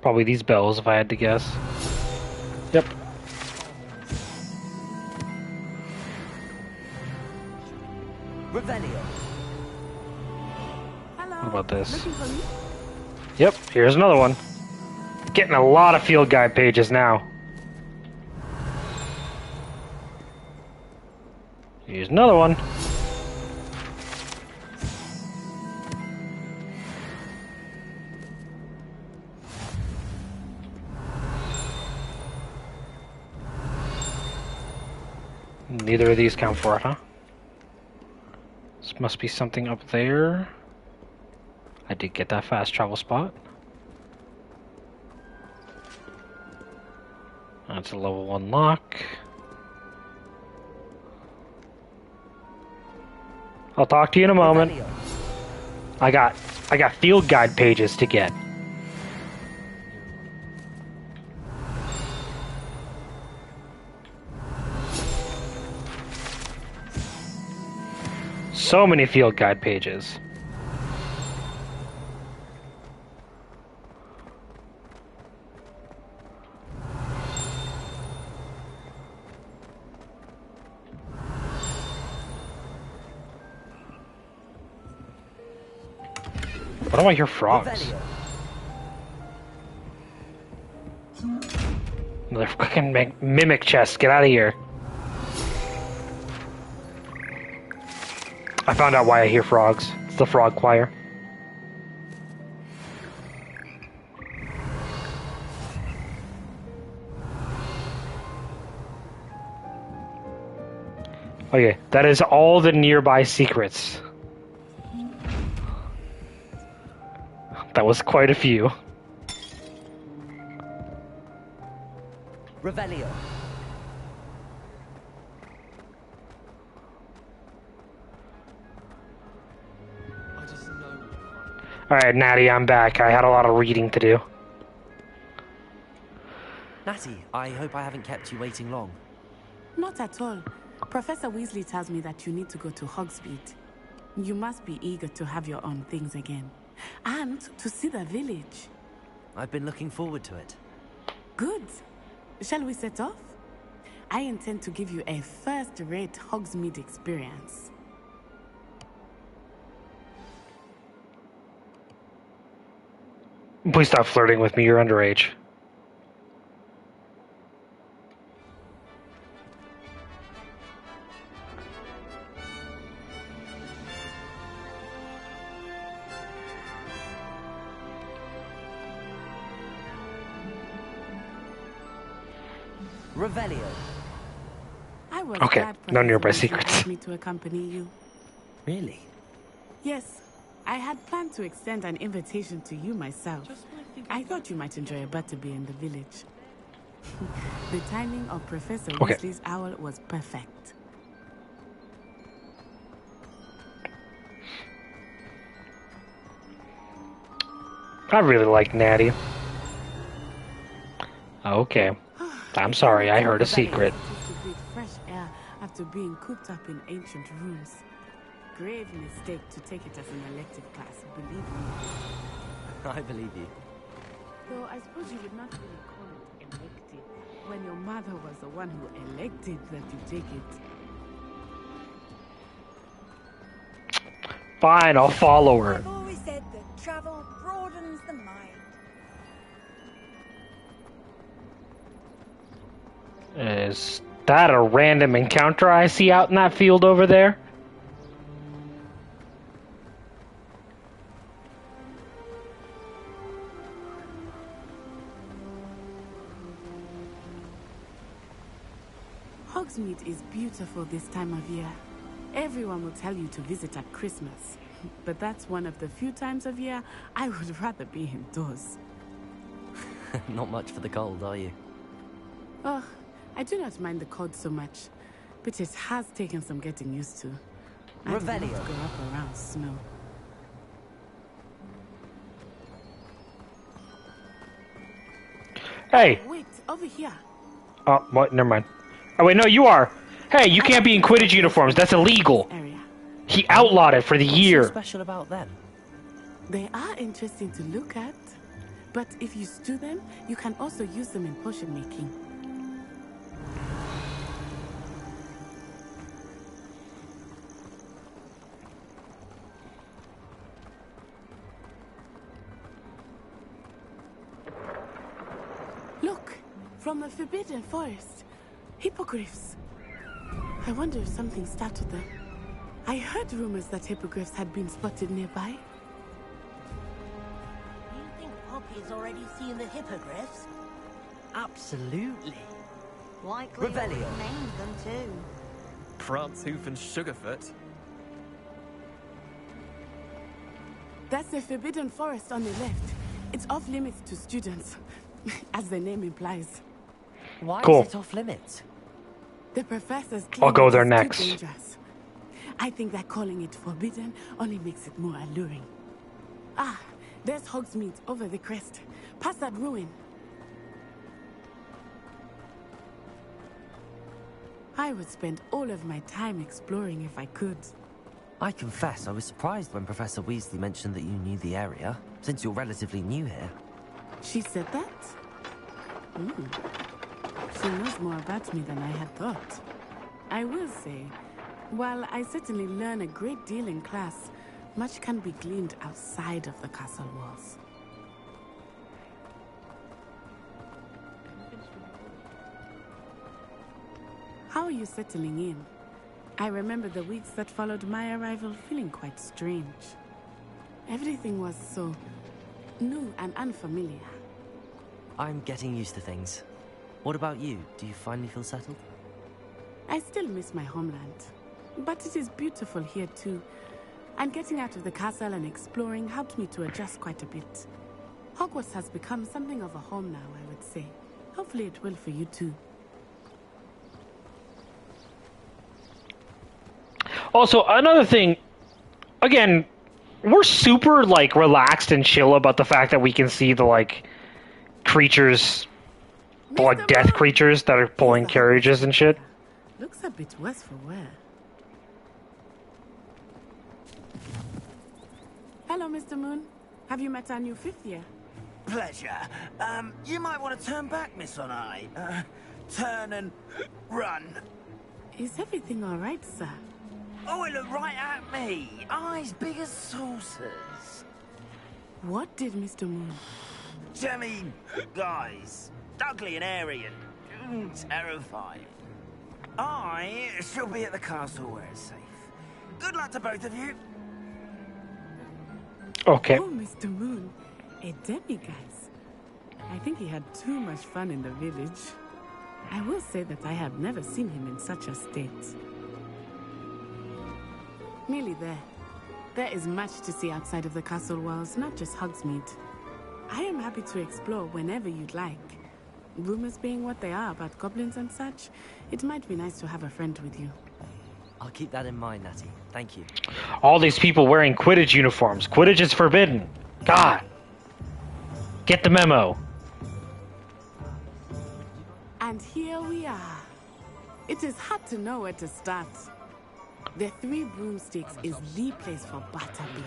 Probably these bells, if I had to guess. Yep. Revelio. What about this? Yep, here's another one. Getting a lot of field guide pages now. Here's another one. Neither of these count for it, huh? This must be something up there. I did get that fast travel spot. That's a level 1 lock. I'll talk to you in a moment. I got field guide pages to get. So many field guide pages. Why do I hear frogs? Another fucking mimic chest. Get out of here. I found out why I hear frogs. It's the frog choir. Okay, that is all the nearby secrets. That was quite a few. Revelio. I just know. Alright, Natty, I'm back. I had a lot of reading to do. Natty, I hope I haven't kept you waiting long. Not at all. Professor Weasley tells me that you need to go to Hogsmeade. You must be eager to have your own things again. And to see the village. I've been looking forward to it. Good. Shall we set off? I intend to give you a first-rate Hogsmeade experience. Please stop flirting with me. You're underage. Revelio. I was Okay, glad no nearby Professor Weasley secrets. asked me to accompany you. Really? Yes, I had planned to extend an invitation to you myself. I thought you might enjoy a butterbeer in the village. The timing of Professor Okay. Weasley's owl was perfect. I really like Natty. Okay. I'm sorry, I heard a secret. It is to breathe fresh air after being cooped up in ancient rooms. Grave mistake to take it as an elective class, believe me. I believe you. Though I suppose you would not really call it elective when your mother was the one who elected that you take it. Fine, I'll follow her. I've always said that travel broadens the mind. Is that a random encounter I see out in that field over there? Hogsmeade is beautiful this time of year. Everyone will tell you to visit at Christmas. But that's one of the few times of year I would rather be indoors. Not much for the cold, are you? Oh, I do not mind the cold so much, but it has taken some getting used to. I did not Revelio. grow up around snow. Hey! Wait, over here. Oh, what? Never mind. Oh, wait, no, you are. Hey, you can't be in Quidditch uniforms. That's illegal. He outlawed it for the What's so year. special about them? They are interesting to look at, but if you stew them, you can also use them in potion making. Look, from the Forbidden Forest. Hippogriffs. I wonder if something startled them. I heard rumors that hippogriffs had been spotted nearby. You think Poppy's already seen the hippogriffs? Absolutely. Likely Revelio. named them too. Prantzhoof and Sugarfoot. That's the Forbidden Forest on the left. It's off limits to students, as the name implies. Why Cool. is it off limits? The professors I'll claim go it there is next. too dangerous. I think that calling it forbidden only makes it more alluring. Ah, there's Hogsmeade over the crest. Past that ruin. I would spend all of my time exploring if I could. I confess I was surprised when Professor Weasley mentioned that you knew the area, since you're relatively new here. She said that? She knows more about me than I had thought. I will say, while I certainly learn a great deal in class, much can be gleaned outside of the castle walls. How are you settling in? I remember the weeks that followed my arrival feeling quite strange. Everything was so new and unfamiliar. I'm getting used to things. What about you? Do you finally feel settled? I still miss my homeland, but it is beautiful here too. And getting out of the castle and exploring helped me to adjust quite a bit. Hogwarts has become something of a home now, I would say. Hopefully it will for you too. Also, another thing, again, we're super, like, relaxed and chill about the fact that we can see the, like, creatures, the, like, death creatures that are pulling carriages and shit. Looks a bit worse for wear. Hello, Mr. Moon. Have you met our new fifth year? Pleasure. You might want to turn back, Miss Onai. Turn and run. Is everything all right, sir? Oh, it looked right at me. Eyes big as saucers. What did Mr. Moon? Jemmy, guys. Ugly and airy and terrifying. I shall be at the castle where it's safe. Good luck to both of you. Okay. Oh, Mr. Moon, a demiguise. I think he had too much fun in the village. I will say that I have never seen him in such a state. Nearly there. There is much to see outside of the castle walls, not just Hogsmeade. I am happy to explore whenever you'd like. Rumors being what they are about goblins and such, it might be nice to have a friend with you. I'll keep that in mind, Natty. Thank you. All these people wearing Quidditch uniforms. Quidditch is forbidden. God. Get the memo. And here we are. It is hard to know where to start. The Three Broomsticks is the place for butterbeer.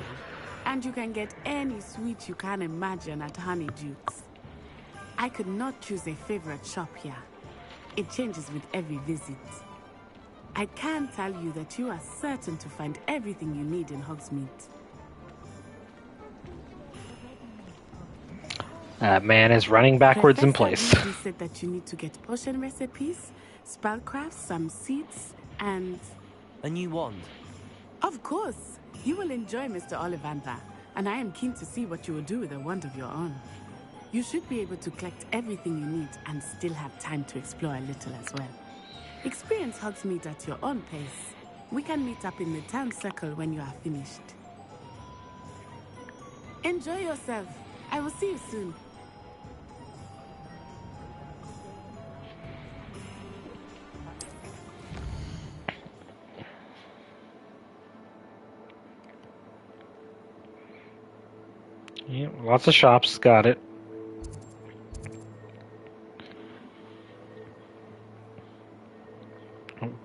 And you can get any sweet you can imagine at Honeydukes. I could not choose a favorite shop here. It changes with every visit. I can tell you that you are certain to find everything you need in Hogsmeade. That man is running backwards in place. Professor Weasley said that you need to get potion recipes, spellcrafts, some seeds, and... a new wand. Of course! You will enjoy Mr. Ollivander, and I am keen to see what you will do with a wand of your own. You should be able to collect everything you need and still have time to explore a little as well. Experience Hogsmeade at your own pace. We can meet up in the town circle when you are finished. Enjoy yourself. I will see you soon. Yeah, lots of shops, got it.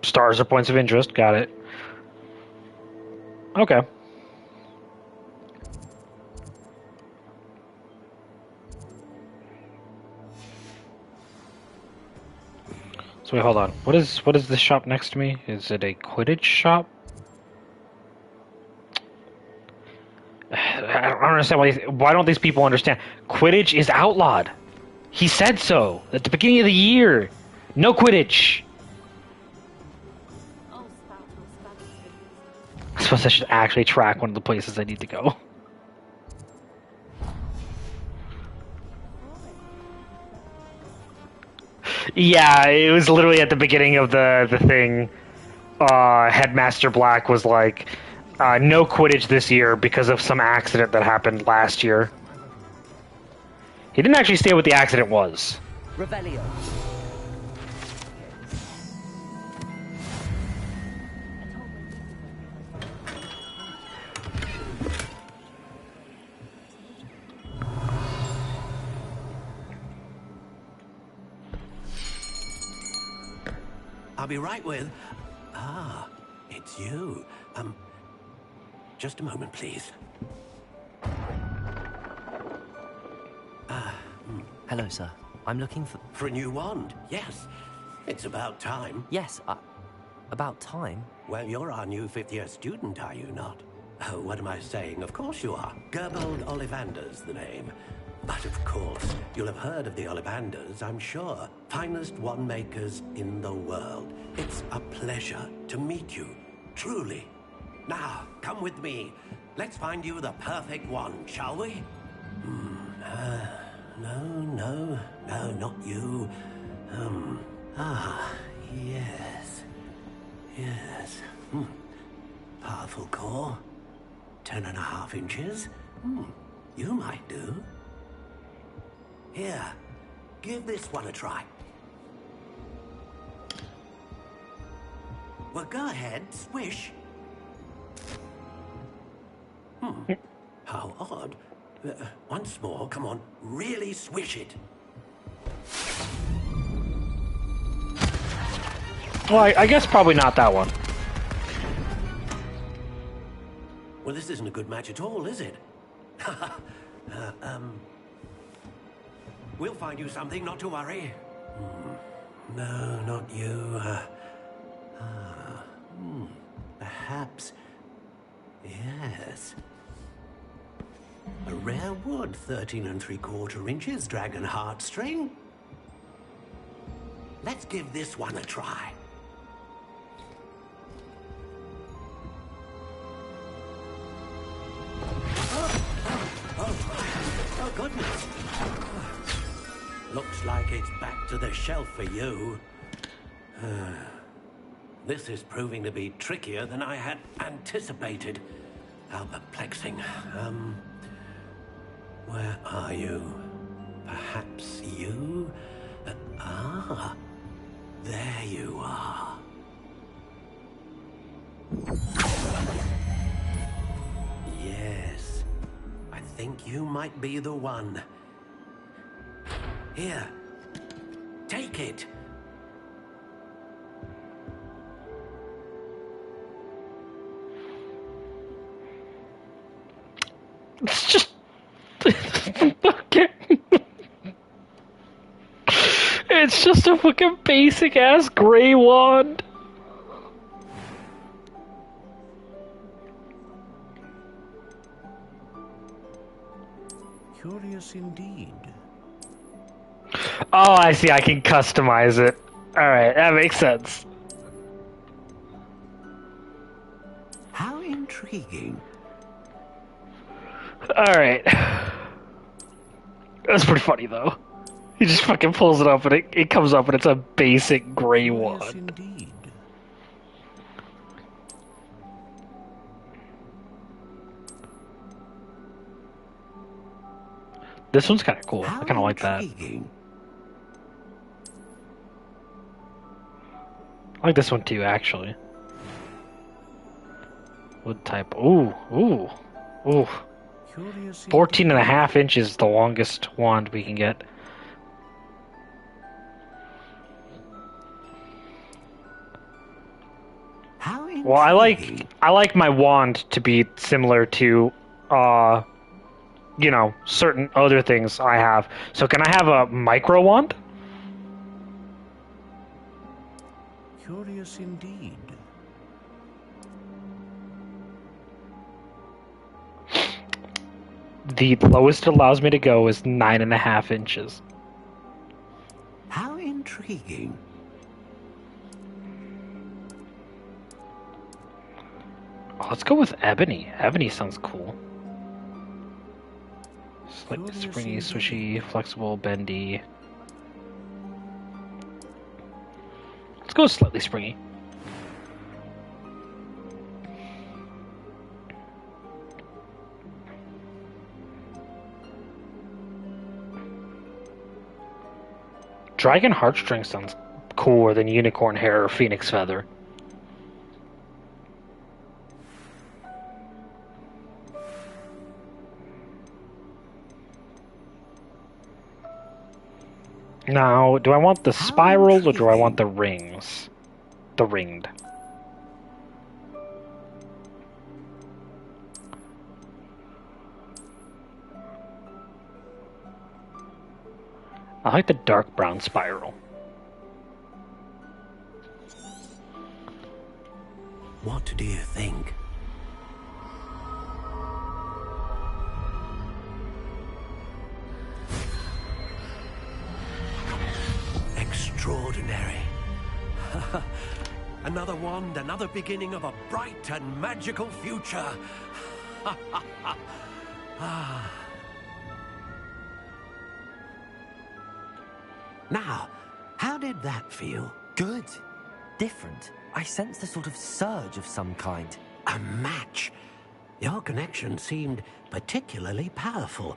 Stars are points of interest, got it. Okay. So wait, hold on. What is this shop next to me? Is it a Quidditch shop? I don't understand why don't these people understand? Quidditch is outlawed. He said so at the beginning of the year. No Quidditch. I suppose I should actually track one of the places I need to go. Yeah, it was literally at the beginning of the thing. Headmaster Black was like, no Quidditch this year because of some accident that happened last year. He didn't actually say what the accident was. Revelio. I'll be right with... Ah, it's you. Just a moment, please. Hello, sir. I'm looking for... For a new wand, yes. It's about time. Yes, about time? Well, you're our new fifth-year student, are you not? Oh, what am I saying? Of course you are. Gerbold Ollivander's the name. But of course, you'll have heard of the Ollivanders, I'm sure. Finest wand makers in the world. It's a pleasure to meet you, truly. Now, come with me. Let's find you the perfect wand, shall we? No, not you. Yes. Powerful core. 10.5 inches. You might do. Here, give this one a try. Well, go ahead, swish. How odd. Once more, come on, really swish it. Well, I guess probably not that one. Well, this isn't a good match at all, is it? We'll find you something, not to worry. No, not you. Perhaps. Yes. A rare wood, 13 3/4 inches, dragon heartstring. Let's give this one a try. Oh, goodness. Looks like it's back to the shelf for you. This is proving to be trickier than I had anticipated. How perplexing. Where are you? Perhaps you? There you are. Yes, I think you might be the one. Here, take it. It's just fucking. It's just a fucking basic ass gray wand. Curious indeed. Oh, I see. I can customize it. Alright, that makes sense. How intriguing. Alright. That's pretty funny, though. He just fucking pulls it up and it comes up and it's a basic gray wand. Indeed. This one's kind of cool. I kind of like that. I like this one too, actually. Wood type. Ooh, ooh, ooh. 14.5 inches is the longest wand we can get. Well, I like my wand to be similar to, you know, certain other things I have. So can I have a micro wand? Curious indeed. The lowest it allows me to go is 9.5 inches. How intriguing. Oh, let's go with ebony. Ebony sounds cool. Slightly springy, swishy, flexible, bendy. Let's go with slightly springy. Dragon heartstring sounds cooler than unicorn hair or phoenix feather. Now, do I want the spiral or do I want the rings? The ringed. I like the dark brown spiral. What do you think? Extraordinary. Another wand, another beginning of a bright and magical future. Now, how did that feel? Good. Different. I sensed a sort of surge of some kind. A match. Your connection seemed particularly powerful.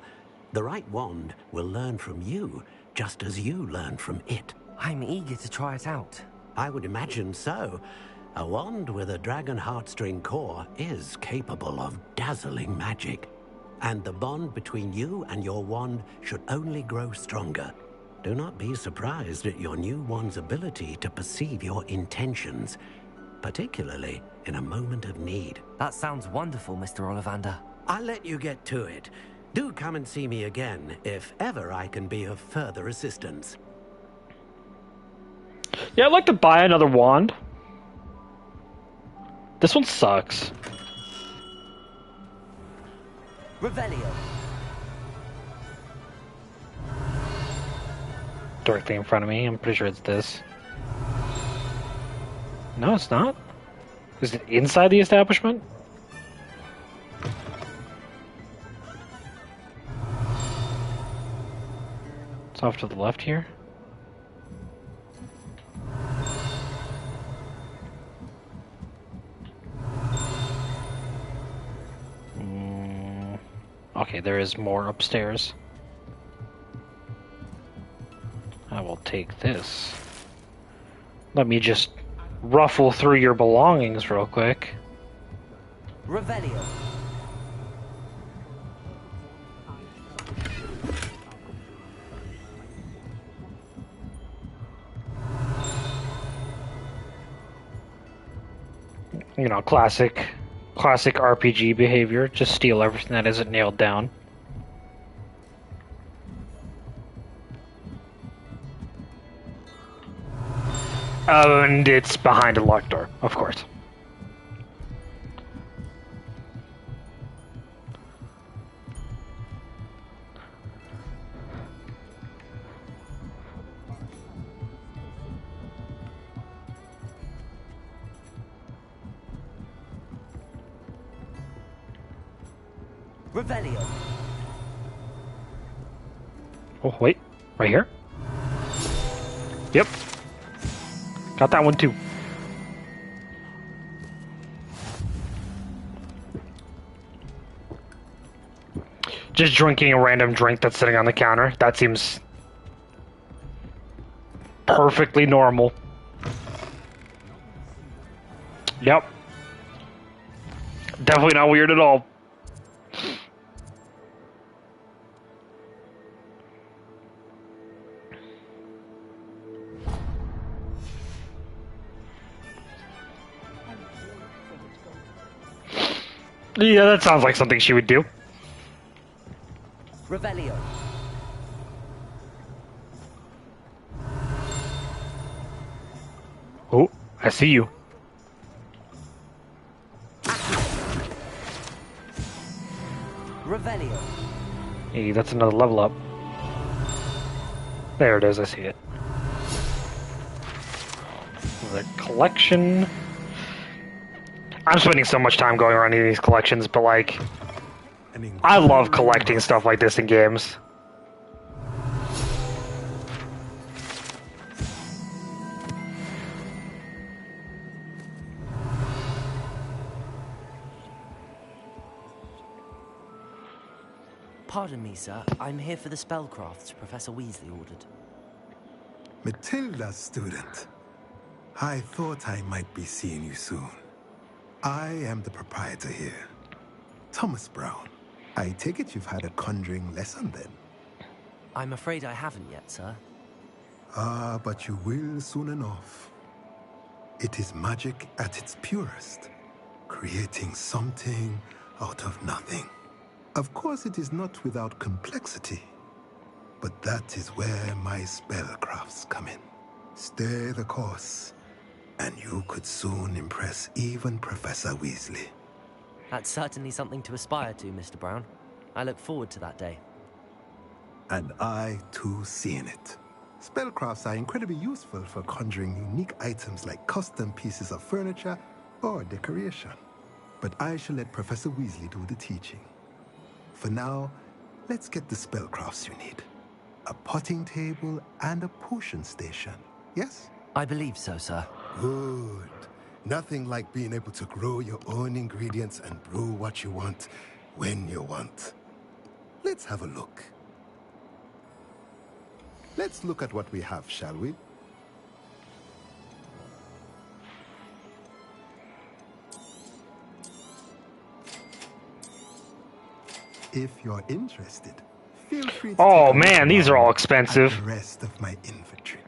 The right wand will learn from you just as you learned from it. I'm eager to try it out. I would imagine so. A wand with a dragon heartstring core is capable of dazzling magic. And the bond between you and your wand should only grow stronger. Do not be surprised at your new wand's ability to perceive your intentions, particularly in a moment of need. That sounds wonderful, Mr. Ollivander. I'll let you get to it. Do come and see me again if ever I can be of further assistance. Yeah, I'd like to buy another wand. This one sucks. Revelio. Directly in front of me. I'm pretty sure it's this. No, it's not. Is it inside the establishment? It's off to the left here. Okay, there is more upstairs. I will take this. Let me just ruffle through your belongings real quick. Revelio. You know, classic RPG behavior. Just steal everything that isn't nailed down. And it's behind a locked door, of course. Revelio. Oh, wait. Right here? Yep. Got that one too. Just drinking a random drink that's sitting on the counter. That seems perfectly normal. Yep. Definitely not weird at all. Yeah, that sounds like something she would do. Revelio. Oh, I see you. Revelio. Hey, that's another level up. There it is, I see it. The collection. I'm spending so much time going around these collections, but like, I love collecting stuff like this in games. Pardon me, sir. I'm here for the spellcrafts Professor Weasley ordered. Matilda's student. I thought I might be seeing you soon. I am the proprietor here, Thomas Brown. I take it you've had a conjuring lesson then? I'm afraid I haven't yet, sir. Ah, but you will soon enough. It is magic at its purest, creating something out of nothing. Of course, it is not without complexity, but that is where my spellcrafts come in. Stay the course, and you could soon impress even Professor Weasley. That's certainly something to aspire to, Mr. Brown. I look forward to that day. And I, too, seeing it. Spellcrafts are incredibly useful for conjuring unique items like custom pieces of furniture or decoration. But I shall let Professor Weasley do the teaching. For now, let's get the spellcrafts you need. A potting table and a potion station, yes? I believe so, sir. Good. Nothing like being able to grow your own ingredients and brew what you want, when you want. Let's have a look. Let's look at what we have, shall we? If you're interested, feel free to Oh take a look man, these are all around expensive. at the rest of my inventory.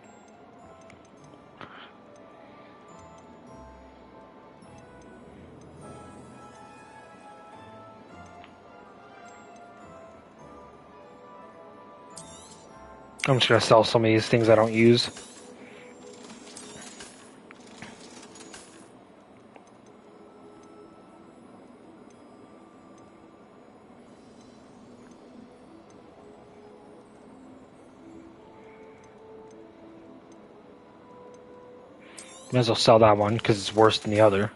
I'm just gonna sell some of these things I don't use. Might as well sell that one because it's worse than the other.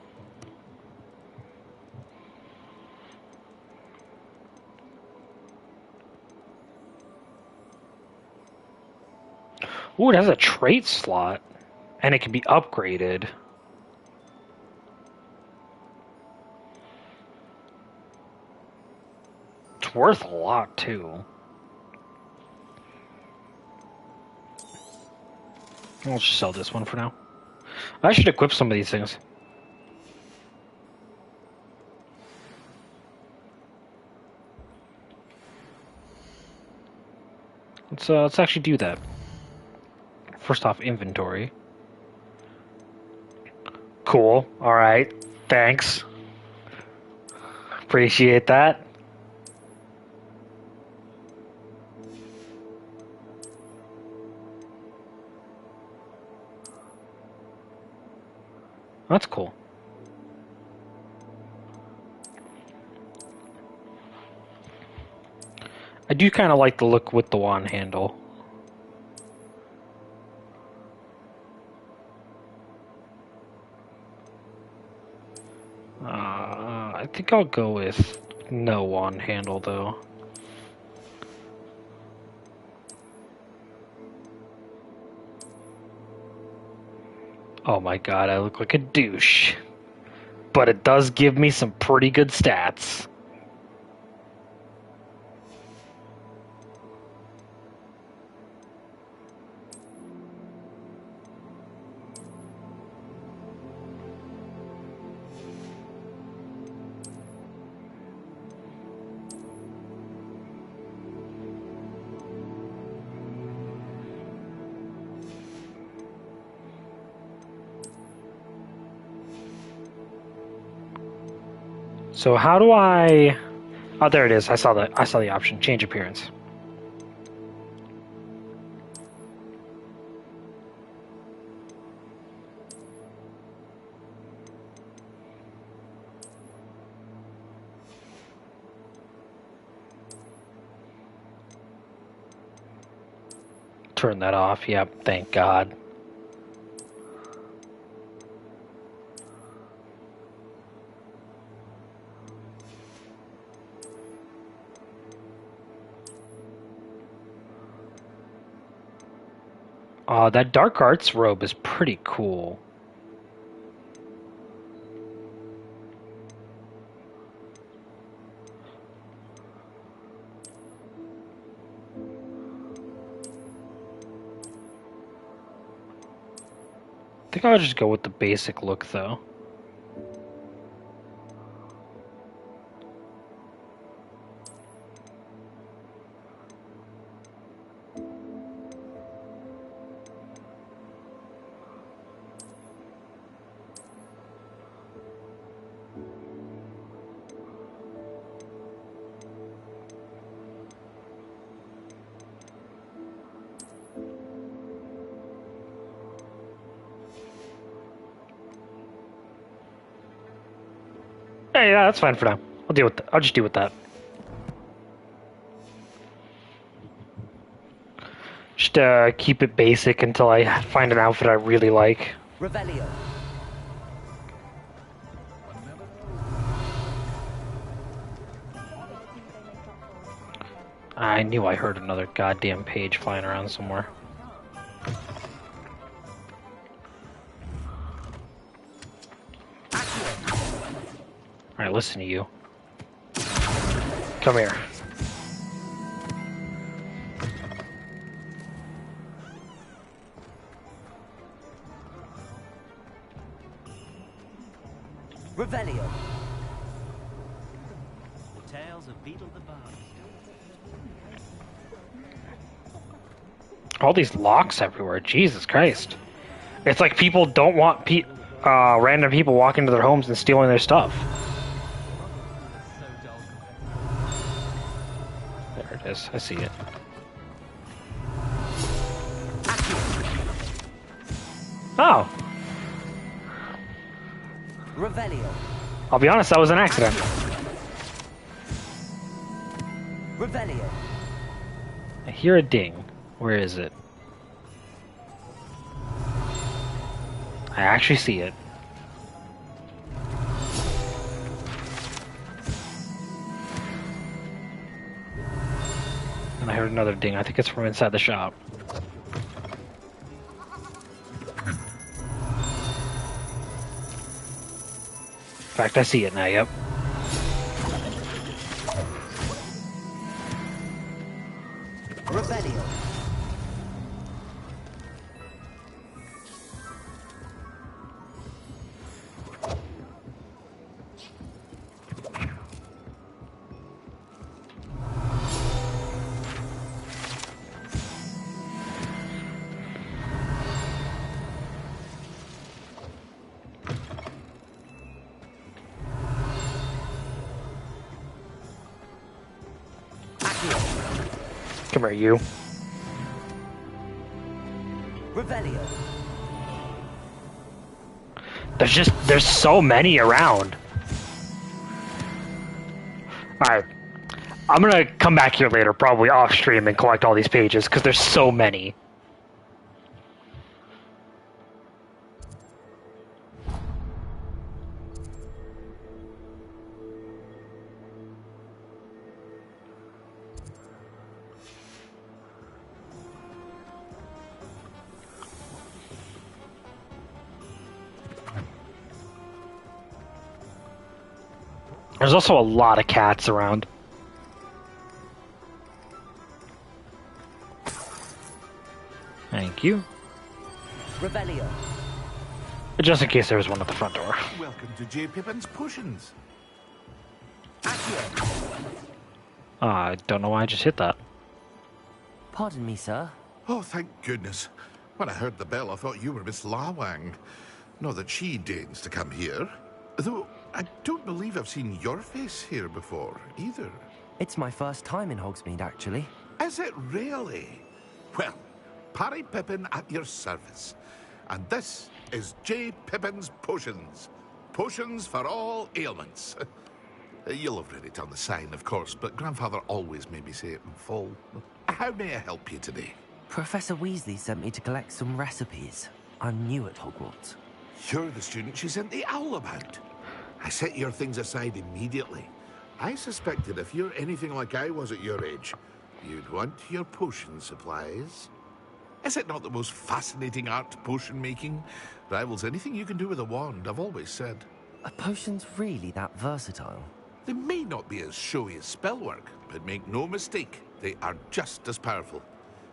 Ooh, it has a trait slot, and it can be upgraded. It's worth a lot too. I'll just sell this one for now. I should equip some of these things. Let's actually do that. First off, inventory. Cool. All right. Thanks. Appreciate that. That's cool. I do kind of like the look with the wand handle. I think I'll go with no wand handle though. Oh my god, I look like a douche. But it does give me some pretty good stats. So how do I... Oh, there it is. I saw the option. Change appearance. Turn that off. Yep, thank God. That dark arts robe is pretty cool. I think I'll just go with the basic look though. Hey, yeah, that's fine for now. I'll just deal with that. Just keep it basic until I find an outfit I really like. Revelio. I knew I heard another goddamn page flying around somewhere. Alright, listen to you. Come here. Revelio. The tales of Beetle the Bard. All these locks everywhere. Jesus Christ. It's like people don't want random people walking into their homes and stealing their stuff. There it is. I see it. Oh. Revelio. I'll be honest, that was an accident. Revelio. I hear a ding. Where is it? I actually see it. And I heard another ding. I think it's from inside the shop. In fact, I see it now, yep. Revelio. Come here, you. Revelio. There's so many around. Alright. I'm gonna come back here later, probably off stream, and collect all these pages, because there's so many. There's also a lot of cats around. Thank you. Revelio. Just in case there was one at the front door. Welcome to J. Pippin's Potions. I don't know why I just hit that. Pardon me, sir. Oh, thank goodness. When I heard the bell, I thought you were Miss Lawang. Not that she deigns to come here. Though, I don't believe I've seen your face here before, either. It's my first time in Hogsmeade, actually. Is it really? Well, Parry Pippin at your service. And this is J. Pippin's Potions. Potions for all ailments. You'll have read it on the sign, of course, but Grandfather always made me say it in full. How may I help you today? Professor Weasley sent me to collect some recipes. I'm new at Hogwarts. You're the student she sent the owl about. I set your things aside immediately. I suspected if you're anything like I was at your age, you'd want your potion supplies. Is it not the most fascinating art, potion making? Rivals anything you can do with a wand, I've always said. Are potions really that versatile? They may not be as showy as spellwork, but make no mistake, they are just as powerful.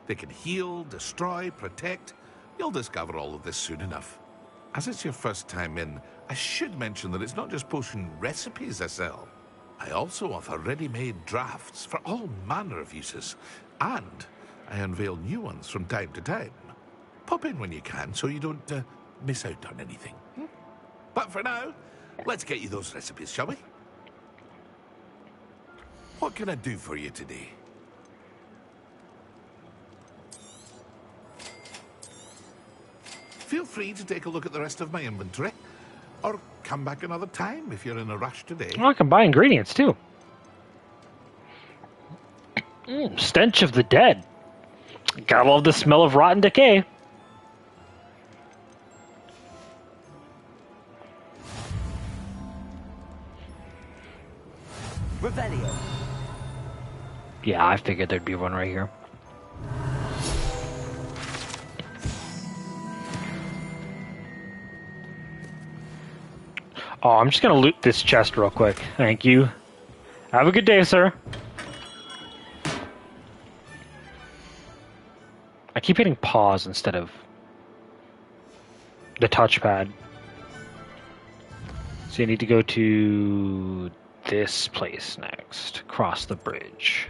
They can heal, destroy, protect. You'll discover all of this soon enough. As it's your first time in, I should mention that it's not just potion recipes I sell. I also offer ready-made drafts for all manner of uses, and I unveil new ones from time to time. Pop in when you can so you don't miss out on anything. But for now, let's get you those recipes, shall we? What can I do for you today? Feel free to take a look at the rest of my inventory, or come back another time if you're in a rush today. Oh, I can buy ingredients too. Stench of the dead. Gotta love the smell of rotten decay. Revelio. Yeah, I figured there'd be one right here. Oh, I'm just gonna loot this chest real quick. Thank you. Have a good day, sir. I keep hitting pause instead of the touchpad. So you need to go to this place next. Cross the bridge.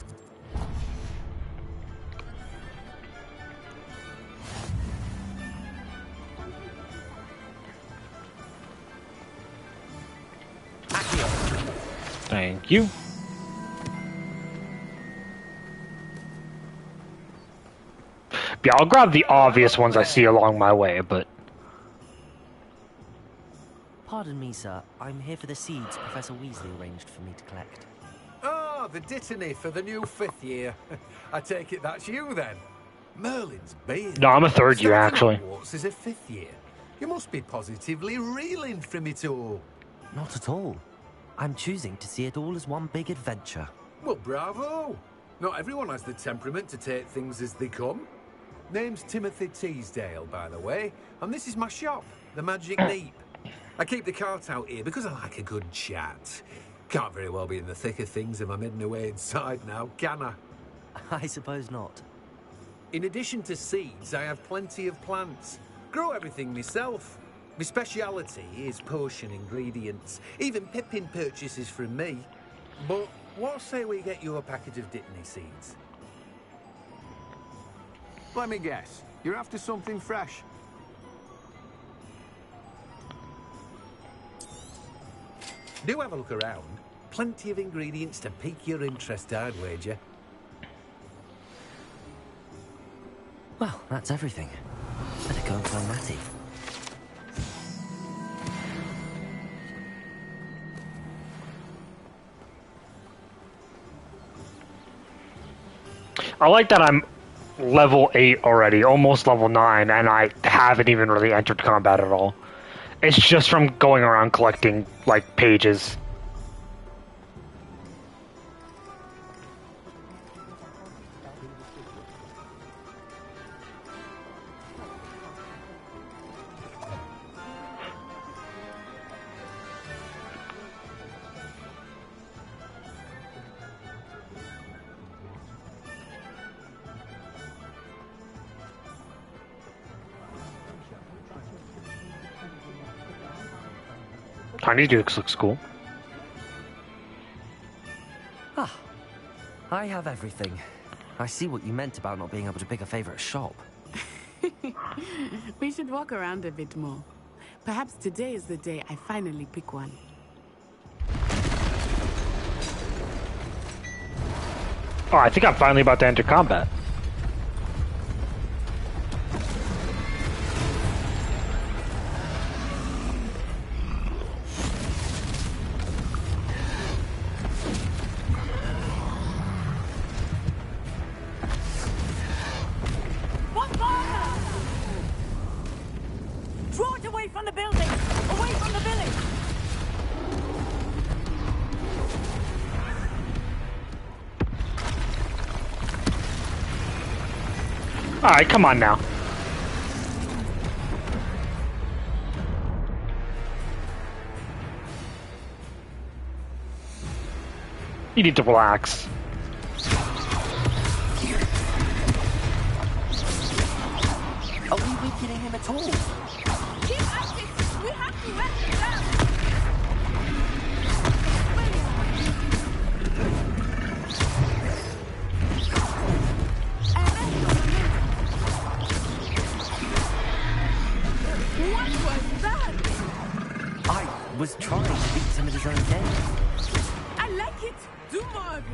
Thank you. Yeah, I'll grab the obvious ones I see along my way, but... Pardon me, sir. I'm here for the seeds Professor Weasley arranged for me to collect. Ah, the dittany for the new 5th year. I take it that's you, then. Merlin's beard. No, I'm a 3rd year, actually. Hogwarts is a 5th year. You must be positively reeling from it all. Not at all. I'm choosing to see it all as one big adventure. Well, bravo. Not everyone has the temperament to take things as they come. Name's Timothy Teasdale, by the way, and this is my shop, the Magic Neep. I keep the cart out here because I like a good chat. Can't very well be in the thick of things if I'm hidden away inside now, can I? I suppose not. In addition to seeds, I have plenty of plants. Grow everything myself. My speciality is potion ingredients. Even Pippin purchases from me. But what say we get you a packet of dittany seeds? Let me guess. You're after something fresh. Do have a look around. Plenty of ingredients to pique your interest, I'd wager. Well, that's everything. Better go and find Matty. I like that I'm level 8 already, almost level 9, and I haven't even really entered combat at all. It's just from going around collecting, like, pages. Tiny Dukes looks cool. Ah, I have everything. I see what you meant about not being able to pick a favorite shop. We should walk around a bit more. Perhaps today is the day I finally pick one. Oh, I think I'm finally about to enter combat. Draw it away from the building! Away from the village! Alright, come on now. You need to relax. Are we weakening him at all? Keep at it! We have to let him down! What was that? I was trying to beat some of his own game. I like it. Do more of it.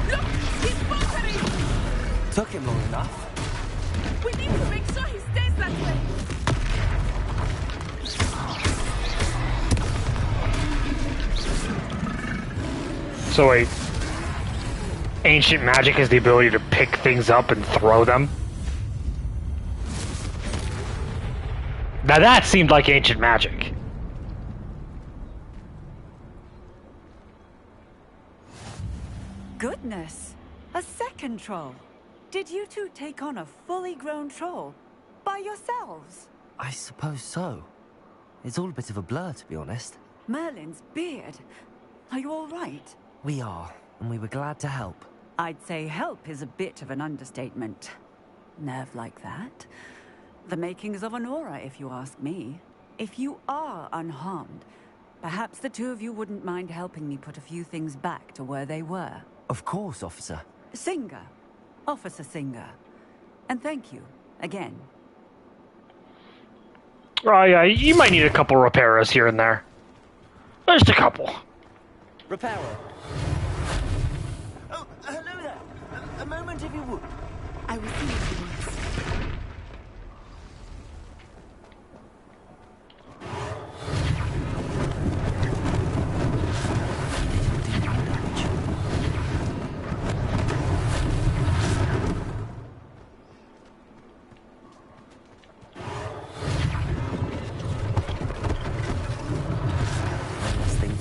Look! He's faltering! Took him long enough. We need to make sure he stays that way. So wait, ancient magic is the ability to pick things up and throw them? Now that seemed like ancient magic. Goodness! A second troll! Did you two take on a fully grown troll? By yourselves? I suppose so. It's all a bit of a blur, to be honest. Merlin's beard. Are you all right? We are, and we were glad to help. I'd say help is a bit of an understatement. Nerve like that. The makings of an aura, if you ask me. If you are unharmed, perhaps the two of you wouldn't mind helping me put a few things back to where they were. Of course, officer. Singer. Officer Singer. And thank you, again. Oh yeah, you might need a couple repairers here and there. Just a couple. Repairer. Oh, hello there. A moment if you would. I will see if he works.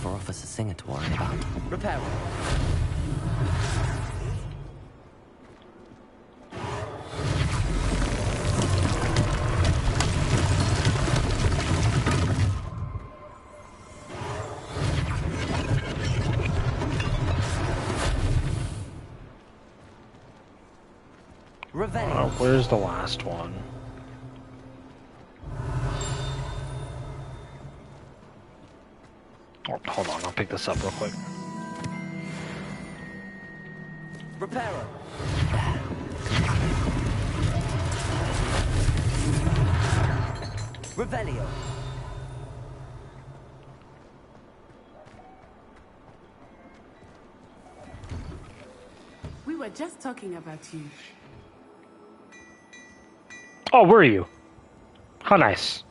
Officer Singer to worry about. Repair. Oh, where's the last one? Oh, hold on, I'll pick this up real quick. Repairer. Revelio. We were just talking about you. Oh, were you? How nice.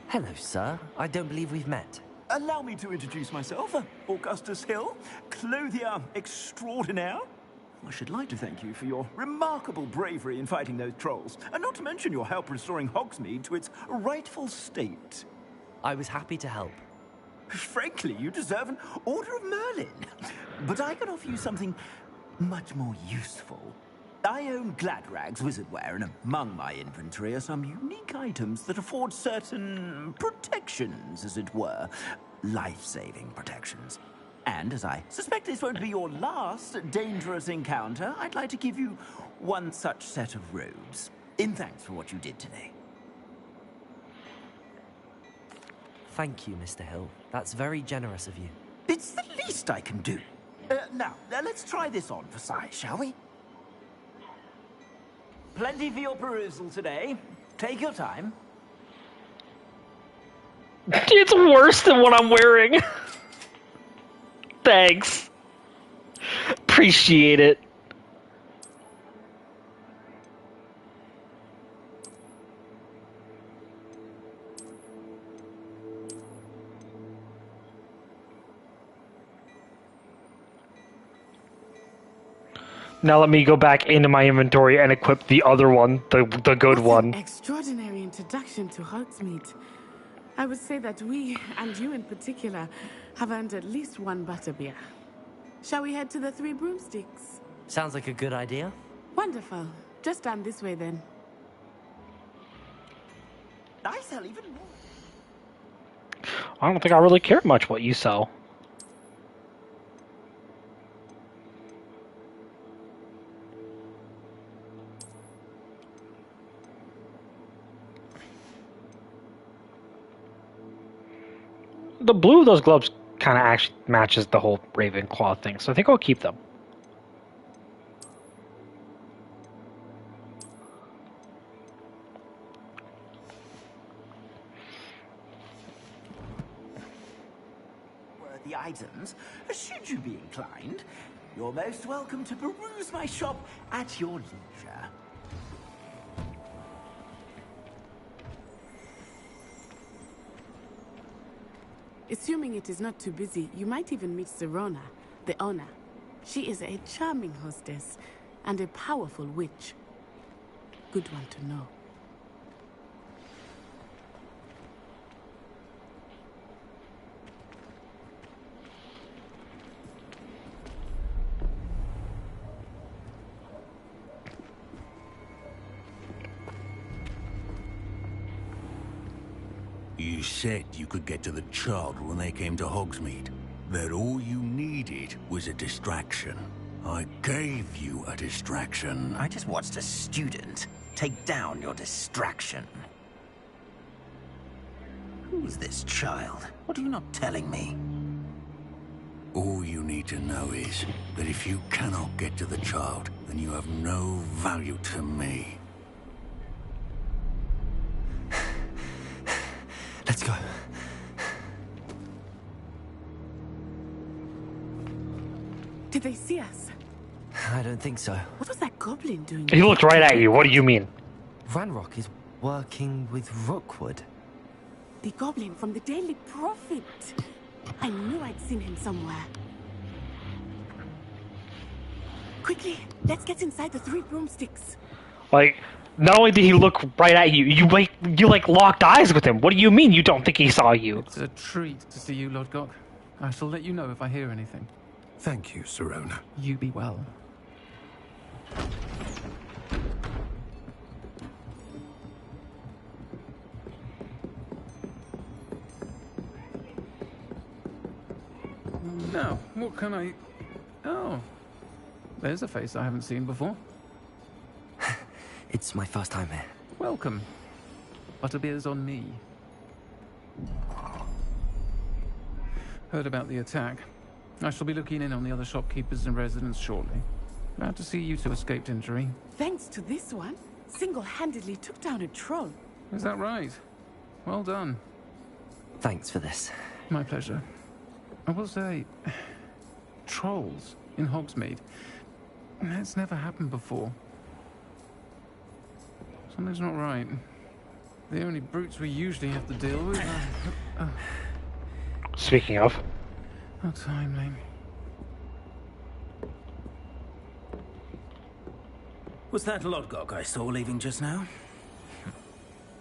Hello, sir. I don't believe we've met. Allow me to introduce myself, Augustus Hill, clothier extraordinaire. I should like to thank you for your remarkable bravery in fighting those trolls, and not to mention your help restoring Hogsmeade to its rightful state. I was happy to help. Frankly, you deserve an Order of Merlin. But I can offer you something much more useful. I own Gladrag's wizardware, and among my inventory are some unique items that afford certain protections, as it were. Life-saving protections. And as I suspect this won't be your last dangerous encounter, I'd like to give you one such set of robes, in thanks for what you did today. Thank you, Mr. Hill. That's very generous of you. It's the least I can do. Now, let's try this on for size, shall we? Plenty for your perusal today. Take your time. It's worse than what I'm wearing. Thanks. Appreciate it. Now let me go back into my inventory and equip the other one, the good one. Extraordinary introduction to Hogsmeade. I would say that we, and you in particular, have earned at least one butterbeer. Shall we head to the Three Broomsticks? Sounds like a good idea. Wonderful. Just down this way then. I sell even more. I don't think I really care much what you sell. The blue of those gloves kind of actually matches the whole Ravenclaw thing, so I think I'll keep them. Worthy items, should you be inclined, you're most welcome to peruse my shop at your leisure. Assuming it is not too busy, you might even meet Serona, the owner. She is a charming hostess and a powerful witch. Good one to know. You said you could get to the child when they came to Hogsmeade. that all you needed was a distraction. I gave you a distraction. I just watched a student take down your distraction. Who's this child? What are you not telling me? All you need to know is that if you cannot get to the child, then you have no value to me. Let's go. Did they see us? I don't think so. What was that goblin doing? He looked right at you. What do you mean? Ranrock is working with Rookwood. The goblin from the Daily Prophet. I knew I'd seen him somewhere. Quickly, let's get inside the 3 broomsticks. Like, not only did he look right at you, you locked eyes with him. What do you mean you don't think he saw you? It's a treat to see you, Lodgok. I shall let you know if I hear anything. Thank you, Sirona. You be well. Now, what can I... Oh, there's a face I haven't seen before. It's my first time here. Welcome. Butterbeer's on me. Heard about the attack. I shall be looking in on the other shopkeepers and residents shortly. Glad to see you two escaped injury. Thanks to this one, single-handedly took down a troll. Is that right? Well done. Thanks for this. My pleasure. I will say, trolls in Hogsmeade. That's never happened before. Something's not right. The only brutes we usually have to deal with are... Speaking of. How timely. Was that Lodgok I saw leaving just now?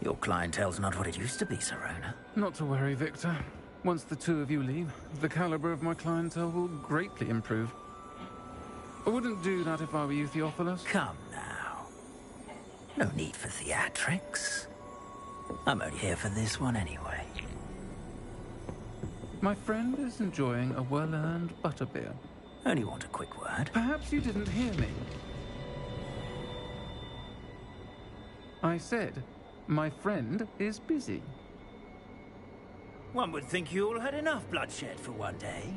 Your clientele's not what it used to be, Sirona. Not to worry, Victor. Once the two of you leave, the caliber of my clientele will greatly improve. I wouldn't do that if I were you, Theophilus. Come now. No need for theatrics. I'm only here for this one anyway. My friend is enjoying a well-earned butterbeer. Only want a quick word. Perhaps you didn't hear me. I said, my friend is busy. One would think you all had enough bloodshed for one day.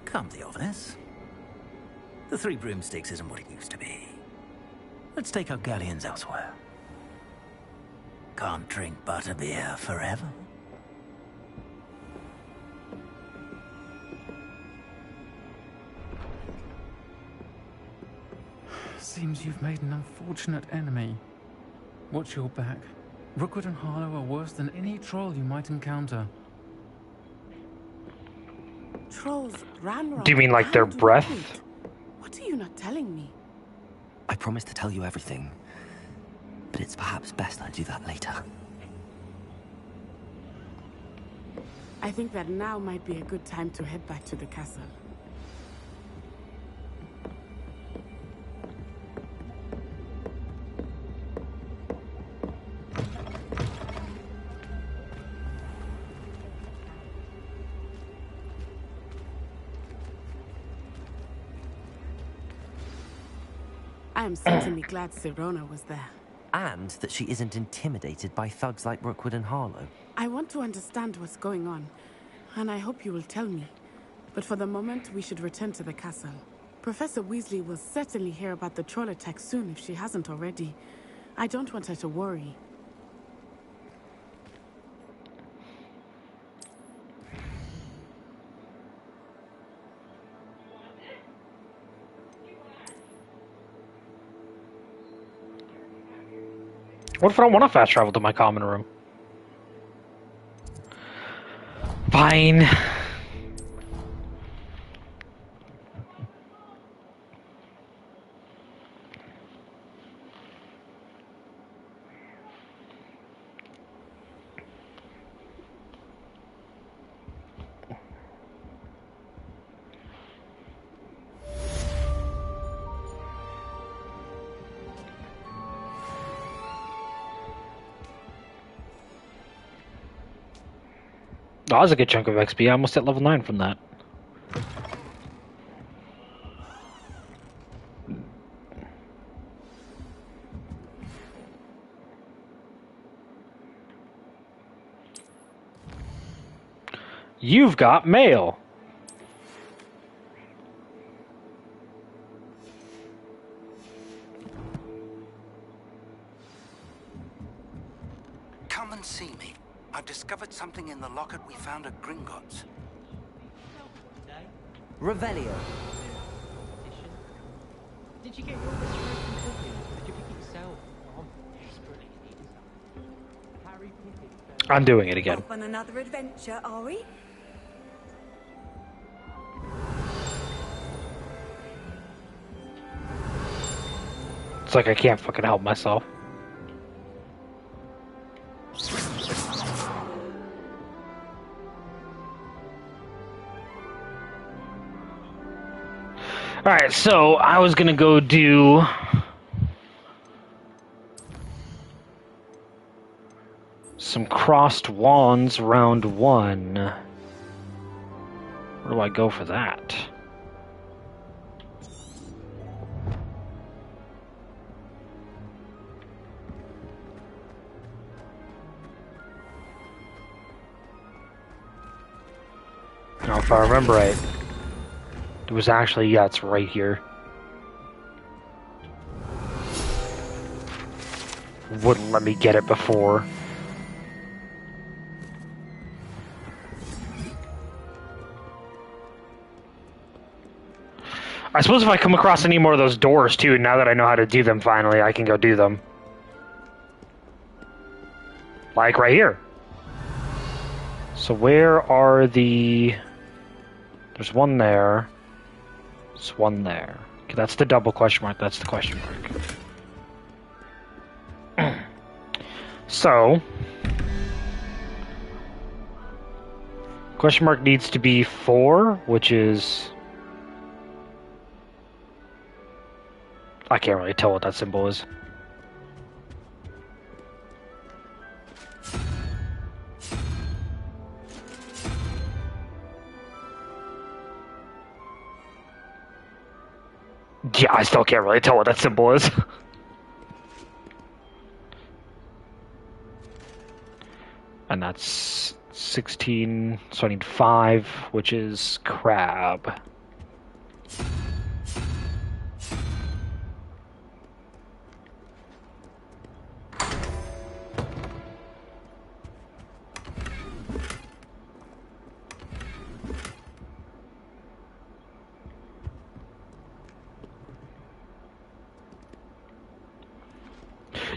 Come, Theophilus. The 3 broomsticks isn't what it used to be. Let's take our galleons elsewhere. Can't drink butterbeer forever. Seems you've made an unfortunate enemy. Watch your back. Rookwood and Harlow are worse than any troll you might encounter. Trolls ran. Do you mean like their breath? What are you not telling me? I promised to tell you everything, but it's perhaps best I do that later. I think that now might be a good time to head back to the castle. I am certainly glad Sirona was there. And that she isn't intimidated by thugs like Rookwood and Harlow. I want to understand what's going on, and I hope you will tell me. But for the moment, we should return to the castle. Professor Weasley will certainly hear about the troll attack soon if she hasn't already. I don't want her to worry. What if I don't want to fast travel to my common room? Fine. That was a good chunk of XP. I almost hit level 9 from that. You've got mail. Come and see me. I've discovered something in the locket we found at Gringotts. Revelio. Did you get your restoration cooking? Did you pick it yourself? I'm desperately needing some. Harry Pippin. I'm doing it again. Off on another adventure, are we? It's like I can't fucking help myself. Alright, so I was gonna go do some crossed wands round 1. Where do I go for that? Now, if I remember right, it was actually, yeah, it's right here. Wouldn't let me get it before. I suppose if I come across any more of those doors too, now that I know how to do them finally, I can go do them. Like right here. So where are the... There's one there. There's one there. Okay, that's the double question mark. That's the question mark. So... Question mark needs to be 4, which is... I can't really tell what that symbol is. Yeah, I still can't really tell what that symbol is. And that's 16, so I need 5, which is crab.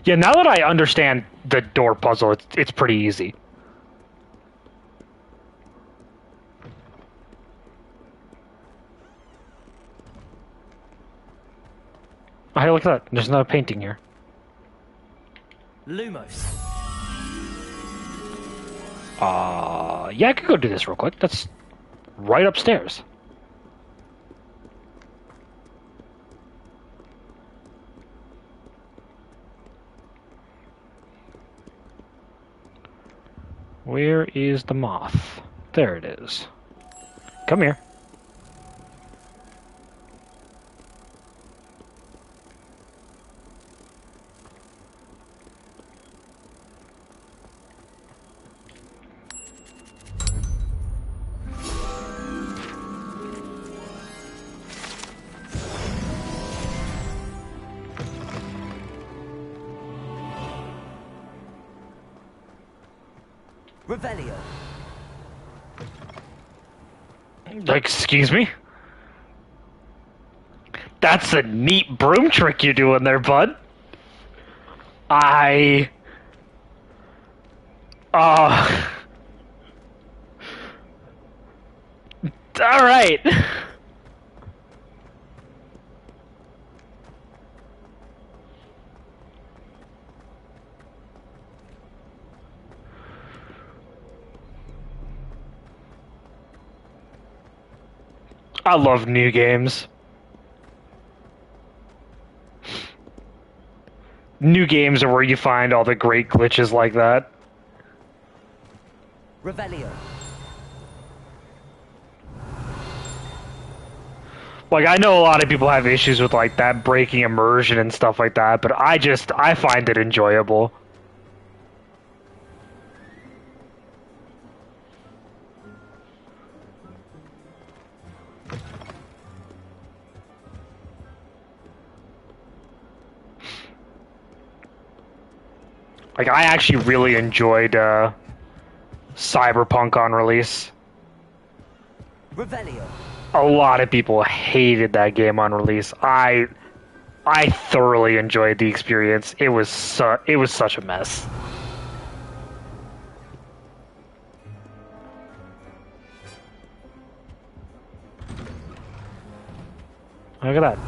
Yeah, now that I understand the door puzzle, it's pretty easy. Oh, hey, look at that. There's another painting here. Lumos. Yeah, I could go do this real quick. That's right upstairs. Where is the moth? There it is. Come here. Revelio. Excuse me? That's a neat broom trick you're doing there, bud. Alright. I love new games. New games are where you find all the great glitches like that. Revelio. Like, I know a lot of people have issues with, like, that breaking immersion and stuff like that, but I find it enjoyable. Like, I actually really enjoyed, Cyberpunk on release. Revelio. A lot of people hated that game on release. I thoroughly enjoyed the experience. It was such a mess. Look at that.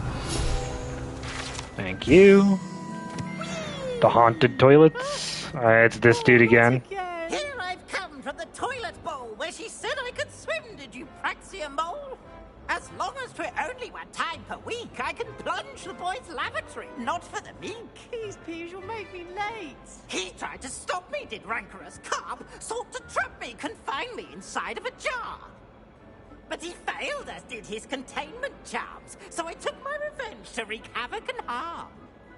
Thank you. The haunted toilets. It's this dude again. Here I've come from the toilet bowl where she said I could swim, did you praxia mole? As long as 'twere only one time per week, I can plunge the boy's lavatory, not for the meek. These peas will make me late. He tried to stop me, did rancorous carp, sought to trap me, confine me inside of a jar. But he failed, as did his containment charms, so I took my revenge to wreak havoc and harm.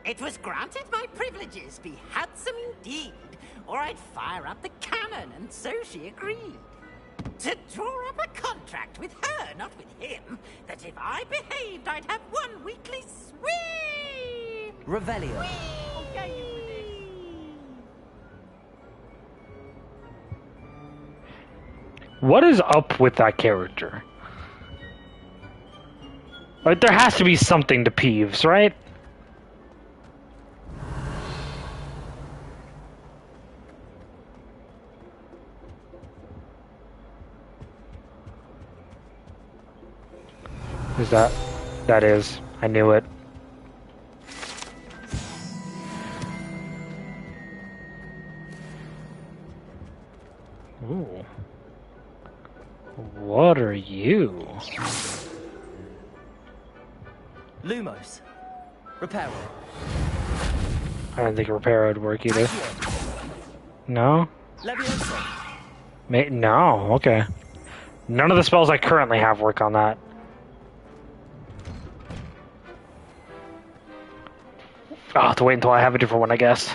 It was granted my privileges be handsome indeed, or I'd fire up the cannon, and so she agreed. To draw up a contract with her, not with him, that if I behaved, I'd have one weekly swim! Revelio. What is up with that character? Like, there has to be something to Peeves, right? Is that? That is. I knew it. Ooh. What are you? Lumos. Reparo. I don't think a repair would work either. No? Levioso. No, okay. None of the spells I currently have work on that. I'll have to wait until I have a different one, I guess.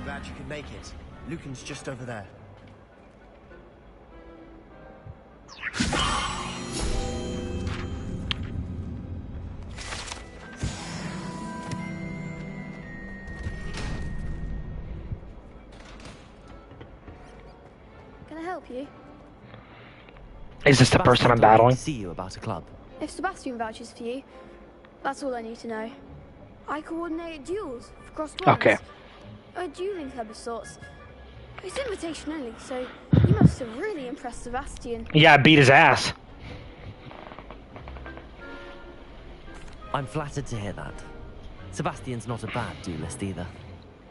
Glad you could make it. Lucan's just over there. Can I help you? Is this the person I'm battling? See you about a club. If Sebastian vouches for you, that's all I need to know. I coordinate duels for cross runs. Okay. A dueling club of sorts. It's invitation only, so you must have really impressed Sebastian. Yeah, I beat his ass. I'm flattered to hear that. Sebastian's not a bad duelist either.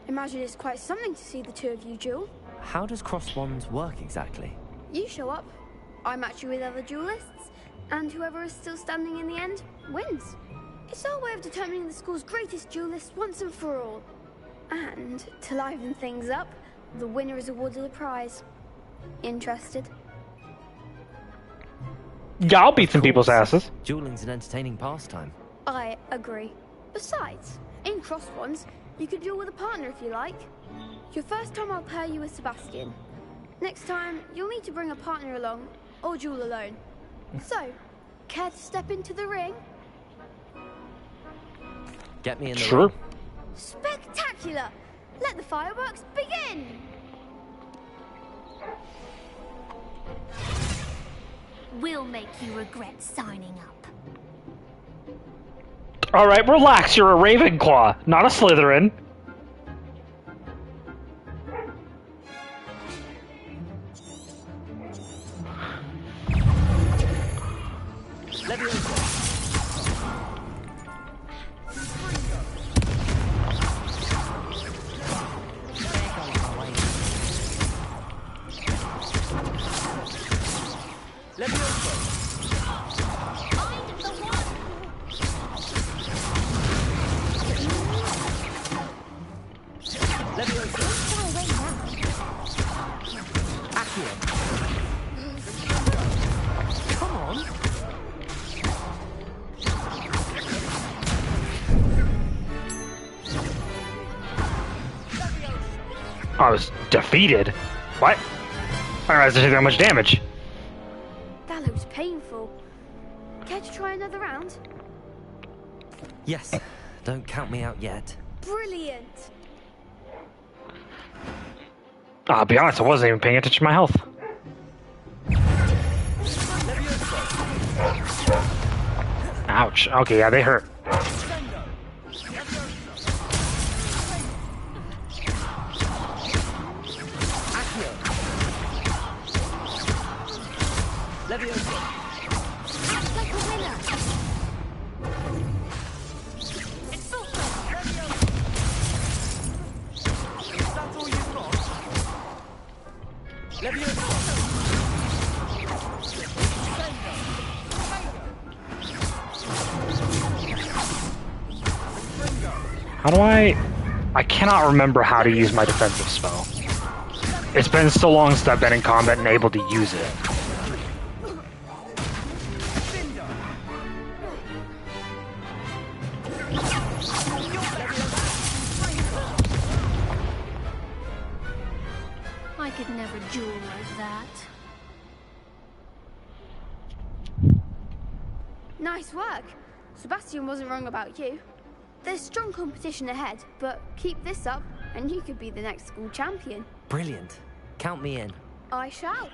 Imagine it's quite something to see the two of you duel. How does cross wands work exactly? You show up, I match you with other duelists, and whoever is still standing in the end wins. It's our way of determining the school's greatest duelist once and for all. And to liven things up, the winner is awarded a prize. Interested? Yeah, I'll beat some people's asses. Dueling's an entertaining pastime. I agree. Besides, in cross ones, you could duel with a partner if you like. Your first time I'll pair you with Sebastian. Next time, you'll need to bring a partner along, or duel alone. So, care to step into the ring? Get me in the Sure. ring. Spectacular! Let the fireworks begin! We'll make you regret signing up. Alright, relax, you're a Ravenclaw, not a Slytherin. I was defeated? What? I didn't realize I took that much damage. That looks painful. Care to try another round? Yes. Don't count me out yet. Brilliant! I'll be honest, I wasn't even paying attention to my health. Ouch. Okay, yeah, they hurt. How do I cannot remember how to use my defensive spell. It's been so long since I've been in combat and able to use it. I could never duel like that. Nice work. Sebastian wasn't wrong about you. There's strong competition ahead, but keep this up and you could be the next school champion. Brilliant. Count me in. I shall.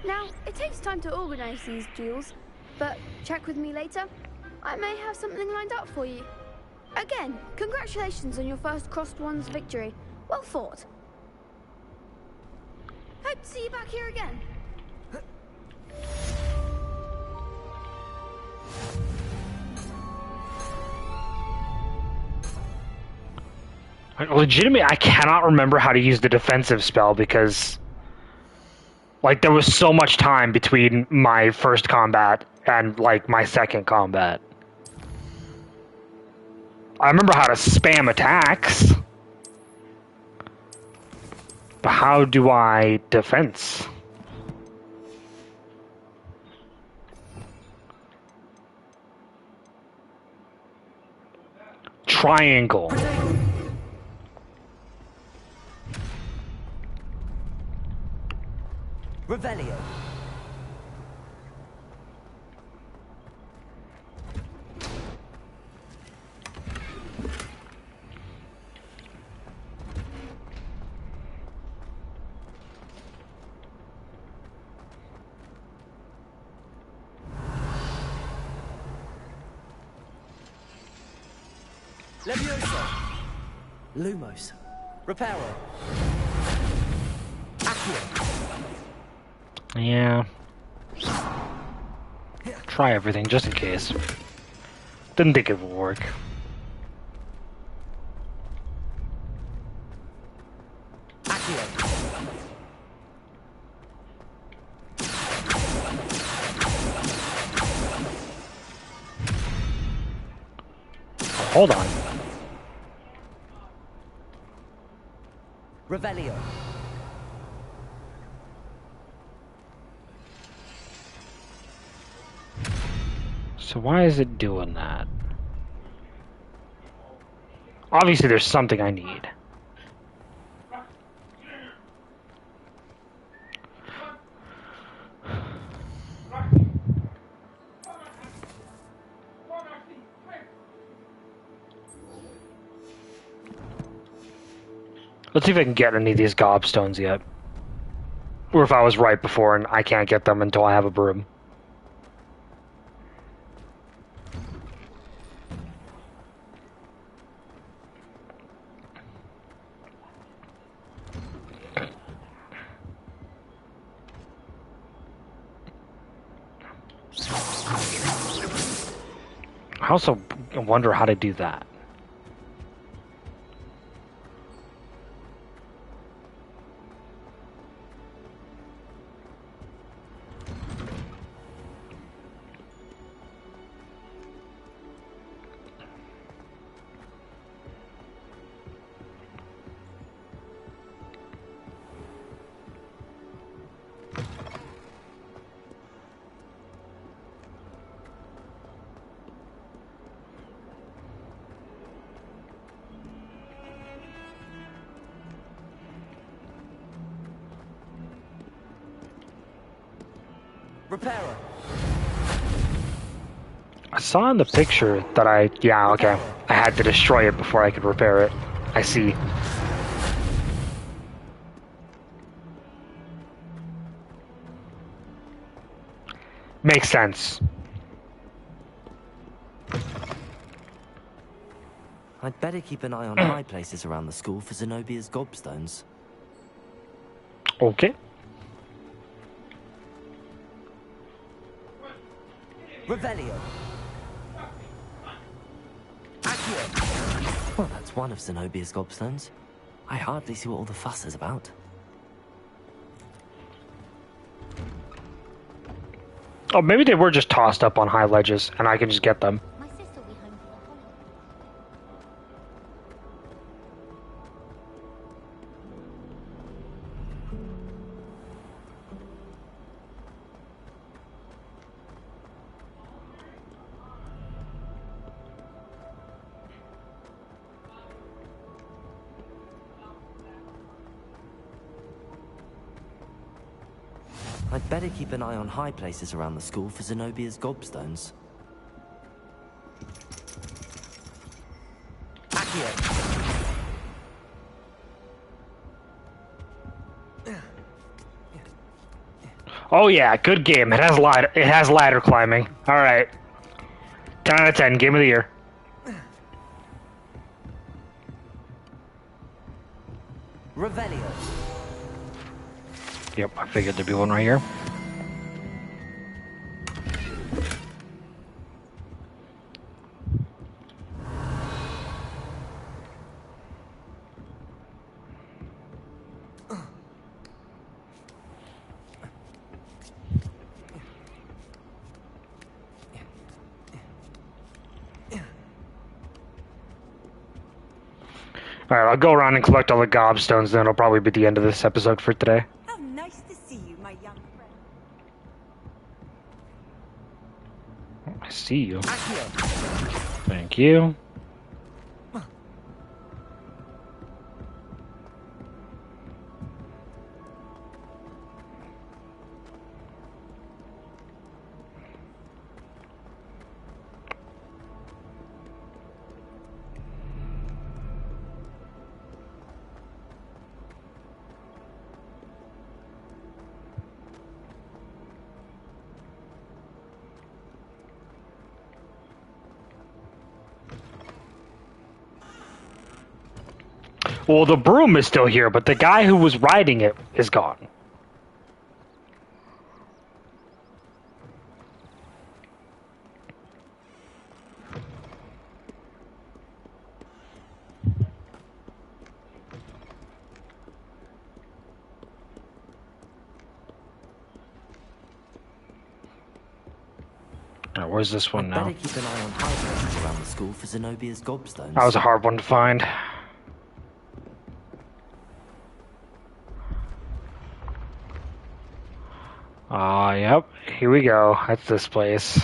Now, it takes time to organize these duels, but check with me later. I may have something lined up for you. Again, congratulations on your first Crossed Wands victory. Well fought. Hope to see you back here again. Legitimately, I cannot remember how to use the defensive spell because, like, there was so much time between my first combat and, like, my second combat. I remember how to spam attacks. But how do I defense? Triangle. Revelio. Levioso. Lumos. Reparo. Accio. Yeah. Try everything just in case. Didn't think it would work. Accio. Hold on. Revelio. So why is it doing that? Obviously there's something I need. Let's see if I can get any of these gobstones yet. Or if I was right before and I can't get them until I have a broom. I also wonder how to do that. Repairer. I saw in the picture that yeah, okay. I had to destroy it before I could repair it. I see. Makes sense. I'd better keep an eye on high places around the school for Zenobia's gobstones. Okay. Revelio. Accio. Well, that's one of Zenobia's gobstones. I hardly see what all the fuss is about. Oh, maybe they were just tossed up on high ledges, and I can just get them. I'd better keep an eye on high places around the school for Zenobia's gobstones. Accio. Oh yeah, good game. It has ladder climbing. All right. 10 out of 10. Game of the year. Revelio. Yep, I figured there'd be one right here. Alright, I'll go around and collect all the gobstones, then it'll probably be the end of this episode for today. How nice to see you, my young friend. I see you. Thank you. Well, the broom is still here, but the guy who was riding it is gone. Now, where's this one now? Better keep an eye on high places around the school for Zenobia's gobstones. That was a hard one to find. Yep. Here we go. That's this place.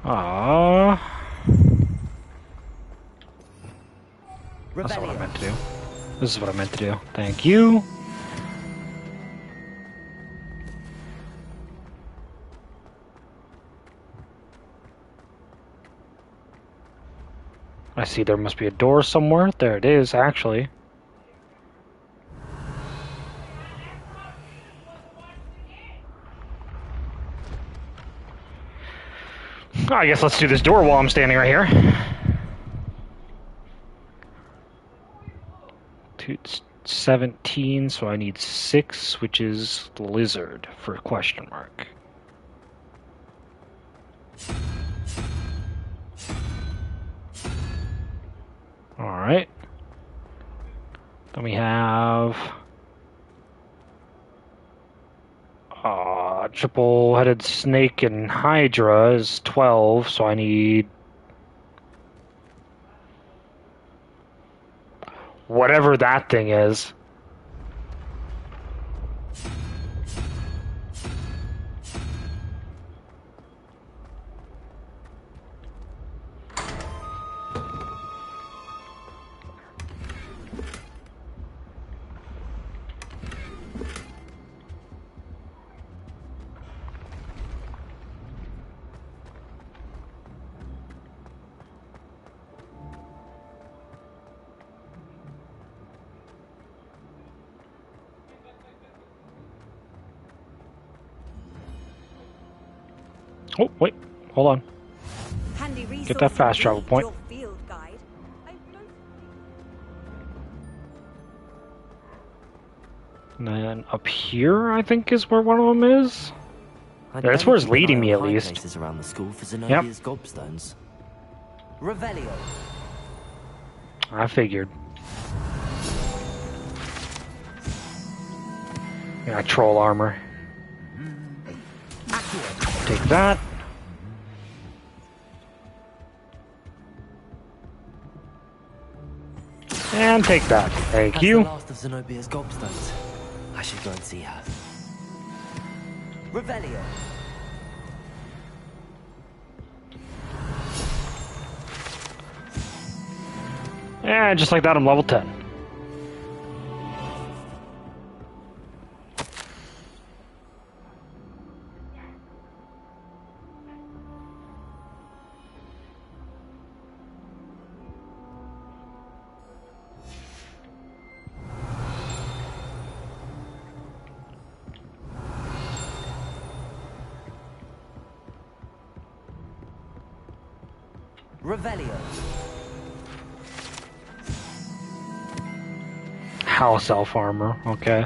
Aww. That's not what I meant to do. This is what I meant to do. Thank you. I see there must be a door somewhere. There it is, actually. I guess let's do this door while I'm standing right here. 17, so I need 6, which is lizard for a question mark. Alright. Then we have triple-headed snake and hydra is 12, so I need whatever that thing is. Oh, wait. Hold on. Handy resource Get that fast travel indeed, point. your field guide. And then up here, I think, is where one of them is. I'd That's better where it's keep an leading eye me, on at high least. places around the school for Zenobia's gobstones. Revelio. I figured. Yeah, troll armor. Take that. And take that. Thank That's you. the last of Zenobia's gobstones. I should go and see her. Revelio. And just like that, I'm level 10. Revelio. House elf armor, okay.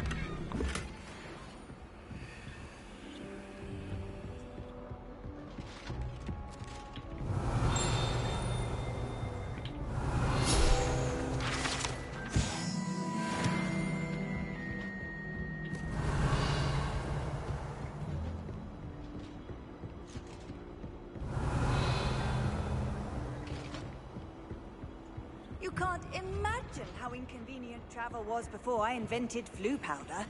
You can't imagine how inconvenient travel was before I invented flu powder.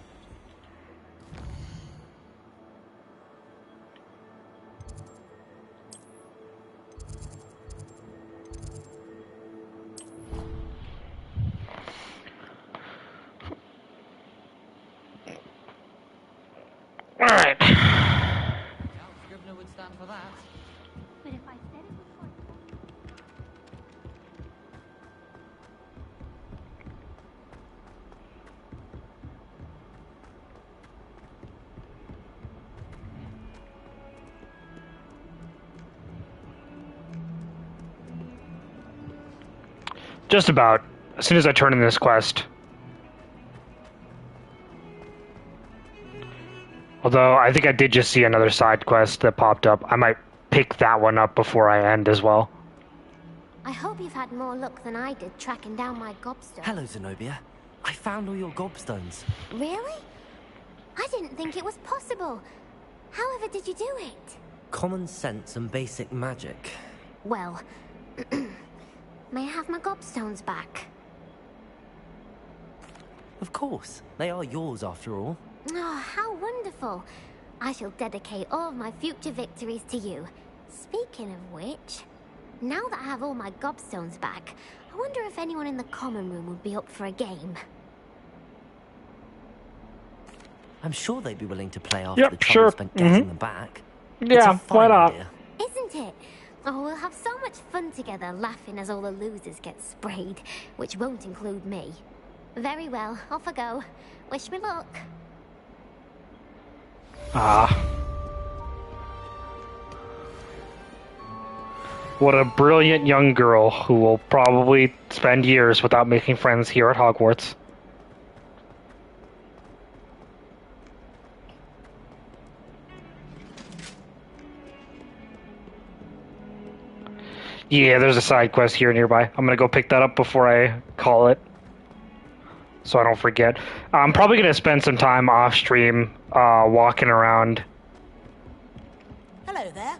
Alright. Scrivener would stand for that. But if I said it was fun. Just about. As soon as I turn in this quest. Although, I think I did just see another side quest that popped up. I might pick that one up before I end as well. I hope you've had more luck than I did tracking down my gobstone. Hello, Zenobia. I found all your gobstones. Really? I didn't think it was possible. However did you do it? Common sense and basic magic. Well, may I have my gobstones back? Of course. They are yours, after all. Oh, how wonderful. I shall dedicate all of my future victories to you. Speaking of which, now that I have all my gobstones back, I wonder if anyone in the common room would be up for a game. I'm sure they'd be willing to play after Yep, the trouble sure. spent getting them back. Yeah, It's a fine why not? idea. Isn't it? Oh, we'll have so much fun together laughing as all the losers get sprayed, which won't include me. Very well, off I go. Wish me luck. Ah. What a brilliant young girl who will probably spend years without making friends here at Hogwarts. Yeah, there's a side quest here nearby. I'm gonna go pick that up before I call it, so I don't forget. I'm probably gonna spend some time off stream, walking around. Hello there.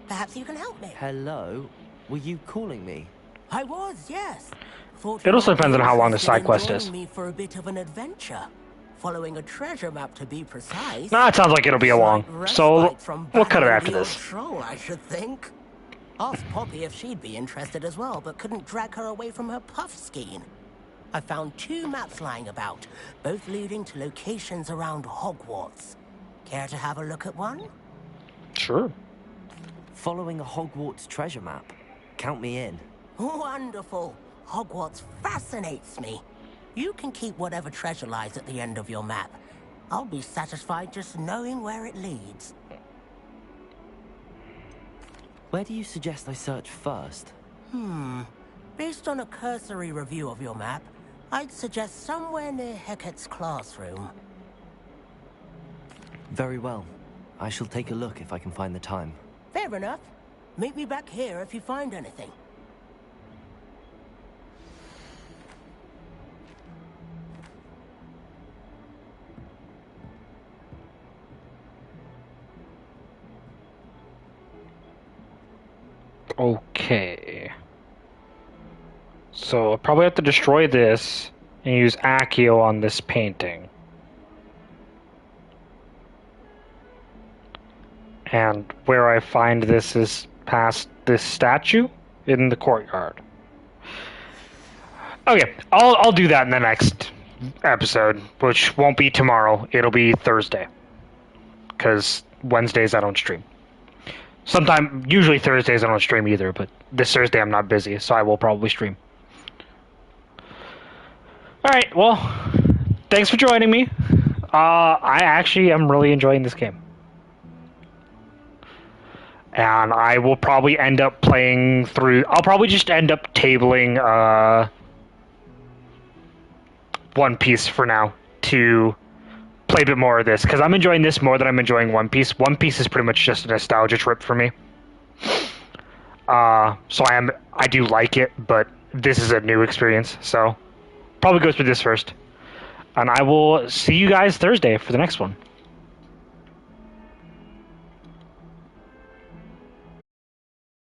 Perhaps you can help me. Hello? Were you calling me? I was, yes. Thought It also depends on how long the interested side in quest joining is. me for a bit of an adventure, following a treasure map to be precise. Nah, it sounds like it'll be a long, so we'll cut it after The old this. troll, I should think. Asked Poppy if she'd be interested as well, but couldn't drag her away from her puff skein. I found 2 maps lying about, both leading to locations around Hogwarts. Care to have a look at one? Sure. Following a Hogwarts treasure map. Count me in. Wonderful. Hogwarts fascinates me. You can keep whatever treasure lies at the end of your map. I'll be satisfied just knowing where it leads. Where do you suggest I search first? Based on a cursory review of your map, I'd suggest somewhere near Hecat's classroom. Very well. I shall take a look if I can find the time. Fair enough. Meet me back here if you find anything. Okay. So I'll probably have to destroy this and use Accio on this painting. And where I find this is past this statue in the courtyard. Okay, I'll do that in the next episode, which won't be tomorrow. It'll be Thursday. Because Wednesdays I don't stream. Usually Thursdays I don't stream either, but this Thursday I'm not busy, so I will probably stream. Alright, well, thanks for joining me. I actually am really enjoying this game. And I will probably end up playing through... I'll probably just end up tabling One Piece for now to play a bit more of this, because I'm enjoying this more than I'm enjoying One Piece. One Piece is pretty much just a nostalgia trip for me. So I do like it, but this is a new experience, so probably go through this first. And I will see you guys Thursday for the next one.